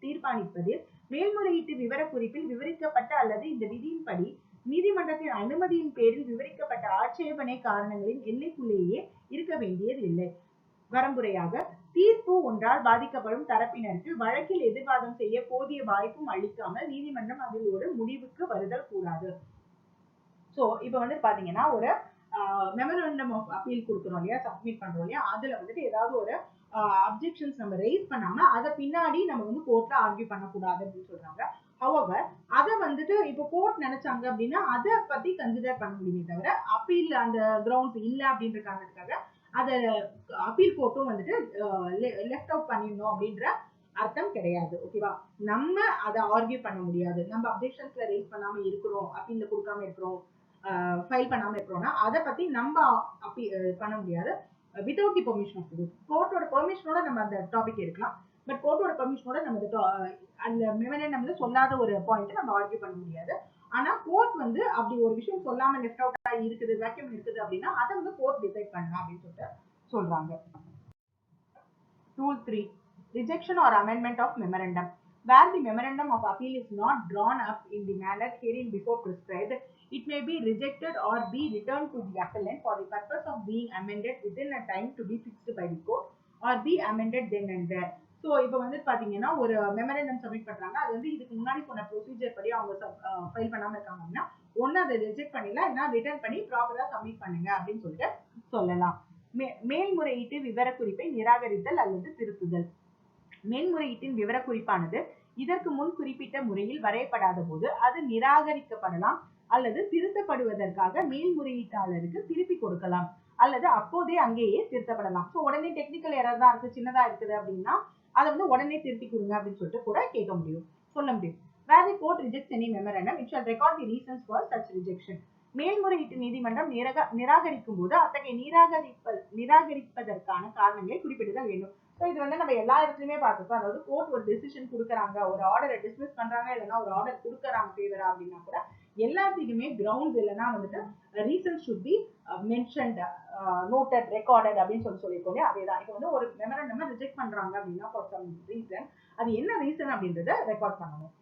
தீர்மானிப்பதில் மேல்முறையீட்டு விவரக்குறிப்பில் விவரிக்கப்பட்ட அல்லது இந்த விதியின்படி நீதிமன்றத்தின் அனுமதியின் பேரில் விவரிக்கப்பட்ட ஆட்சேபனை காரணங்களின் எல்லைக்குள்ளேயே இருக்க வேண்டியதில்லை. வரம்புரையாக, தீர்ப்பு ஒன்றால் பாதிக்கப்படும் தரப்பினருக்கு வழக்கில் எதிர்வாதம் செய்ய போதிய வாய்ப்பும் அளிக்காமல் நீதிமன்றம் அதில் ஒரு முடிவுக்கு வருதல் கூடாது. சோ இப்ப வந்து பாத்தீங்கன்னா ஒரு மெமரண்டம் ஆஃப் அப்பீல் கொடுக்குறோம் இல்லையா, சப்மிட் பண்றோம் இல்லையா, அதுல வந்துட்டு ஏதாவது ஒரு அப்ஜெக்ஷன்ஸ் நம்ம ரைஸ் பண்ணாம அதை பின்னாடி நம்ம வந்து கோர்ட்ல ஆர்கியூ பண்ணக்கூடாது அப்படின்னு சொல்றாங்க. ஹவவர் அதை வந்துட்டு இப்போ கோர்ட் நினைச்சாங்க அப்படின்னா அதை பத்தி கன்சிடர் பண்ண முடியுமே தவிர அப்பீல் அந்த கிரவுண்ட்ஸ் இல்ல அப்படின்ற காரணத்துக்காக அதை அப்பீல் கோர்ட்டும் வந்துட்டு லெஃப்ட் அவுட் பண்ணிடணும் அப்படின்ற அர்த்தம் கிடையாது. ஓகேவா, நம்ம அதை ஆர்கியூ பண்ண முடியாது. நம்ம அப்ஜெக்ஷன்ஸ்ல ரைஸ் பண்ணாம இருக்கிறோம், அப்பீல்ல கொடுக்காம இருக்கிறோம், ஃபைல் பண்ணாம இருக்கிறோம்னா அதை பத்தி நம்ம பண்ண முடியாது. Without the permission of court. கோர்ட்டோட பெர்மிஷனோட நம்ம அந்த டாபிக் எடுக்கலாம். பட் கோர்ட்டோட பெர்மிஷனோட நம்ம அந்த மெமரண்டம்ல சொல்லாத ஒரு பாயிண்ட் நம்ம ஆர்கியூ பண்ண முடியாது. ஆனா கோர்ட் வந்து அப்படி ஒரு விஷயம் சொல்லாம லெஃப்ட் அவுட்டா இருக்குது, வேக்யூம் இருக்குது அப்படின்னா அதை வந்து கோர்ட் டிசைட் பண்ணலாம் அப்படின்னு சொல்லிட்டு சொல்றாங்க. Rule 3. Rejection or amendment of memorandum. Where the memorandum of appeal is not drawn up in the manner herein before prescribed, it may be rejected or be returned to the appellant for the purpose of being amended within a time to be fixed by the court or be amended then and there. So இப்போ வந்து பார்த்தீங்கன்னா ஒரு மெமரண்டம் சப்மிட் பண்ணுறாங்க, அது வந்து இதுக்கு முன்னாடி சொன்ன ப்ரொசீஜர் படி அவங்க ஃபைல் பண்ணாமல் இருக்காங்க அப்படின்னா ஒன்று அதை ரிஜெக்ட் பண்ணிடலாம், இல்லைன்னா ரிட்டர்ன் பண்ணி ப்ராப்பராக சப்மிட் பண்ணுங்க அப்படின்னு சொல்லிட்டு சொல்லலாம். மேல்முறையீட்டு விவரக்குறிப்பை நிராகரித்தல் அல்லது திருத்துதல். மேல்முறையீட்டின் விவரக்குறிப்பானது இதற்கு முன் குறிப்பிட்ட முறையில் வரையப்படாத போது அது நிராகரிக்கப்படலாம் அல்லது திருத்தப்படுவதற்காக மேல்முறையீட்டாளருக்கு திருப்பி கொடுக்கலாம் அல்லது அப்போதே அங்கேயே திருத்தப்படலாம். ஸோ உடனே டெக்னிக்கல் எரர் தான் இருக்கு, சின்னதா இருக்குது அப்படின்னா அதை வந்து உடனே திருப்பி கொடுங்க அப்படின்னு சொல்லிட்டு கூட கேட்க முடியும், சொல்ல முடியும். Where the court rejects any memorandum, it shall record the reasons for such rejection. மேல்முறையீட்டு நீதிமன்றம் நிராகரிக்கும் போது அத்தகைய நிராகரிப்பதற்கான காரணங்களை குறிப்பிடுதல் வேண்டும். ஸோ இது வந்து நம்ம எல்லா இடத்துலயுமே பார்த்துப்போம். அதாவது கோர்ட் ஒரு டெசிஷன் கொடுக்குறாங்க, ஒரு ஆர்டரை டிஸ்மிஸ் பண்றாங்க, இல்லைன்னா ஒரு ஆர்டர் கொடுக்குறாங்க ஃபேவரா அப்படின்னா கூட எல்லாத்துக்குமே கிரவுண்ட்ஸ் இல்லைன்னா வந்துட்டு reason should be mentioned, noted, recorded அப்படின்னு சொல்லியிருக்கோம். அதேதான் இப்போ வந்து ஒரு மெமரண்டம் ரிஜெக்ட் பண்றாங்க அப்படின்னா ஃபார் சம் ரீசன், அது என்ன ரீசன் அப்படின்றத ரெக்கார்ட் பண்ணணும்.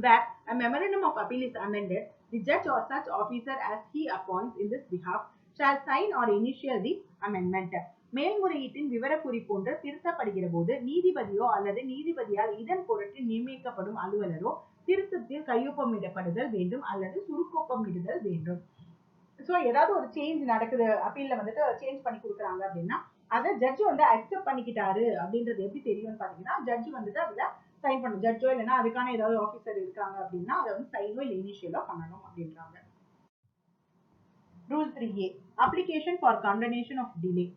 Where a memorandum of appeal is amended, the judge or such officer as he appoints in this behalf shall sign or initial the amendment. மேல்முறையீட்டின் விவரக்குறிப்பு ஒன்று திருத்தப்படுகிற போது நீதிபதியோ அல்லது நீதிபதியால் இதன் பொருட்டு நியமிக்கப்படும் அலுவலரோ திருத்தத்தில் கையொப்பமிடப்படுதல் வேண்டும் அல்லது சுருக்கொப்பமிடுதல் வேண்டும். சோ ஏதாவது ஒரு சேஞ்ச் நடக்குது, அப்பீல்ல வந்துட்டு சேஞ்ச் பண்ணி கொடுக்குறாங்க அப்படின்னா அதை ஜட்ஜ் வந்து அக்செப்ட் பண்ணிக்கிட்டாரு அப்படின்றது எப்படி தெரியும்னு பாத்தீங்கன்னா, ஜட்ஜ் வந்துட்டு அதுல சைன் பண்ணணும். ஜட்ஜோ இல்லைன்னா அதுக்கான ஏதாவது ஆஃபீஸர் இருக்காங்க அப்படின்னா அதை வந்து சைனோ இல்லை இனிஷியலோ பண்ணணும் அப்படின்றாங்க. Rule 3A. Application for condonation of delay.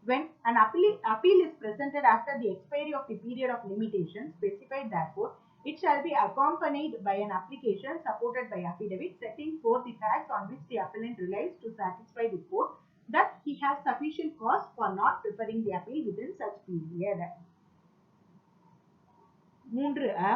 When an appeal is presented after the expiry of the period of limitation specified therefore, it shall be accompanied by an application supported by affidavit setting forth the facts on which the appellant relies to satisfy the court that he has sufficient cause for not preferring the appeal within such period. 3A.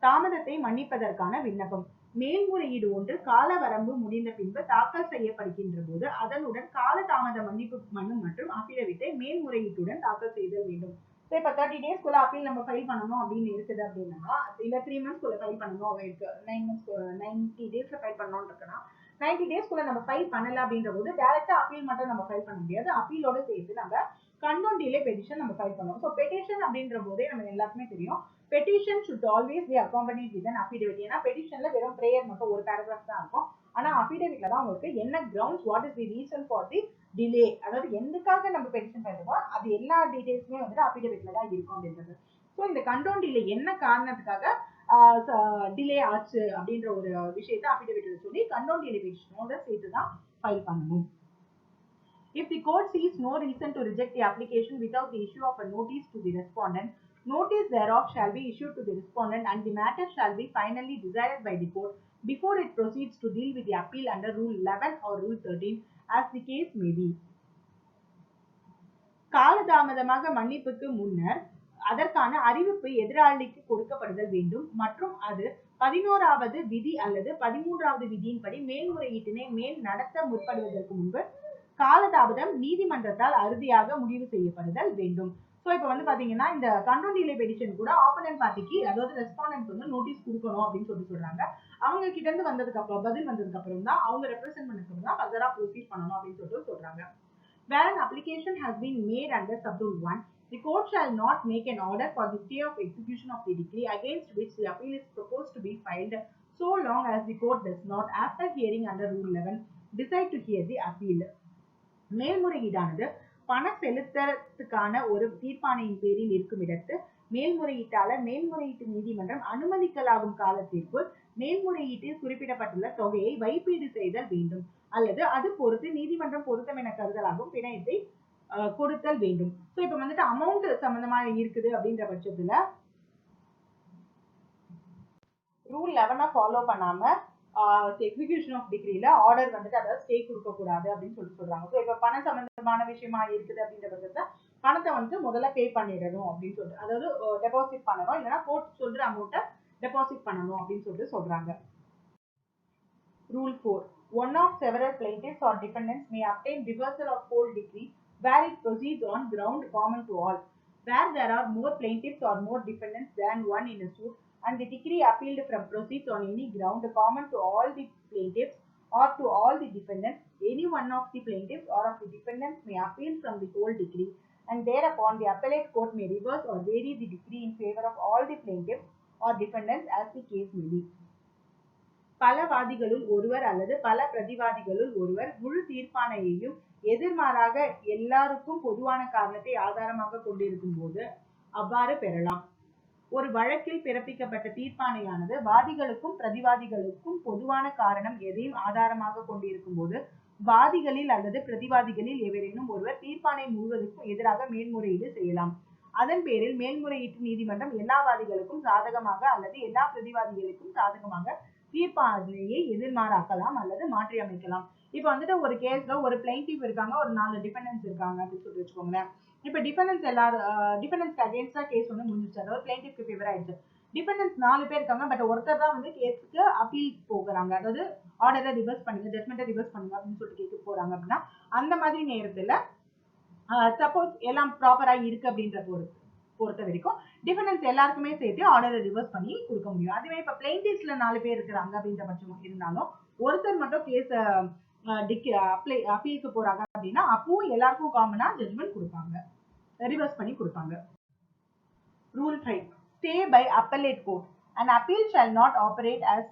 தாமதத்தை மன்னிப்பதற்கான விண்ணப்பம். மேல்முறையீடு ஒன்று கால வரம்பு முடிந்த பின்பு தாக்கல் செய்யப்படுகின்ற போது அதனுடன் கால தாமத மன்னிப்பு மனு மற்றும் அபிடவிட்டை மேல்முறையீட்டுடன் தாக்கல் செய்தல் வேண்டும். இப்ப 30 டேஸ்க்குள்ள அப்பீல் நம்ம ஃபைல் பண்ணணும் அப்படின்னு இருக்குது அப்படின்னா, இல்ல 3 மந்த்ஸ்க்குள்ள ஃபைல் பண்ணணும் இருக்கு, 90 டேஸ்ல ஃபைல் பண்ணணும்னு இருக்குன்னா 90 டேஸ்க்குள்ள நம்ம ஃபைல் பண்ணல அப்படின்ற போது டைரக்டா அப்பீல் மட்டும் நம்ம ஃபைல் பண்ண முடியாது. அப்பீலோட சேர்த்து நம்ம கண்டோன் டிலே பெட்டிஷன் நம்ம ஃபைல் பண்ணணும். ஸோ பெட்டிஷன் அப்படின்ற போதே நம்ம எல்லாருக்குமே தெரியும், petition should always be accompanied with an affidavit. ஏன்னா பெட்டிஷன்ல வெறும் பிரேயர் மட்டும் ஒரு பேராகிராஃப் தான் இருக்கும். ஆனா அஃபிடவிட்ல தான் உங்களுக்கு என்ன grounds, what is the reason for the delay, அதாவது எதுக்காக நம்ம பெட்டிஷன் பண்ணுவோம் அது எல்லா டீடைல்ஸுமே வந்துட்டு அஃபிடவிட்ல தான் இருக்கும் அப்படின்றது. ஸோ இந்த கண்டோன் டிலே என்ன காரணத்துக்காக டிலே ஆச்சு அப்படின்ற ஒரு விஷயத்தை அஃபிடவிட்ல சொல்லி கண்டோன் டிலே பெட்டிஷனோட சேர்த்து தான் ஃபைல் பண்ணணும். If the court sees no reason to reject the application without the issue of a notice to the respondent, notice thereof shall be issued to the respondent and the matter shall be finally decided by the court before it proceeds to deal with the appeal under Rule 11 or Rule 13 as the case may be. காலதாமதமாக மன்னிப்புக்கு முன்னர் அதற்கான அறிவிப்பு எதிராளிக்கு கொடுக்கப்படுதல் வேண்டும் மற்றும் அது 11வது விதி அல்லது 13வது விதியின்படி மேல்முறையீட்டினை மேல் நடத்த முற்படுவதற்கு முன்பு காலதாமதம் நீதிமன்றத்தால் அறுதியாக முடிவு செய்யப்படுதல் வேண்டும். சோ இப்ப வந்து பாத்தீங்கன்னா இந்த கண்டோன் டிலே பெட்டிஷன் கூட ஆப்போனன்ட் பார்ட்டிக்கு, அதாவது ரெஸ்பாண்டன்ட் வந்து நோட்டீஸ் கொடுக்கணும் அப்படின்னு சொல்றாங்க. அவங்க கிட்ட இருந்து வந்ததுக்கு அப்புறம் பதில் வந்ததுக்கு அப்புறம் தான் அவங்க ரெப்ரசென்ட் பண்ணதுக்கு தான் ஃபர்தரா ப்ரொசீட் பண்ணணும் அப்படின்னு சொல்றாங்க. Where an application has been made under Sub-Rule 1, the court shall not make an order for the stay of execution of the decree against which the appeal is proposed to be filed so long as the court does not, after hearing under Rule 11, decide to hear the appeal. மேல்முறையீடானது பண செலுத்தத்துக்கான ஒரு தீர்ப்பாணையின் பேரில் இருக்கும் இடத்து மேல்முறையீட்டாளர் மேல்முறையீட்டு நீதிமன்றம் அனுமதிக்கலாகும் காலத்திற்குள் மேல்முறையீட்டில் குறிப்பிடப்பட்டுள்ள தொகையை வைப்பீடு செய்தல் வேண்டும் அல்லது அது பொறுத்து நீதிமன்றம் பொருத்தம் என கருதலாகும் பிணையத்தை கொடுத்தல் வேண்டும். சோ இப்ப வந்துட்டு அமௌண்ட் சம்பந்தமா இருக்குது அப்படின்ற பட்சத்துல ரூல் 11 ஃபாலோ பண்ணாம எக்ஸிகியூஷன் ஆஃப் டிகிரில ஆர்டர் வந்துட்டு அதாவது ஸ்டே கொடுக்க கூடாது அப்படின்னு சொல்றாங்க. ஸோ இப்ப பண சம்பந்தமான விஷயமா இருக்குது அப்படின்ற பட்சத்துல பணத்தை வந்து முதல்ல பே பண்ணிடணும் அப்படின்னு சொல்லிட்டு, அதாவது டெபாசிட் பண்ணணும், இல்லைன்னா கோர்ட் சொல்ற அமௌண்ட்டை டெபாசிட் பண்ணணும் அப்படின்னு சொல்றாங்க. Rule 4. One of several plaintiffs or defendants may obtain reversal of whole decree where it proceeds on ground common to all. Where there are more plaintiffs or more defendants than one in a suit, and the decree appealed from proceeds on any ground common to all the plaintiffs or to all the defendants, any one of the plaintiffs or of the defendants may appeal from the whole decree, and thereupon the appellate court may reverse or vary the decree in favor of all the plaintiffs or defendants as the case may be. பல வாதிகளுள் ஒருவர் அல்லது பல பிரதிவாதிகளுள் ஒருவர் முழு தீர்ப்பாணையையும் எதிர்மாறாக எல்லாருக்கும் பொதுவான காரணத்தை ஆதாரமாக கொண்டிருக்கும் போது அவ்வாறு பெறலாம். ஒரு வழக்கில் பிறப்பிக்கப்பட்ட தீர்ப்பாணையானது வாதிகளுக்கும் பிரதிவாதிகளுக்கும் பொதுவான காரணம் எதையும் ஆதாரமாக கொண்டிருக்கும் போது வாதிகளில் அல்லது பிரதிவாதிகளில் எவரேனும் ஒருவர் தீர்ப்பாணை முழுவதற்கும் எதிராக மேல்முறையீடு செய்யலாம். அதன் பேரில் மேல்முறையீட்டு நீதிமன்றம் எல்லா வாதிகளுக்கும் சாதகமாக அல்லது எல்லா பிரதிவாதிகளுக்கும் சாதகமாக தீர்ப்பாணையை எதிர்மாறாக்கலாம் அல்லது மாற்றி அமைக்கலாம். இப்ப வந்துட்டு ஒரு கேஸ்ல ஒரு பிளைன்டிஃப் இருக்காங்க, ஒரு 4 டிபெண்டன்ஸ் இருக்காங்க அப்படின்னு சொல்லி வச்சுக்கோங்களேன். இப்ப டிபெண்டன்ஸ் டிபெண்டன்ஸ் அகைன்ஸ்டா கேஸ் வந்து முடிஞ்சிச்சு, அதாவது பிளைன்டிஃப்க்கு ஃபேவர் ஆயிடுச்சு. டிபெண்டன்ஸ் 4 பேர் இருக்காங்க, பட் ஒருத்தர் தான் வந்து கேஸுக்கு அப்பீல் போகிறாங்க, அதாவது ஆர்டரை ரிவர்ஸ் பண்ணுங்க, ஜட்மெண்ட்டை ரிவர்ஸ் பண்ணுங்க அப்படின்னு சொல்லிட்டு கேட்க போறாங்க. அப்படின்னா அந்த மாதிரி நேரத்துல சப்போஸ் எல்லாம் ப்ராப்பரா இருக்கு அப்படின்ற பொறுத்த வரைக்கும் டிஃபெண்டன்ஸ் எல்லாருக்குமே சேர்த்து ஆர்டரை ரிவர்ஸ் பண்ணி கொடுக்க முடியும். அதுவே இப்ப பிளைன்டிஃப்ஸ்ல 4 பேர் இருக்கிறாங்க அப்படின்ற பட்சம் இருந்தாலும் ஒருத்தர் மட்டும் கேஸ் அப்பீலுக்கு போறாங்க அப்படின்னா அப்பவும் எல்லாருக்கும் காமனா ஜட்மெண்ட் கொடுப்பாங்க, ரிவர்ஸ் பண்ணி கொடுப்பாங்க. Rule 5. Stay by appellate court. An appeal shall not operate as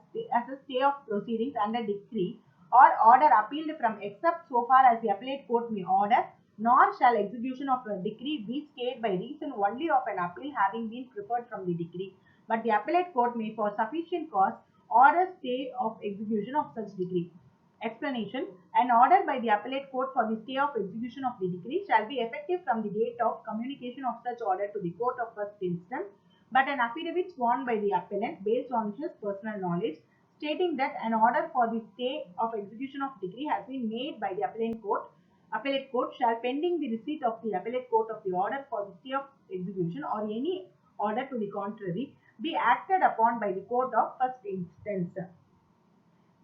a stay of proceedings under decree or order appealed from except so far as the appellate court may order, nor shall execution of a decree be stayed by reason only of an appeal having been preferred from the decree, but the appellate court may for sufficient cause order stay of execution of such decree. Explanation. An order by the appellate court for the stay of execution of the decree shall be effective from the date of communication of such order to the court of first instance, but an affidavit sworn by the appellant based on his personal knowledge stating that an order for the stay of execution of decree has been made by the appellate court shall, pending the receipt of the appellate court of the order for the stay of execution or any order to the contrary, be acted upon by the court of first instance.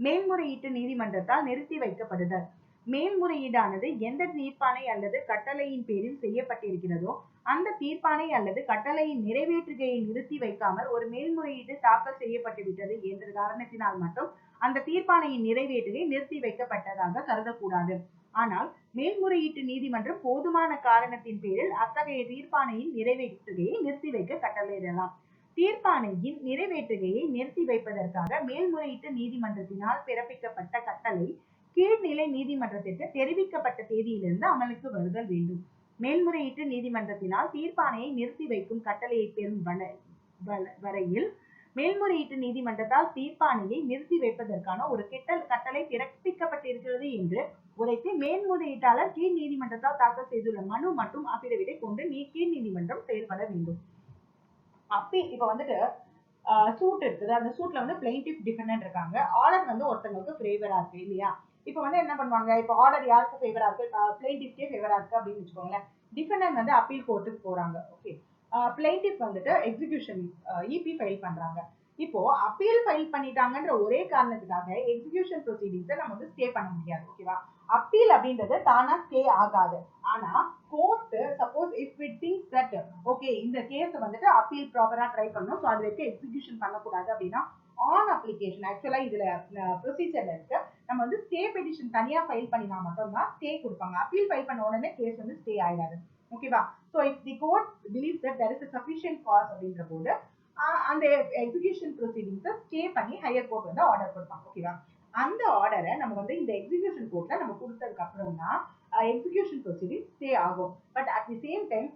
மேல்முறையீட்டு நீதிமன்றத்தால் நிறுத்தி வைக்கப்படுதல். மேல்முறையீடானது எந்த தீர்ப்பாணை அல்லது கட்டளையின் பேரில் செய்யப்பட்டிருக்கிறதோ அந்த தீர்ப்பாணை அல்லது கட்டளையின் நிறைவேற்றுகையை நிறுத்தி வைக்காமல் ஒரு மேல்முறையீடு தாக்கல் செய்யப்பட்டு விட்டது என்ற காரணத்தினால் மட்டும் அந்த தீர்ப்பாணையின் நிறைவேற்றுகை நிறுத்தி வைக்கப்பட்டதாக கருதக்கூடாது. ஆனால் மேல்முறையீட்டு நீதிமன்றம் போதுமான காரணத்தின் பேரில் அத்தகைய தீர்ப்பாணையின் நிறைவேற்றுகையை நிறுத்தி வைக்க கட்டளையிடலாம். தீர்ப்பாணையின் நிறைவேற்றுகையை நிறுத்தி வைப்பதற்காக மேல்முறையீட்டு நீதிமன்றத்தினால் பிறப்பிக்கப்பட்ட கட்டளை கீழ்நிலை நீதிமன்றத்திற்கு தெரிவிக்கப்பட்ட தேதியிலிருந்து அமலுக்கு வருதல் வேண்டும். மேல்முறையீட்டு நீதிமன்றத்தினால் தீர்ப்பாணையை நிறுத்தி வைக்கும் கட்டளையை பெறும் வரையில் மேல்முறையீட்டு நீதிமன்றத்தால் தீர்ப்பாணையை நிறுத்தி வைப்பதற்கான ஒரு கட்டளை பிறப்பிக்கப்பட்டிருக்கிறது என்று உரைத்து மேல்முறையீட்டாளர் கீழ் நீதிமன்றத்தால் தாக்கல் செய்துள்ள மனு மற்றும் அபிடவிட்டை கொண்டு கீழ் நீதிமன்றம் செயல்பட வேண்டும். இப்ப வந்துட்டு சூட் இருக்குது, அந்த சூட்ல வந்து பிளைன்டிஃப் டிஃபெண்டன்ட் இருக்காங்க, ஆர்டர் வந்து ஒருத்தங்களுக்கு ஃபேவரா இருக்கு இல்லையா. இப்ப வந்து என்ன பண்ணுவாங்க, இப்ப ஆர்டர் யாருக்கு ஃபேவரா இருக்கு, பிளைன்டிஃப்கே ஃபேவரா இருக்கு அப்படின்னு வச்சுக்கோங்களேன். டிஃபெண்டன்ட் வந்து அப்பீல் கோர்ட்டுக்கு போறாங்க. ஓகே, பிளைன்டிஃப் வந்துட்டு எக்ஸிகியூஷன் இபி ஃபைல் பண்றாங்க. இப்போ அப்பீல் ஃபைல் பண்ணிட்டாங்கன்ற ஒரே காரணத்துக்காக எக்ஸிகியூஷன் ப்ரொசீடிங்ஸை நம்ம வந்து ஸ்டே பண்ண முடியாது. ஓகேவா, அப்பீல் அப்படின்றது தானா ஸ்டே ஆகாது. ஆனா court suppose if it things that okay இந்த கேஸ் வந்துட்டு அப்பீல் ப்ராப்பரா ட்ரை பண்ணணும், ஸோ அது வரைக்கும் எக்ஸிகியூஷன் பண்ணக்கூடாது அப்படின்னா ஆன் அப்ளிகேஷன் ஆக்சுவலா இதுல ப்ரொசீஜர்ல இருக்கு, நம்ம வந்து ஸ்டே பெட்டிஷன் தனியா ஃபைல் பண்ணினா மட்டும்தான் ஸ்டே கொடுப்பாங்க. அப்பீல் ஃபைல் பண்ண உடனே கேஸ் வந்து ஸ்டே ஆயிடாது. ஓகேவா, so if the court believes that there is a sufficient cause அப்படின்ற போது அந்த எக்ஸிகியூஷன் ப்ரொசீடிங்ஸை ஸ்டே பண்ணி ஹையர் கோர்ட் வந்து ஆர்டர் கொடுப்பாங்க. ஓகேவா, அந்த ஆர்டரை நம்ம வந்து இந்த எக்ஸிகியூஷன் கோர்ட்ல நம்ம கொடுத்ததுக்கு அப்புறம் தான் எக்ஸிகியூஷன் ப்ரொசீடிங் ஸ்டே ஆகும். But at the same time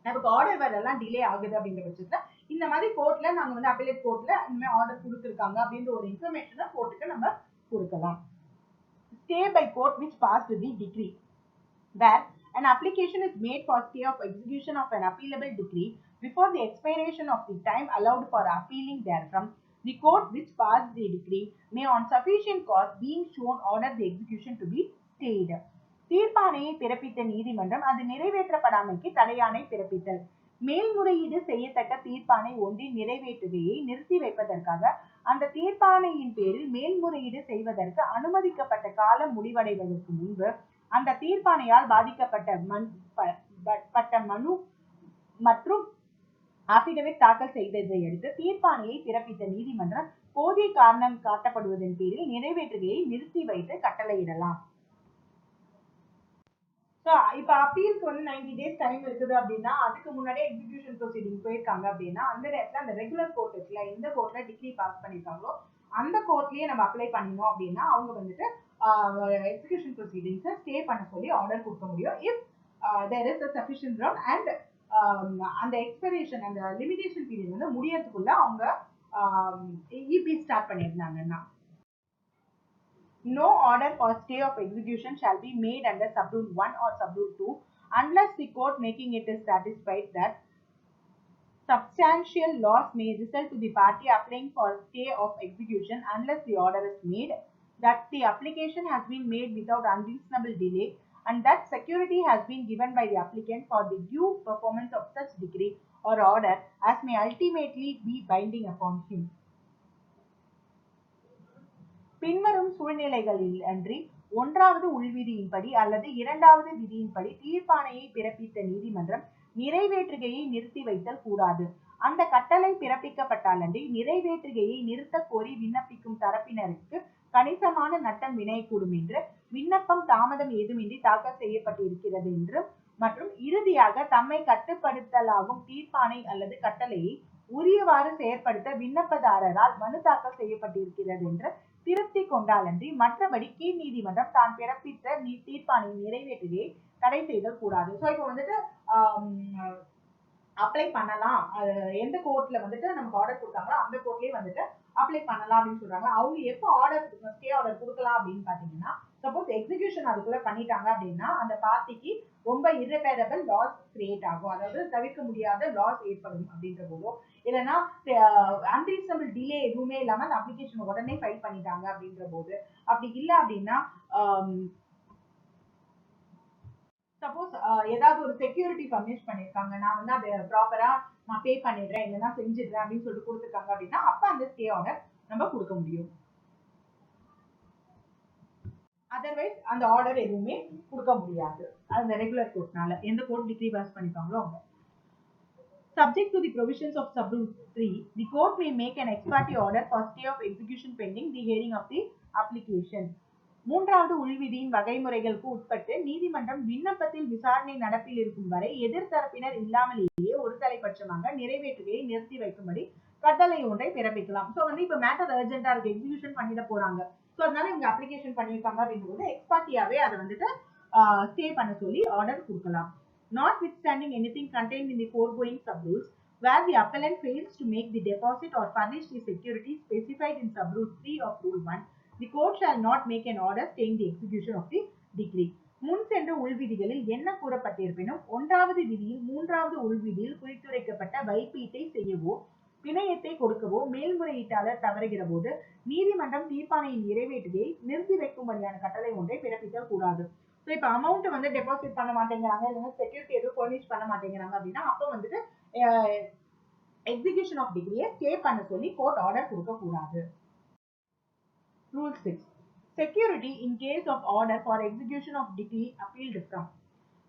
நமக்கு ஆர்டர் வரலாம் டிலே ஆகுது அப்படின்ற பட்சத்துல இந்த மாதிரி கோர்ட்ல நாங்க வந்து அப்பீலேட் கோர்ட்ல இந்த மாதிரி ஆர்டர் கொடுத்துருக்காங்க அப்படின்ற ஒரு இன்ஃபர்மேஷனை கோர்ட்டுக்கு நம்ம கொடுக்கலாம். Stay by court which passed the decree. Where an application is made for stay of execution of an appealable decree before the expiration of the time allowed for appealing therefrom, the court which passed the decree may on sufficient cause being shown order the execution to be stayed. தீர்ப்பாணையை பிறப்பித்த நீதிமன்றம் அது நிறைவேற்றப்படாமைக்கு தடையாணை பிறப்பித்தல். மேல்முறையீடு செய்யத்தக்க தீர்ப்பாணை ஒன்றின் நிறைவேற்றுகையை நிறுத்தி வைப்பதற்காக அந்த தீர்ப்பாணையின் பேரில் மேல்முறையீடு செய்வதற்கு அனுமதிக்கப்பட்ட காலம் முடிவடைவதற்கு முன்பு அந்த தீர்ப்பாணையால் பாதிக்கப்பட்ட மனு மற்றும் அபிடவிட் தாக்கல் செய்ததை அடுத்து தீர்ப்பாணையை பிறப்பித்த நீதிமன்றம் போதிய காரணம் காட்டப்படுவதன் பேரில் நிறைவேற்றுகையை நிறுத்தி வைத்து கட்டளையிடலாம். இப்ப அப்பீலுக்கு வந்து 90 days டைம் இருக்குது அப்படின்னா அதுக்கு முன்னாடியே எக்ஸிகியூஷன் ப்ரொசீடிங் போயிருக்காங்க அப்படின்னா அந்த நேரத்துல அந்த ரெகுலர் கோர்ட் இருக்குல்ல, எந்த கோர்ட்ல டிகிரி பாஸ் பண்ணிருக்காங்களோ அந்த கோர்ட்லயே நம்ம அப்ளை பண்ணணும் அப்படின்னா அவங்க வந்துட்டு எக்ஸிகியூஷன் ப்ரொசீடிங்ஸை ஸ்டே பண்ண சொல்லி ஆர்டர் கொடுக்க முடியும். If there is a sufficient ground and அந்த எக்ஸ்பைரேஷன் அந்த லிமிடேஷன் பீரியட் வந்து முடியறதுக்குள்ள அவங்க இபி ஸ்டார்ட் பண்ணியிருந்தாங்கன்னா. No order for stay of execution shall be made under subrule 1 or subrule 2 unless the court making it is satisfied that substantial loss may result to the party applying for stay of execution unless the order is made, that the application has been made without unreasonable delay, and that security has been given by the applicant for the due performance of such decree or order as may ultimately be binding upon him. பின்வரும் சூழ்நிலைகளில் அன்றி ஒன்றாவது உள்விதியின்படி அல்லது இரண்டாவது விதியின்படி தீர்ப்பாணையை பிறப்பித்த நீதிமன்றம் நிறைவேற்றுகையை நிறுத்தி வைத்தல் கூடாது. அந்த கட்டளை பிறப்பிக்கப்பட்டாலன்றி நிறைவேற்றுகையை நிறுத்த கோரி விண்ணப்பிக்கும் தரப்பினருக்கு கணிசமான நட்டம் வினையக்கூடும் என்று விண்ணப்பம் தாமதம் ஏதுமின்றி தாக்கல் செய்யப்பட்டிருக்கிறது என்றும் மற்றும் இறுதியாக தம்மை கட்டுப்படுத்தலாகும் தீர்ப்பாணை அல்லது கட்டளையை உரியவாறு செயற்படுத்த விண்ணப்பதாரரால் மனு தாக்கல் செய்யப்பட்டிருக்கிறது என்று திருப்தி கொண்டாலன்றி மற்றபடி கீழ் நீதிமன்றம் தான் பிறப்பித்த தீர்ப்பானை நிறைவேற்றுகையை தடை செய்தல் கூடாது. ஸோ இப்போ வந்துட்டு அப்ளை பண்ணலாம், எந்த கோர்ட்ல வந்துட்டு நமக்கு ஆர்டர் கொடுத்தாங்களோ அந்த கோர்ட்லயே வந்துட்டு அப்ளை பண்ணலாம் அப்படின்னு சொல்றாங்க. அவங்க எப்போ ஆர்டர் ஸ்டே ஆர்டர் கொடுக்கலாம் அப்படின்னு பாத்தீங்கன்னா, சப்போஸ் எக்ஸிகியூஷன் அதுக்குள்ள பண்ணிட்டாங்க அப்படின்னா அந்த பார்ட்டிக்கு ரொம்ப irreparable லாஸ் கிரியேட் ஆகும், அதாவது தவிர்க்க முடியாத லாஸ் ஏற்படும் அப்படின்ற போதோ, இல்லைன்னா அன்ரீசனபிள் டிலே எதுவுமே இல்லாம அந்த அப்ளிகேஷன் உடனே ஃபைல் பண்ணிட்டாங்க அப்படின்ற போது, அப்படி இல்லை அப்படின்னா சப்போஸ் ஏதாவது ஒரு செக்யூரிட்டி பர்மிஷ் பண்ணிருக்காங்க, நான் வந்து அதை ப்ராப்பரா நான் பே பண்ணிடுறேன் இல்லைன்னா செஞ்சிடுறேன் அப்படின்னு சொல்லிட்டு கொடுத்துருக்காங்க அப்படின்னா அப்ப அந்த ஸ்டே ஆர்டர் நம்ம கொடுக்க முடியும். அதர்வைஸ் அந்த ஆர்டர் எதுவுமே கொடுக்க முடியாது அந்த ரெகுலர் கோர்ட்னால, எந்த கோர்ட் டிகிரி பாஸ் பண்ணிப்பாங்களோ அவங்க. Subject to the provisions of Subrule 3, the court may make an ex parte order for stay of execution pending the hearing of the application. மூன்றாவது உள்விதியின் வகைமுறைகளுக்கு உட்பட்டு நீதிமன்றம் விண்ணப்பத்தில் விசாரணை நடப்பில் இருக்கும் வரை எதிர்த்தரப்பினர் இல்லாமலேயே ஒரு தலைப்பட்சமாக நிறைவேற்றுகையை நிறுத்தி வைக்கும்படி கட்டளை ஒன்றை பிறப்பிக்கலாம். ஸோ வந்து இப்போ மேட்டர் அர்ஜென்டா இருக்கு, எக்ஸிகியூஷன் பண்ணிட போறாங்க, ஸோ அதனால இவங்க அப்ளிகேஷன் பண்ணியிருக்காங்க அப்படின்றது எக்ஸ்பார்ட்டியாவே அதை வந்துட்டு ஸ்டே பண்ண சொல்லி ஆர்டர் கொடுக்கலாம். Notwithstanding anything contained in the foregoing subrules, where the appellant fails to make the deposit or furnish the security specified in subrule 3 of rule 1, the court shall not make an order staying the execution of the decree. முன் சென்ற உள்விதிகளில் என்ன கூறப்பட்டிருப்பினும் ஒன்றாவது விதியில் மூன்றாவது உள்விதியில் குறித்துரைக்கப்பட்ட வைப்பீட்டை செய்யவோ பிணையத்தை கொடுக்கவோ மேல்முறையீட்டாளர் தவறுகிற போது நீதிமன்றம் தீர்ப்பாணையின் நிறைவேற்றுகையை நிறுத்தி வைக்கும்படியான கட்டளை ஒன்றை பிறப்பித்தல் கூடாது. ஸோ இப்போ அமௌண்ட் வந்து டெபாசிட் பண்ண மாட்டேங்கிறாங்க, இல்லைன்னா செக்யூரிட்டி எதுவும் ஃபர்னிஷ் பண்ண மாட்டேங்கிறாங்க அப்படின்னா அப்போ வந்துட்டு எக்ஸிகியூஷன் ஆஃப் டிகிரியை ஸ்டே பண்ண சொல்லி கோர்ட் ஆர்டர் கொடுக்க கூடாது. Rule 6. Security in case of order for execution of decree appealed from.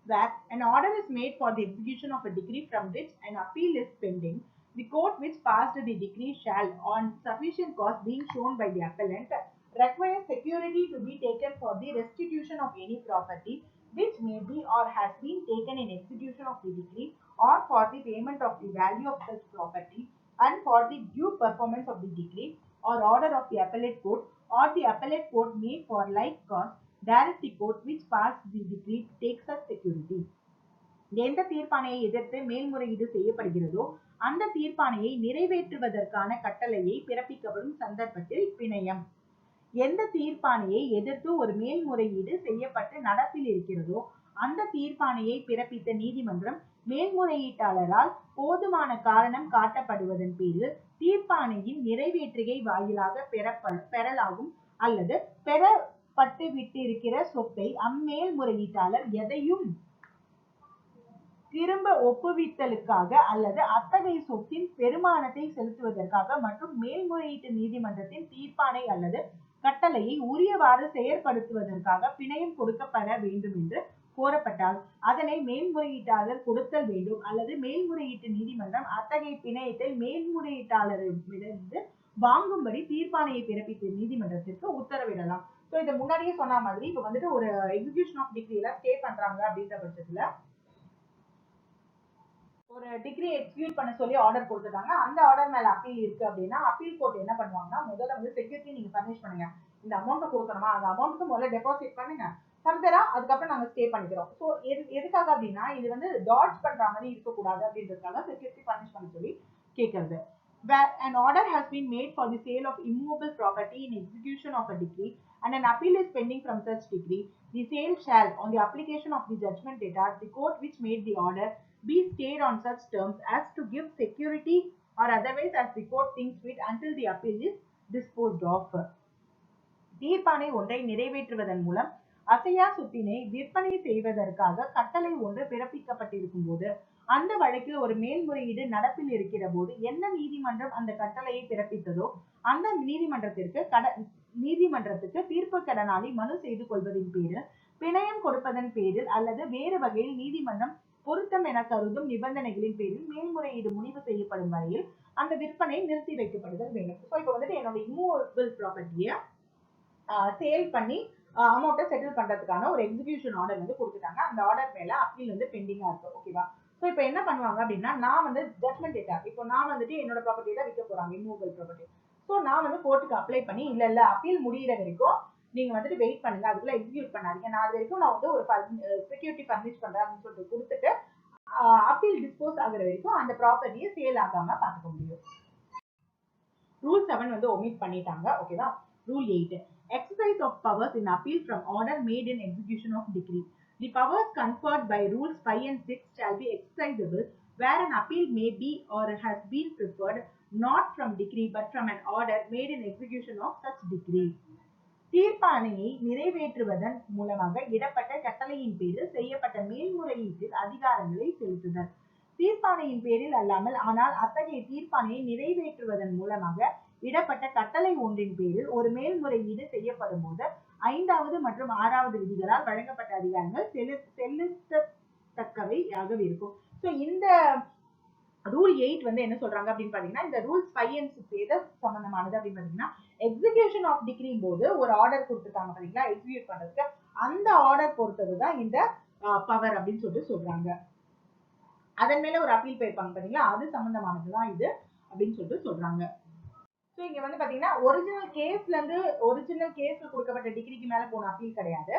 Where an order is made for the execution of a decree from which an appeal is pending, the court which passed the decree shall, on sufficient cause being shown by the appellant, require security to be taken for the restitution of any property which may be or has been taken in execution of the decree, or for the payment of the value of such property, and for the due performance of the decree or order of the appellate court, or the appellate court may for like cause direct the court which passed the decree takes such security. எந்த தீர்ப்பாணையை எதிர்த்து மேல்முறையீடு செய்யப்படுகிறதோ அந்த தீர்ப்பாணையை நிறைவேற்றுவதற்கான கட்டளையை பிறப்பிக்கப்படும் சந்தர்ப்பத்தில் பிணையம். எந்த தீர்ப்பாணையை எதிர்த்து ஒரு மேல்முறையீடு செய்யப்பட்டு நடப்பில் இருக்கிறதோ அந்த தீர்ப்பாணையை பிறப்பித்த நீதிமன்றம் மேல்முறையீட்டாளரால் போதுமான காரணம் காட்டப்படுவதன் பேரில் தீர்ப்பாணையின் நிறைவேற்றுகை வாயிலாக பெறலாகும் அல்லது பெறப்பட்டு விட்டிருக்கிற சொத்தை அம்மேல்முறையீட்டாளர் எதையும் திரும்ப ஒப்புவித்தலுக்காக அல்லது அத்தகைய சொத்தின் பெருமானத்தை செலுத்துவதற்காக மற்றும் மேல்முறையீட்டு நீதிமன்றத்தின் தீர்ப்பாணை அல்லது கட்டளையை உரியவாறு செயற்படுத்துவதற்காக பிணையம் கொடுக்கப்பட வேண்டும் என்று கோரப்பட்டால் அதனை மேல்முறையீட்டாளர் கொடுத்தல் வேண்டும் அல்லது மேல்முறையீட்டு நீதிமன்றம் அத்தகைய பிணையத்தை மேல்முறையீட்டாளரிடமிருந்து வாங்கும்படி தீர்ப்பாணையை பிறப்பித்த நீதிமன்றத்திற்கு உத்தரவிடலாம். ஸோ இதை முன்னாடியே சொன்ன மாதிரி இப்போ வந்துட்டு ஒரு எக்ஸிகியூஷன் ஆஃப் டிகிரியில ஸ்டே பண்றாங்க அப்படின்ற பட்சத்துல ஒரு டிகிரி எக்ஸிக்யூட் பண்ண சொல்லி ஆர்டர் கொடுத்துட்டாங்க, அந்த ஆர்டர் மேல அப்பீல் இருக்கு அப்படின்னா அப்பீல் கோர்ட் என்ன பண்ணுவாங்கன்னா முதல்ல வந்து செக்யூரிட்டி நீங்க பர்னிஷ் பண்ணுங்க, இந்த அமௌண்ட் கொடுக்கணுமா அந்த அமௌண்ட்டுக்கு முதல்ல டெபாசிட் பண்ணுங்க, ஃபர்தரா அதுக்கப்புறம் நாங்க ஸ்டே பண்ணிக்கிறோம். ஸோ எதுக்காக அப்படின்னா இது வந்து டாட்ஜ் பண்ற மாதிரி இருக்கக்கூடாது அப்படின்றதுக்காக செக்யூரிட்டி பர்னிஷ் பண்ண சொல்லி கேட்கறது. Where an order has been made for the sale of immovable property in execution of a decree and an appeal is pending from such decree, the sale shall, on the application of the judgment data, the court which made the order be stayed on such terms as to give security or otherwise as the court thinks fit until the appeal is disposed of. தீர்ப்பாணை ஒன்றை நிறைவேற்றுவதன் மூலம் அசையா சொத்தினை விற்பனை செய்வதற்காக கட்டளை ஒன்று பிறப்பிக்கப்பட்டிருக்கும் போது அந்த வழக்கில் ஒரு மேல்முறையீடு நடப்பில் இருக்கிற போது எந்த நீதிமன்றம் அந்த கட்டளையை பிறப்பித்ததோ அந்த நீதிமன்றத்துக்கு தீர்ப்பு கடனாளி மனு செய்து கொள்வதின் பேரில் பிணையம் கொடுப்பதன் பேரில் அல்லது வேறு வகையில் நீதிமன்றம் பொருத்தம் என கருதும் நிபந்தனைகளின் பேரில் மேல்முறையீடு முடிவு செய்யப்படும் வரையில் அந்த விற்பனை நிறுத்தி வைக்கப்படுதல் வேண்டும். ஸோ இப்போ வந்துட்டு என்னோட இம்மூவபிள் ப்ராப்பர்ட்டியை சேல் பண்ணி அமௌண்ட்டை செட்டில் பண்றதுக்கான ஒரு எக்ஸிகியூஷன் ஆர்டர் வந்து கொடுத்துட்டாங்க, அந்த ஆர்டர் மேல அப்பீல் வந்து பெண்டிங்கா இருக்கு, ஓகேவா. ஸோ ஸோ இப்போ என்ன பண்ணுவாங்க அப்படின்னா, நான் வந்து ஜட்மெண்ட் டேட்டா, இப்போ நான் வந்துட்டு என்னோட ப்ராப்பர்ட்டி தான் விற்க போறாங்க, இம்மூவபிள் ப்ராப்பர்ட்டி. ஸோ நான் வந்து கோர்ட்டுக்கு அப்ளை பண்ணி இல்ல அப்பீல் முடியிற வரைக்கும் நீங்க வந்துட்டு வெயிட் பண்ணுங்க, அதுக்குள்ள எக்ஸிக்யூட் பண்ணாதீங்க, நான் அது வரைக்கும் நான் வந்து ஒரு செக்யூரிட்டி பர்மிஷ் பண்றேன் அப்படின்னு சொல்லிட்டு கொடுத்துட்டு அப்பீல் டிஸ்போஸ் ஆகுற வரைக்கும் அந்த ப்ராப்பர்ட்டியை சேல் ஆகாம பார்த்துக்க முடியும். ரூல் 7 வந்து ஒமிட் பண்ணிட்டாங்க. ஓகேவா? Rule 8, exercise of powers in appeal from order made in execution of decree. The powers conferred by rules 5 and 6 shall be exercisable where an appeal may be or has been preferred not from decree but from an order made in execution of such decree. தீர்ப்பாணையை நிறைவேற்றுவதன் மூலமாக இடப்பட்ட கட்டளையின் பேரில் செய்யப்பட்ட மேல்முறையீட்டில் அதிகாரங்களை செலுத்துதல். தீர்ப்பாணையின் பேரில் அல்லாமல் ஆனால் அத்தகைய தீர்ப்பாணையை நிறைவேற்றுவதன் மூலமாக இடப்பட்ட கட்டளை ஒன்றின் பேரில் ஒரு மேல்முறையீடு செய்யப்படும் போது 5வது மற்றும் 6வது விதிகளால் வழங்கப்பட்ட அதிகாரங்கள் செலுத்தத்தக்கவையாக இருக்கும். ஸோ இந்த ரூல் 8 வந்து என்ன சொல்றாங்க அப்படின்னு பாத்தீங்கன்னா, இந்த ரூல்ஸ் 5 and 6 எது சம்பந்தமானது அப்படின்னு பாத்தீங்கன்னா, எக்ஸிகியூஷன் ஆஃப் டிகிரி போது ஒரு ஆர்டர் கொடுத்துருக்காங்க பாத்தீங்களா, எக்ஸிக்யூட் பண்றதுக்கு, அந்த ஆர்டர் பொறுத்ததுதான் இந்த பவர் அப்படின்னு சொல்லிட்டு சொல்றாங்க. அதன் மேல ஒரு அப்பீல் போயிருப்பாங்க பாத்தீங்களா, அது சம்பந்தமானதுதான் இது அப்படின்னு சொல்லிட்டு சொல்றாங்க. ஸோ இங்க வந்து பாத்தீங்கன்னா ஒரிஜினல் கேஸ்ல கொடுக்கப்பட்ட டிகிரிக்கு மேல போன அப்பீல் கிடையாது,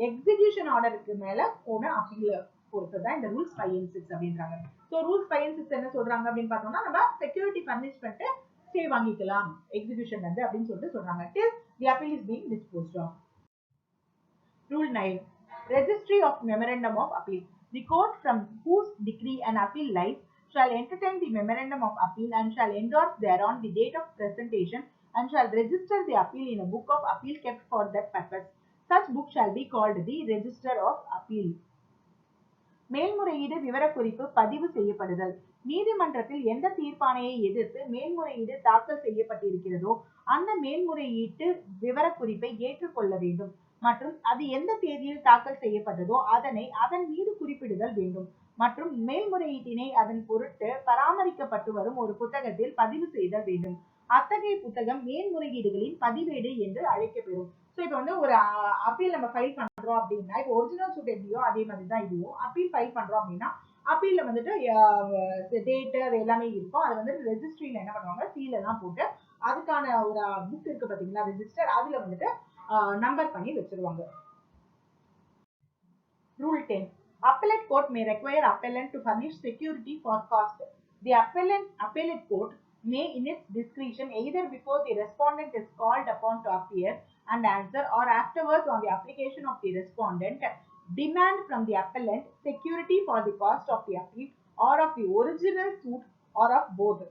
எக்ஸிகியூஷன் ஆர்டருக்கு மேல போன அப்பீல் பொறுத்ததான் இந்த ரூல்ஸ் 5 and 6 அப்படின்றாங்க. ஸோ ரூல்ஸ் 5 and 6 என்ன சொல்றாங்க அப்படின்னு பார்த்தோம்னா, நம்ம செக்யூரிட்டி பர்மிஷ் பண்ணிட்டு ஸ்டே வாங்கிக்கலாம் எக்ஸிகியூஷன் வந்து அப்படின்னு சொல்லிட்டு சொல்றாங்க. till the appeal is being disposed of. Rule 9, registry of memorandum of appeal. The court from whose decree an appeal lies shall entertain the memorandum of appeal and shall endorse thereon the date of presentation and shall register the appeal in a book of appeal kept for that purpose. Such book shall be called the register of appeal. மேல்முறையீடு விவரக்குறிப்பு பதிவு செய்யப்படுதல். நீதிமன்றத்தில் எந்த தீர்ப்பாணையை எதிர்த்து மேல்முறையீடு தாக்கல் செய்யப்பட்டிருக்கிறதோ அந்த மேல்முறையீட்டு விவரக்குறிப்பை ஏற்றுக்கொள்ள வேண்டும் மற்றும் அது எந்த தேதியில் தாக்கல் செய்யப்பட்டதோ அதனை அதன் மீது குறிப்பிடுதல் வேண்டும் மற்றும் மேல்முறையீட்டினை அதன் பொருட்டு பராமரிக்கப்பட்டு வரும் ஒரு புத்தகத்தில் பதிவு செய்தல் வேண்டும். அத்தகைய புத்தகம் மேல்முறையீடுகளின் பதிவேடு என்று அழைக்கப்பெறும். ஸோ இப்போ வந்து ஒரு அப்பீல் நம்ம ஃபைல் பண்றோம் அப்படின்னா, இப்போ ஒரிஜினல் சூட் எப்படியோ அதே மாதிரி தான் இதுவும். அப்பீல் ஃபைல் பண்றோம் அப்படின்னா அப்பீல்ல வந்துட்டு டேட்டு அது எல்லாமே இருக்கும். அது வந்து ரெஜிஸ்ட்ரியில என்ன பண்ணுவாங்க, சீல் எல்லாம் போட்டு அதுக்கான ஒரு புக் இருக்கு பாத்தீங்களா, ரெஜிஸ்டர், அதுல வந்துட்டு நம்பர் பண்ணி வச்சிருவாங்க. Rule 10, appellate court may require appellant to furnish security for cost. The appellate court may in its discretion either before the respondent is called upon to appear and answer or afterwards on the application of the respondent demand from the appellant security for the cost of the appeal or of the original suit or of both.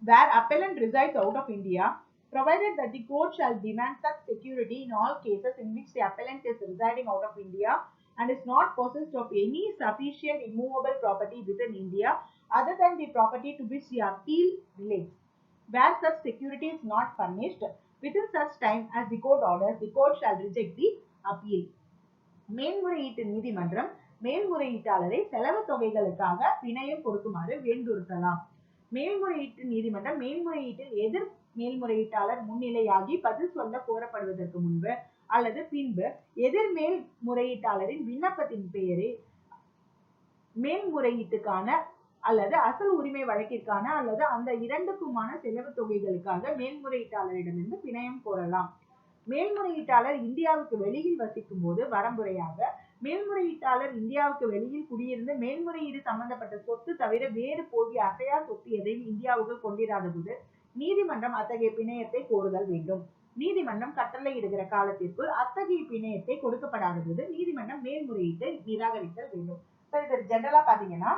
Where appellant resides out of India, provided that the court shall demand such security in all cases in which the appellant is residing out of India and is not possessed of any sufficient immovable property within India other than the property to which the appeal relates. Where such security is not furnished within such time as the court orders, the court shall reject the appeal. மேல்முறையீட்டு நீதிமன்றம் மேல்முறையீட்டாளரை செலவு தொகைகளுக்காக பிணையம் கொடுக்குமாறு வேண்டுறுத்தலாம். மேல்முறையீட்டு நீதிமன்றம் மேல்முறையீட்டில் எதிர் மேல்முறையீட்டாளர் முன்னிலையாகி பதில் சொல்ல கோரப்படுவதற்கு முன்பு அல்லது பின்பு எதிர் மேல்முறையீட்டாளரின் விண்ணப்பத்தின் பெயரில் மேல்முறையீட்டுக்கான அல்லது அசல் உரிமை வழக்கிற்கான அல்லது அந்த இரண்டுக்குமான செலவு தொகைகளுக்காக மேல்முறையீட்டாளரிடமிருந்து பிணையம் கோரலாம். மேல்முறையீட்டாளர் இந்தியாவுக்கு வெளியில் வசிக்கும் போது வரம்புறையாக மேல்முறையீட்டாளர் இந்தியாவுக்கு வெளியில் குடியிருந்து மேல்முறையீடு சம்பந்தப்பட்ட சொத்து தவிர வேறு போதிய அசையா சொத்து எதையும் இந்தியாவுக்கு கொண்டிராத போது நீதிமன்றம் அத்தகைய பிணையத்தை கோருதல் வேண்டும். நீதிமன்றம் கட்டளையிடுகிற காலத்திற்குள் அத்தகைய பிணையத்தை கொடுக்கப்படாத போது நீதிமன்றம் மேல்முறையீட்டை நிராகரித்தல் வேண்டும். இது ஜெனரலா பாத்தீங்கன்னா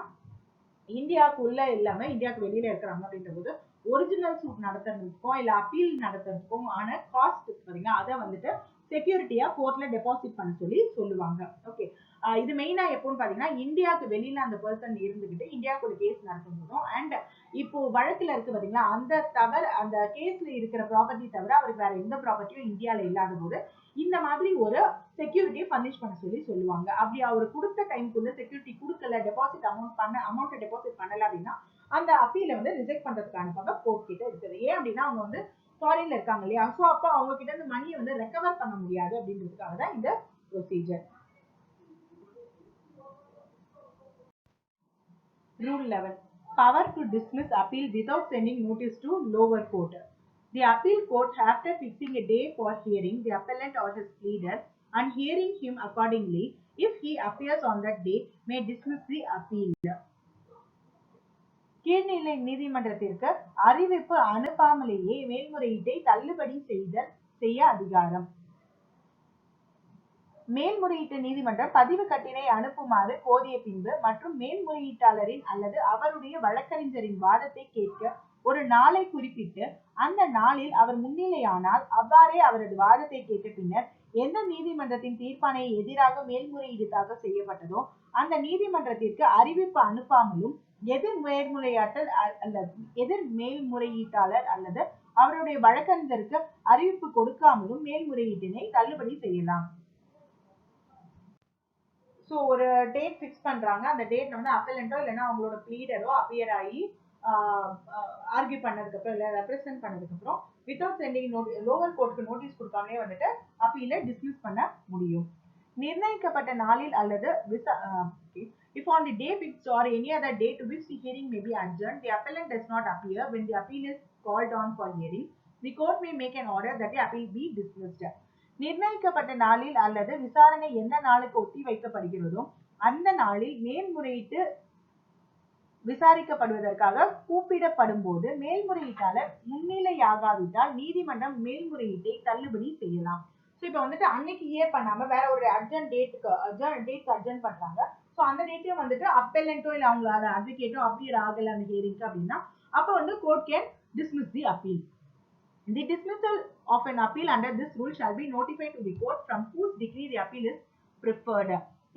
இந்தியாவுக்குள்ள இல்லாம இந்தியாவுக்கு வெளியில இருக்கிறாங்க அப்படின்ற போது ஒரிஜினல் சூட் நடத்துறதுக்கும் இல்ல அப்பீல் நடத்துறதுக்கும் ஆன காஸ்ட் பாத்தீங்கன்னா அதை வந்துட்டு செக்யூரிட்டியா கோர்ட்ல டெபாசிட் பண்ண சொல்லுவாங்க. ஓகே, இது மெயினா எப்போன்னு பாத்தீங்கன்னா இந்தியாவுக்கு வெளியில அந்த பர்சன் இருந்துகிட்டு இந்தியாவுக்குள்ள கேஸ் நடத்தும் போதும் அண்ட் இப்போ வழக்குல இருக்கு பாத்தீங்களா அந்த கேஸ்ல இருக்கிற ப்ராப்பர்ட்டி தவிர அவருக்கு வேற எந்த ப்ராப்பர்ட்டியும் இந்தியால இல்லாத போது இந்த மாதிரி ஒரு செக்யூரிட்டியை பர்னிஷ் பண்ண சொல்லுவாங்க. அப்படி அவர் கொடுத்த டைமுக்குள்ள செக்யூரிட்டி கொடுக்கல, அமௌண்ட் டெபாசிட் பண்ணல அப்படின்னா அந்த அப்பீல வந்து ரிஜெக்ட் பண்றதுக்கு அனுப்பாங்க கோர்ட் கிட்ட இருக்குது. ஏன் அப்படின்னா அவங்க வந்து ஃபாரின்ல இருக்காங்க இல்லையா, சோ அப்ப அவங்க கிட்ட இருந்து மணியை வந்து ரெக்கவர் பண்ண முடியாது அப்படின்றதுக்காக தான் இந்த procedure. Rule 11. Power to dismiss appeal without sending notice to lower court. The appeal court, after fixing a day for hearing the appellant or his pleader and hearing him accordingly, if he appears on that day, may dismiss the appeal. கீழ்நிலை நீதிமன்றத்திற்கு அறிவிப்பு அனுப்பாமலேயே மேல்முறையீட்டை தள்ளுபடி செய்ய அதிகாரம். மேல்முறையீட்டு நீதிமன்றம் பதிவு கட்டினை அனுப்புமாறு கோரிய பின்பு மற்றும் மேல்முறையீட்டாளரின் அல்லது அவருடைய வழக்கறிஞரின் வாதத்தை கேட்க ஒரு நாளை குறிப்பிட்டு அந்த நாளில் அவர் முன்னிலையானால் அவ்வாறே அவரது வாதத்தை கேட்ட பின்னர் எந்த நீதிமன்றத்தின் தீர்ப்பாணையை எதிராக மேல்முறையீடு தாக்கல் செய்யப்பட்டதோ அந்த நீதிமன்றத்திற்கு அறிவிப்பு அனுப்பாமலும் எதிர் மேல்முறையீட்டாளர் அல்லது அவருடைய வழக்கறிஞருக்கு அறிவிப்பு கொடுக்காமலும் மேல்முறையீட்டினை தள்ளுபடி செய்யலாம். ஸோ ஒரு டேட் ஃபிக்ஸ் பண்றாங்க, அந்த டேட் வந்து அப்பெலண்டோ இல்லைன்னா அவங்களோட ப்ளீடரோ அப்பியர் ஆகி ஆர்கியூ பண்ணதுக்கு அப்புறம் இல்லை ரெப்ரசென்ட் பண்ணதுக்கு அப்புறம் வித்தவுட் சென்டிங் லோவர் கோர்ட்டுக்கு நோட்டீஸ் கொடுக்காமலே வந்துட்டு அப்பீலை டிஸ்மிஸ் பண்ண முடியும். நிர்ணயிக்கப்பட்ட நாளில் அல்லது if on the day fixed or any other day to which the hearing may be adjourned, the appellant does not appear when the appeal is called on for hearing, the court may make an order that the appeal be dismissed. நிர்ணயிக்கப்பட்ட நாளில் அல்லது விசாரணை எந்த நாளுக்கு ஒத்தி வைக்கப்படுகிறதோ அந்த நாளில் மேல்முறையீட்டு விசாரிக்கப்படுவதற்காக கூப்பிடப்படும் போது மேல்முறையீட்டாளர் முன்னிலையாகாவிட்டால் நீதிமன்றம் மேல்முறையீட்டை தள்ளுபடி செய்யலாம். ஸோ இப்போ வந்துட்டு அன்னைக்கு ஹியர் பண்ணாம வேற ஒரு அர்ஜென்ட் டேட்டுக்கு அர்ஜென்ட் பண்றாங்க. ஸோ அந்த டேட்லயும் வந்துட்டு அப்பெலண்டோ இல்லை அவங்க அட்வொகேட்டோ அப்பியர் ஆகல அந்த ஹியரிங்க்கு அப்படின்னா அப்போ வந்து court can dismiss the appeal. The dismissal of an appeal under this rule shall be notified to the court from whose decree the appeal is preferred.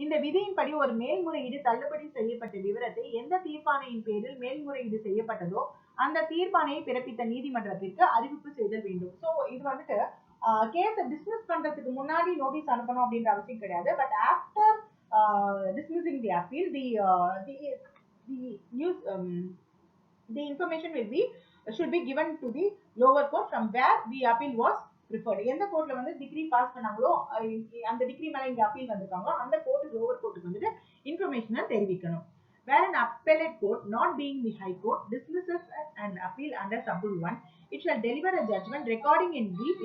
இந்த விதியின்படி ஒரு மேல்முறையீடு தள்ளுபடி செய்யப்பட்ட விவரத்தை எந்த தீர்ப்பாணையின் பேரில் மேல்முறையீடு செய்யப்பட்டதோ அந்த தீர்ப்பாணையை பிறப்பித்த நீதிமன்றத்திற்கு அறிவிப்பு செய்தல் வேண்டும். ஸோ இது வந்துட்டு கேஸை டிஸ்மிஸ் பண்றதுக்கு முன்னாடி நோட்டீஸ் அனுப்பணும் அப்படின்ற அவசியம் கிடையாது. But after dismissing the appeal, the information should be given to the lower court from where the appeal was preferred. எந்த கோர்ட்ல வந்து டிகிரி பாஸ் பண்ணாங்களோ அந்த டிகிரி மேல இங்க அப்பீல் வந்திருக்காங்களோ அந்த கோர்ட் லோவர் கோர்ட்டுக்கு வந்துட்டு இன்ஃபர்மேஷனை தெரிவிக்கணும். Where an appellate court, not being the high court, dismisses an appeal under sub-rule 1, it shall deliver a judgment recording in brief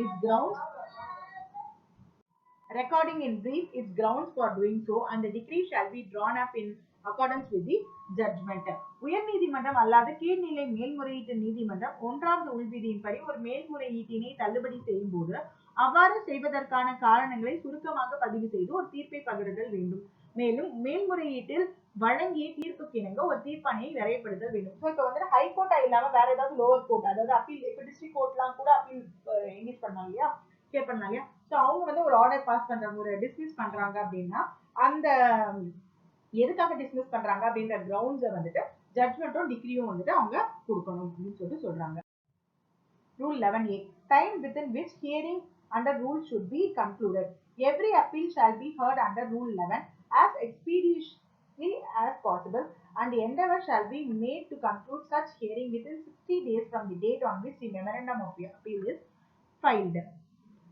its grounds for doing so, and the decree shall be drawn up in accordance with the judgment. உயர் நீதிமன்றம் அல்லாத கீழ்நிலை மேல்முறையீட்டு நீதிமன்றம் 1வது உள்விதியின்படி ஒரு மேல்முறையீட்டினை தள்ளுபடி செய்யும் போது அவ்வாறு செய்வதற்கான காரணங்களை சுருக்கமாக பதிவு செய்து ஒரு தீர்ப்பை பகிர்தல் வேண்டும். மேலும் மேல்முறையீட்டில் வழங்கிய தீர்ப்புக்கு இணங்க ஒரு தீர்ப்பாணையை வரையப்படுத்தல் வேண்டும். ஸோ இப்போ வந்து ஹைகோர்ட்டா இல்லாம வேற ஏதாவது லோவர் கோர்ட், அதாவது அப்பீல், இப்போ டிஸ்ட்ரிக்ட் கோர்ட்லாம் கூட அப்பீல் எங்கேஜ் பண்ணாங்க இல்லையா, கேர் பண்ணாங்க இல்லையா, ஸோ அவங்க வந்து ஒரு ஆர்டர் பாஸ் பண்றாங்க, ஒரு டிஸ்மிஸ் பண்றாங்க அப்படின்னா அந்த எதுக்காக டிஸ்மிஸ் பண்றாங்க அப்படின்ற கிரவுண்ட்ஸை வந்துட்டு ஜட்மெண்ட்டும் டிகிரியும் வந்துட்டு அவங்க கொடுக்கணும் அப்படின்னு சொல்றாங்க. Rule 11A. Time within which hearing under rule should be concluded. Every appeal shall be heard under Rule 11 as expeditiously as possible, and the endeavor shall be made to conclude such hearing within 60 days from the date on which the memorandum of appeal is filed.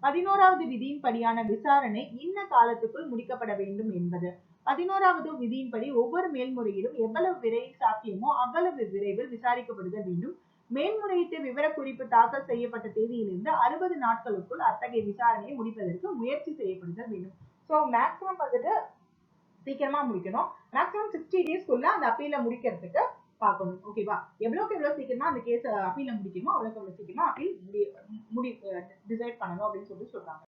11வது விதியின்படியான விசாரணை இன்ன காலத்துக்குள் முடிக்கப்பட வேண்டும் என்பது. 11வது விதியின்படி ஒவ்வொரு மேல்முறையீடும் எவ்வளவு விரைவில் சாத்தியமோ அவ்வளவு விரைவில் விசாரிக்கப்படுதல் வேண்டும். மேல்முறையீட்டு விவரக்குறிப்பு தாக்கல் செய்யப்பட்ட தேதியிலிருந்து 60 நாட்களுக்குள் அத்தகைய விசாரணையை முடிப்பதற்கு முயற்சி செய்யப்படுதல் வேண்டும். ஸோ மேக்சிமம் வந்துட்டு சீக்கிரமா முடிக்கணும். மேக்சிமம் 60 டேஸ்க்குள்ள அந்த அப்பீல முடிக்கிறதுக்கு பார்க்கணும். ஓகேவா? எவ்வளவுக்கு எவ்வளவு சீக்கிரமா அந்த கேஸ் அப்பீல முடிக்கணுமோ அவ்வளவுக்கு எவ்வளவு சீக்கிரமா அப்பீல் டிசைட் பண்ணணும் அப்படின்னு சொல்றாங்க.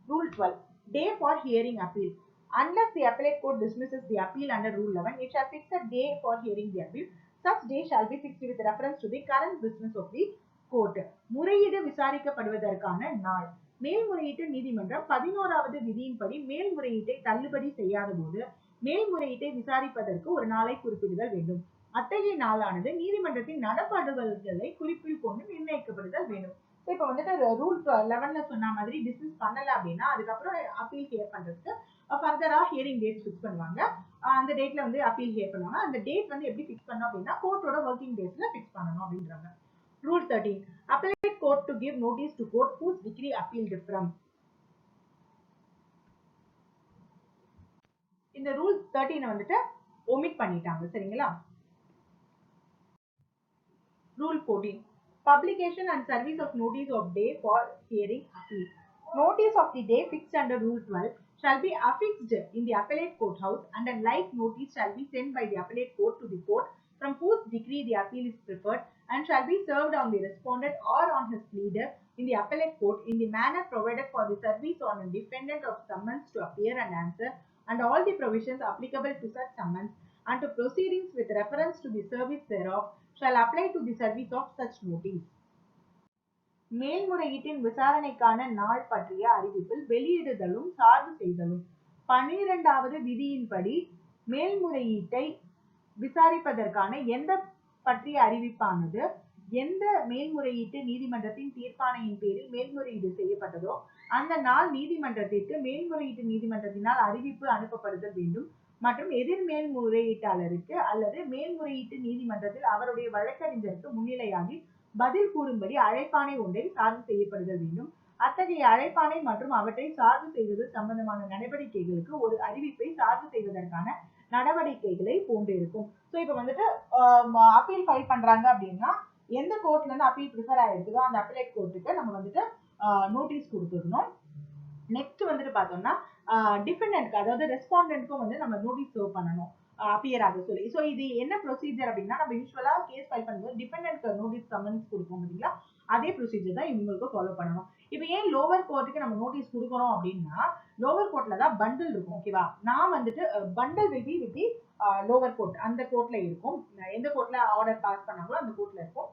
Rule 12. Day for hearing appeal. Unless the appellate court dismisses the appeal under Rule 11, it shall fix a day for hearing the appeal. Such day shall be fixed with reference to the current business of the court. முறையீடு விசாரிக்கப்படுவதற்கான நாள். மேல்முறையீட்டு நீதிமன்றம் 11வது விதியின்படி மேல்முறையீட்டை தள்ளுபடி செய்யாத போது மேல்முறையீட்டை விசாரிப்பதற்கு ஒரு நாளை குறிப்பிடுதல் வேண்டும். அத்தகைய நாளானது நீதிமன்றத்தின் நடப்பாடுகளை குறிப்பில் கொண்டு நிர்ணயிக்கப்படுதல் வேண்டும். இப்போ வந்துட்டு ரூல் 11ல சொன்ன மாதிரி டிஸ்மிஸ் பண்ணல அப்படின்னா அதுக்கப்புறம் அப்பீல் ஹியர் பண்றதுக்கு ஃபர்தரா ஹியரிங் டேட் ஃபிக்ஸ் பண்ணுவாங்க. அந்த டேட்ல வந்து அப்பீல் ஹியர் பண்ணுவாங்க. அந்த டேட் வந்து எப்படி ஃபிக்ஸ் பண்ணணும் அப்படின்னா கோர்ட்டோட ஒர்க்கிங் டேஸ்ல ஃபிக்ஸ் பண்ணணும் அப்படின்றாங்க. Rule 13. Appellate court to give notice to court whose decree appealed from. இந்த ரூல் 13 வந்துட்டு ஒமிட் பண்ணிட்டாங்க. சரிங்களா? Rule 14. Publication and service of notice of day for hearing appeal. Notice of the day fixed under Rule 12 shall be affixed in the appellate courthouse, and a like notice shall be sent by the appellate court to the court from whose decree the appeal is preferred, and shall be served on the respondent or on his pleader in the appellate court in the manner provided for the service on a defendant of summons to appear and answer, and all the provisions applicable to such summons and to proceedings with reference to the service thereof shall apply to the service of such notice. மேல்முறையீட்டின் விசாரணைக்கான நாள் பற்றிய அறிவிப்பில் வெளியிடுதலும் சார்பு செய்தலும். 12வது விதியின்படி மேல்முறையீட்டை விசாரிப்பதற்கான எந்த பற்றிய அறிவிப்பானது எந்த மேல்முறையீட்டு நீதிமன்றத்தின் தீர்ப்பாணையின் பேரில் மேல்முறையீடு செய்யப்பட்டதோ அந்த நாள் நீதிமன்றத்திற்கு மேல்முறையீட்டு நீதிமன்றத்தினால் அறிவிப்பு அனுப்பப்படுதல் வேண்டும் மற்றும் எதிர் மேல்முறையீட்டாளருக்கு அல்லது மேல்முறையீட்டு நீதிமன்றத்தில் அவருடைய வழக்கறிஞருக்கு முன்னிலையாகி பதில் கூறும்படி அழைப்பாணை ஒன்றை சார்பு செய்யப்படுதல் வேண்டும். அத்தகைய அழைப்பாணை மற்றும் அவற்றை சார்பு செய்வது சம்பந்தமான நடவடிக்கைகளுக்கு ஒரு அறிவிப்பை சார்பு செய்வதற்கான நடவடிக்கைகளை போன்றிருக்கும். ஸோ இப்போ வந்துட்டு அப்பீல் ஃபைல் பண்றாங்க அப்படின்னா எந்த கோர்ட்ல இருந்து அப்பீல் ப்ரிஃபர் ஆயிருக்குதோ அந்த அப்பீலேட் கோர்ட்டுக்கு நம்ம வந்துட்டு நோட்டீஸ் கொடுத்துடணும். நெக்ஸ்ட் வந்துட்டு பார்த்தோம்னா டிஃபெண்டன்ட்க்கு அதாவது ரெஸ்பாண்டன்ட்க்கும் வந்து நம்ம நோட்டீஸ் சர்வ் பண்ணணும் அப்பியர் ஆக சொல்லி. ஸோ இது என்ன ப்ரொசீஜர் அப்படின்னா நம்ம யூஸ்வலா கேஸ் ஃபைல் பண்ணும்போது டிபெண்டன்ட்க்கு நோட்டீஸ் சம்மன்ஸ் கொடுப்போம் இல்லைங்களா, அதே ப்ரொசீஜர் தான் இவங்களுக்கு ஃபாலோ பண்ணணும். இப்போ ஏன் லோவர் கோர்ட்டுக்கு நம்ம நோட்டீஸ் கொடுக்குறோம் அப்படின்னா லோவர் கோர்ட்ல தான் பண்டில் இருக்கும். ஓகேவா, நான் வந்துட்டு bundle will be with the lower court, அந்த கோர்ட்ல இருக்கும். எந்த கோர்ட்ல ஆர்டர் பாஸ் பண்ணாங்களோ அந்த கோர்ட்ல இருக்கும்.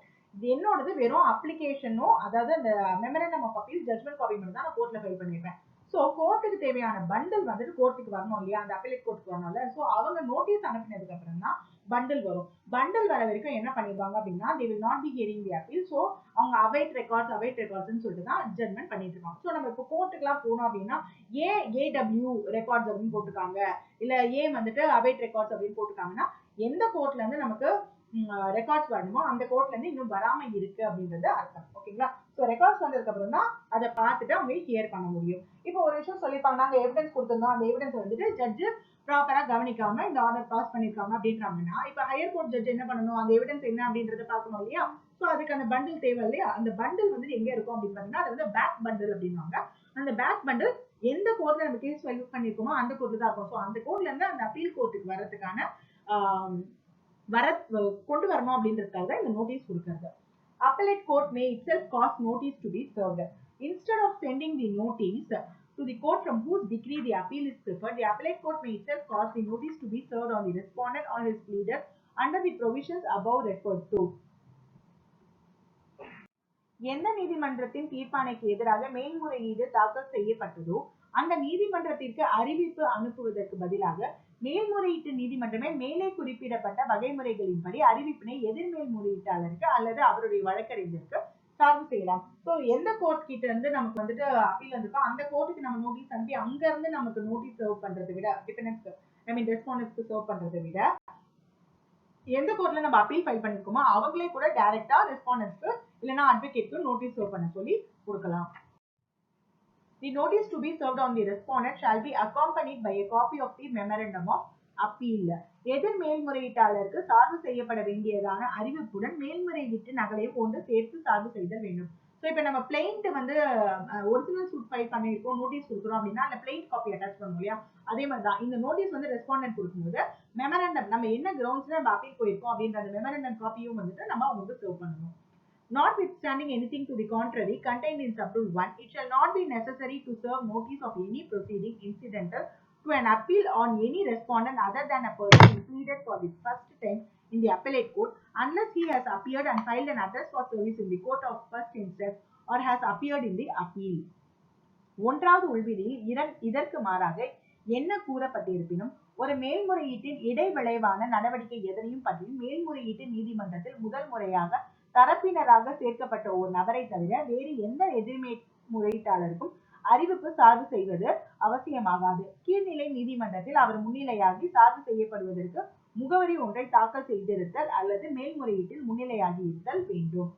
என்னோடது வெறும் அப்ளிகேஷனும் அதாவது அந்த memorandum of appeal judgment copy மட்டும் தான் நான் கோர்ட்ல ஃபைல் பண்ணிருப்பேன். ஸோ கோர்ட்டுக்கு தேவையான பண்டில் வந்துட்டு கோர்ட்டுக்கு வரணும் இல்லையா, அந்த அப்பீலேட் கோர்ட்டுக்கு வரணும்ல. ஸோ அவங்க நோட்டீஸ் அனுப்பினதுக்கு அப்புறம் தான் பண்டில் வரும். பண்டில் வர வரைக்கும் என்ன பண்ணிடுவாங்க அப்படின்னா they will not be hearing the appeal. So அவங்க await records சொல்லிட்டு தான் ஜட்மெண்ட் பண்ணிட்டு இருக்காங்க. ஸோ நம்ம இப்போ கோர்ட்டுக்குலாம் போனோம் அப்படின்னா ஏடபிள்யூ ரெக்கார்ட்ஸ் அப்படின்னு போட்டுருக்காங்க, இல்ல வந்துட்டு await records அப்படின்னு போட்டுருக்காங்கன்னா எந்த கோர்ட்ல இருந்து நமக்கு ரெக்கார்ட்ஸ் வரணுமோ அந்த கோர்ட்ல இருந்து இன்னும் வராம இருக்கு அப்படின்றது அர்த்தம். ஓகேங்களா, ஸோ ரெக்கார்ட்ஸ் வந்ததுக்கு அப்புறம் தான் அதை பார்த்துட்டு அவங்க ஹியர் பண்ண முடியும். இப்போ ஒரு விஷயம் சொல்லிப்பாங்க, நாங்க எவிடன்ஸ் கொடுத்துருந்தோம், அந்த எவிடன்ஸ் வந்துட்டு ஜட்ஜு ப்ராப்பரா கவனிக்காம இந்த ஆர்டர் பாஸ் பண்ணிருக்காங்க அப்படின்றாங்கன்னா இப்ப ஹையர் கோர்ட் ஜட்ஜ் என்ன பண்ணணும், அந்த எவிடன்ஸ் என்ன அப்படின்றத பார்க்கணும் இல்லையா. ஸோ அதுக்கு அந்த பண்டில் தேவை இல்லையா. அந்த பண்டில் வந்து எங்க இருக்கும் அப்படின்னு பாத்தீங்கன்னா அது வந்து பேக் பண்டில் அப்படின்வாங்க. அந்த பேக் பண்டில் எந்த கோர்ட்ல நம்ம கேஸ் ஃபைல் பண்ணிருக்கோமோ அந்த கோர்ட்ல தான் இருக்கும். ஸோ அந்த கோர்ட்ல இருந்து அந்த அப்பீல் கோர்ட்டுக்கு வரதுக்கான கொண்டு வரணும் அப்படின்றதுக்காக இந்த நோட்டீஸ் கொடுக்கிறது. Appellate court may itself cause notice to be served. Instead of sending the notice to the court from whose decree the appeal is preferred, the appellate court may itself cause the notice to be served on the respondent or his pleader under the provisions above referred to. எந்த நீதிமன்றத்தின் தீர்ப்பாணைக்கு எதிராக மேல்முறையீடு தாக்கல் செய்யப்பட்டதோ அந்த நீதிமன்றத்திற்கு அறிவிப்பு அனுப்புவதற்கு பதிலாக மேல்முறையீட்டு நீதிமன்றமே மேலே குறிப்பிடப்பட்ட வகைமுறைகளின்படி அறிவிப்பினை எதிர் மேல்முறையீட்டாளருக்கு அல்லது அவருடைய வழக்கறிஞருக்கு சார்பு செய்யலாம். ஸோ எந்த கோர்ட் கிட்ட இருந்து நமக்கு வந்துட்டு அப்பீல் வந்திருக்கோ அந்த கோர்ட்டுக்கு நம்ம நோட்டீஸ் அனுப்பி அங்க இருந்து நமக்கு நோட்டீஸ் சர்வ் பண்றதை விட டிபெண்டன்ட்ஸ்க்கு ரெஸ்பாண்டன்ட்ஸ்க்கு சர்வ் பண்றதை விட எந்த கோர்ட்ல நம்ம அப்பீல் ஃபைல் பண்ணிருக்கோமோ அவங்களே கூட டைரக்டா ரெஸ்பாண்டன்ட்ஸ்க்கு இல்லைன்னா அட்வொகேட்க்கு நோட்டீஸ் சர்வ் பண்ண சொல்லி கொடுக்கலாம். The notice to be served on the respondent shall be accompanied by a copy of the memorandum of appeal. எதிர் மேல்முறையீட்டாளருக்கு சார்பு செய்யப்பட வேண்டியதான அறிவிப்புடன் மேல்முறையீட்டு நகலையும் ஒன்று சேர்த்து சார்பு செய்தல் வேண்டும். ஸோ இப்போ நம்ம பிளைண்ட் வந்து ஒரிஜினல் சூட் ஃபைல் பண்ணிருக்கோம், நோட்டீஸ் கொடுக்குறோம் அப்படின்னா அந்த பிளைண்ட் காப்பி அட்டாச் பண்ணுவோம் இல்லையா, அதே மாதிரி தான் இந்த நோட்டீஸ் வந்து ரெஸ்பாண்டன்ட் கொடுக்கும்போது மெமரண்டம் நம்ம என்ன கிரவுண்ட்ஸ்ல நம்ம அப்பீல் போயிருக்கோம் அப்படின்ற அந்த மெமரண்டம் காப்பியும் வந்துட்டு நம்ம அவங்களுக்கு சர்வ் பண்ணணும். Notwithstanding anything to the contrary contained in Subrule 1, it shall not be necessary to serve notice of any proceeding incidental to an appeal on any respondent other than a person pleaded for the first time in the appellate court unless he has appeared and filed an address for service in the court of first instance or has appeared in the appeal. ஒன்றாவது உள்விதியில் இதற்கு மாறாக என்ன கூறப்பட்டிருப்பினும் ஒரு மேல்முறையீட்டின் இடைவிளைவான நடவடிக்கை எதனையும் பற்றியும் மேல்முறையீட்டு நீதிமன்றத்தில் முதல் முறையாக தரப்பினராக சேர்க்கப்பட்ட ஒரு நபரை தவிர வேறு எந்த எதிர்மேல்முறையீட்டாளருக்கும் அறிவிப்பு சார்பு செய்வது அவசியமாகாது. கீழ்நிலை நீதிமன்றத்தில் அவர் முன்னிலையாகி சார்பு செய்யப்படுவதற்கு முகவரி ஒன்றை தாக்கல் செய்திருத்தல் அல்லது மேல்முறையீட்டில் முன்னிலையாகி இருத்தல் வேண்டும்.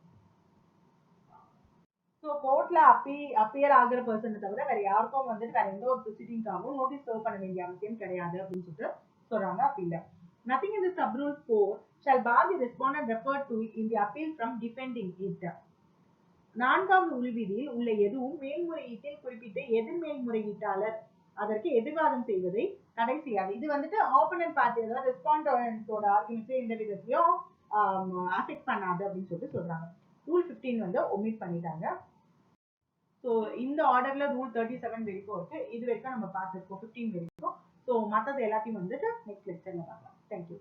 ஸோ கோர்ட்ல அப்பியர் ஆகிற பர்சனை தவிர வேற யாருக்கும் வந்துட்டு வேற எந்த ஒரு ப்ரொசீடிங்காகவும் நோட்டீஸ் சர்வ் பண்ண வேண்டிய அவசியம் கிடையாது அப்படின்னு சொல்லிட்டு சொல்றாங்க அப்பீல்ல. nothing in the sub rule 4 shall bar the respondent referred to in the appeal from defending it. நான்காவது உள்விதியில் உள்ள எதுவும் மேல்முறையீட்டில் குறிப்பிட்ட எதிர்மேல்முறையீட்டாளர் அதற்கு எதிர்வாதம் செய்வதை தடை செய்யாது. இது வந்துட்டு ஆப்போனன்ட் பார்ட்டி, அதாவது ரெஸ்பாண்டோட ஆர்குமெண்ட்ஸ் எந்த விதத்திலையும் அஃபெக்ட் பண்ணாது அப்படின்னு சொல்லிட்டு சொல்றாங்க. ரூல் 15 வந்து ஒமிட் பண்ணிட்டாங்க. ஸோ இந்த ஆர்டர்ல ரூல் 37 வரைக்கும் இருக்கு. இது வரைக்கும் நம்ம பார்த்துருக்கோம் 15 வரைக்கும். ஸோ மற்றது எல்லாத்தையும் வந்துட்டு நெக்ஸ்ட் லெக்சர்ல பார்க்கலாம். தேங்க்யூ.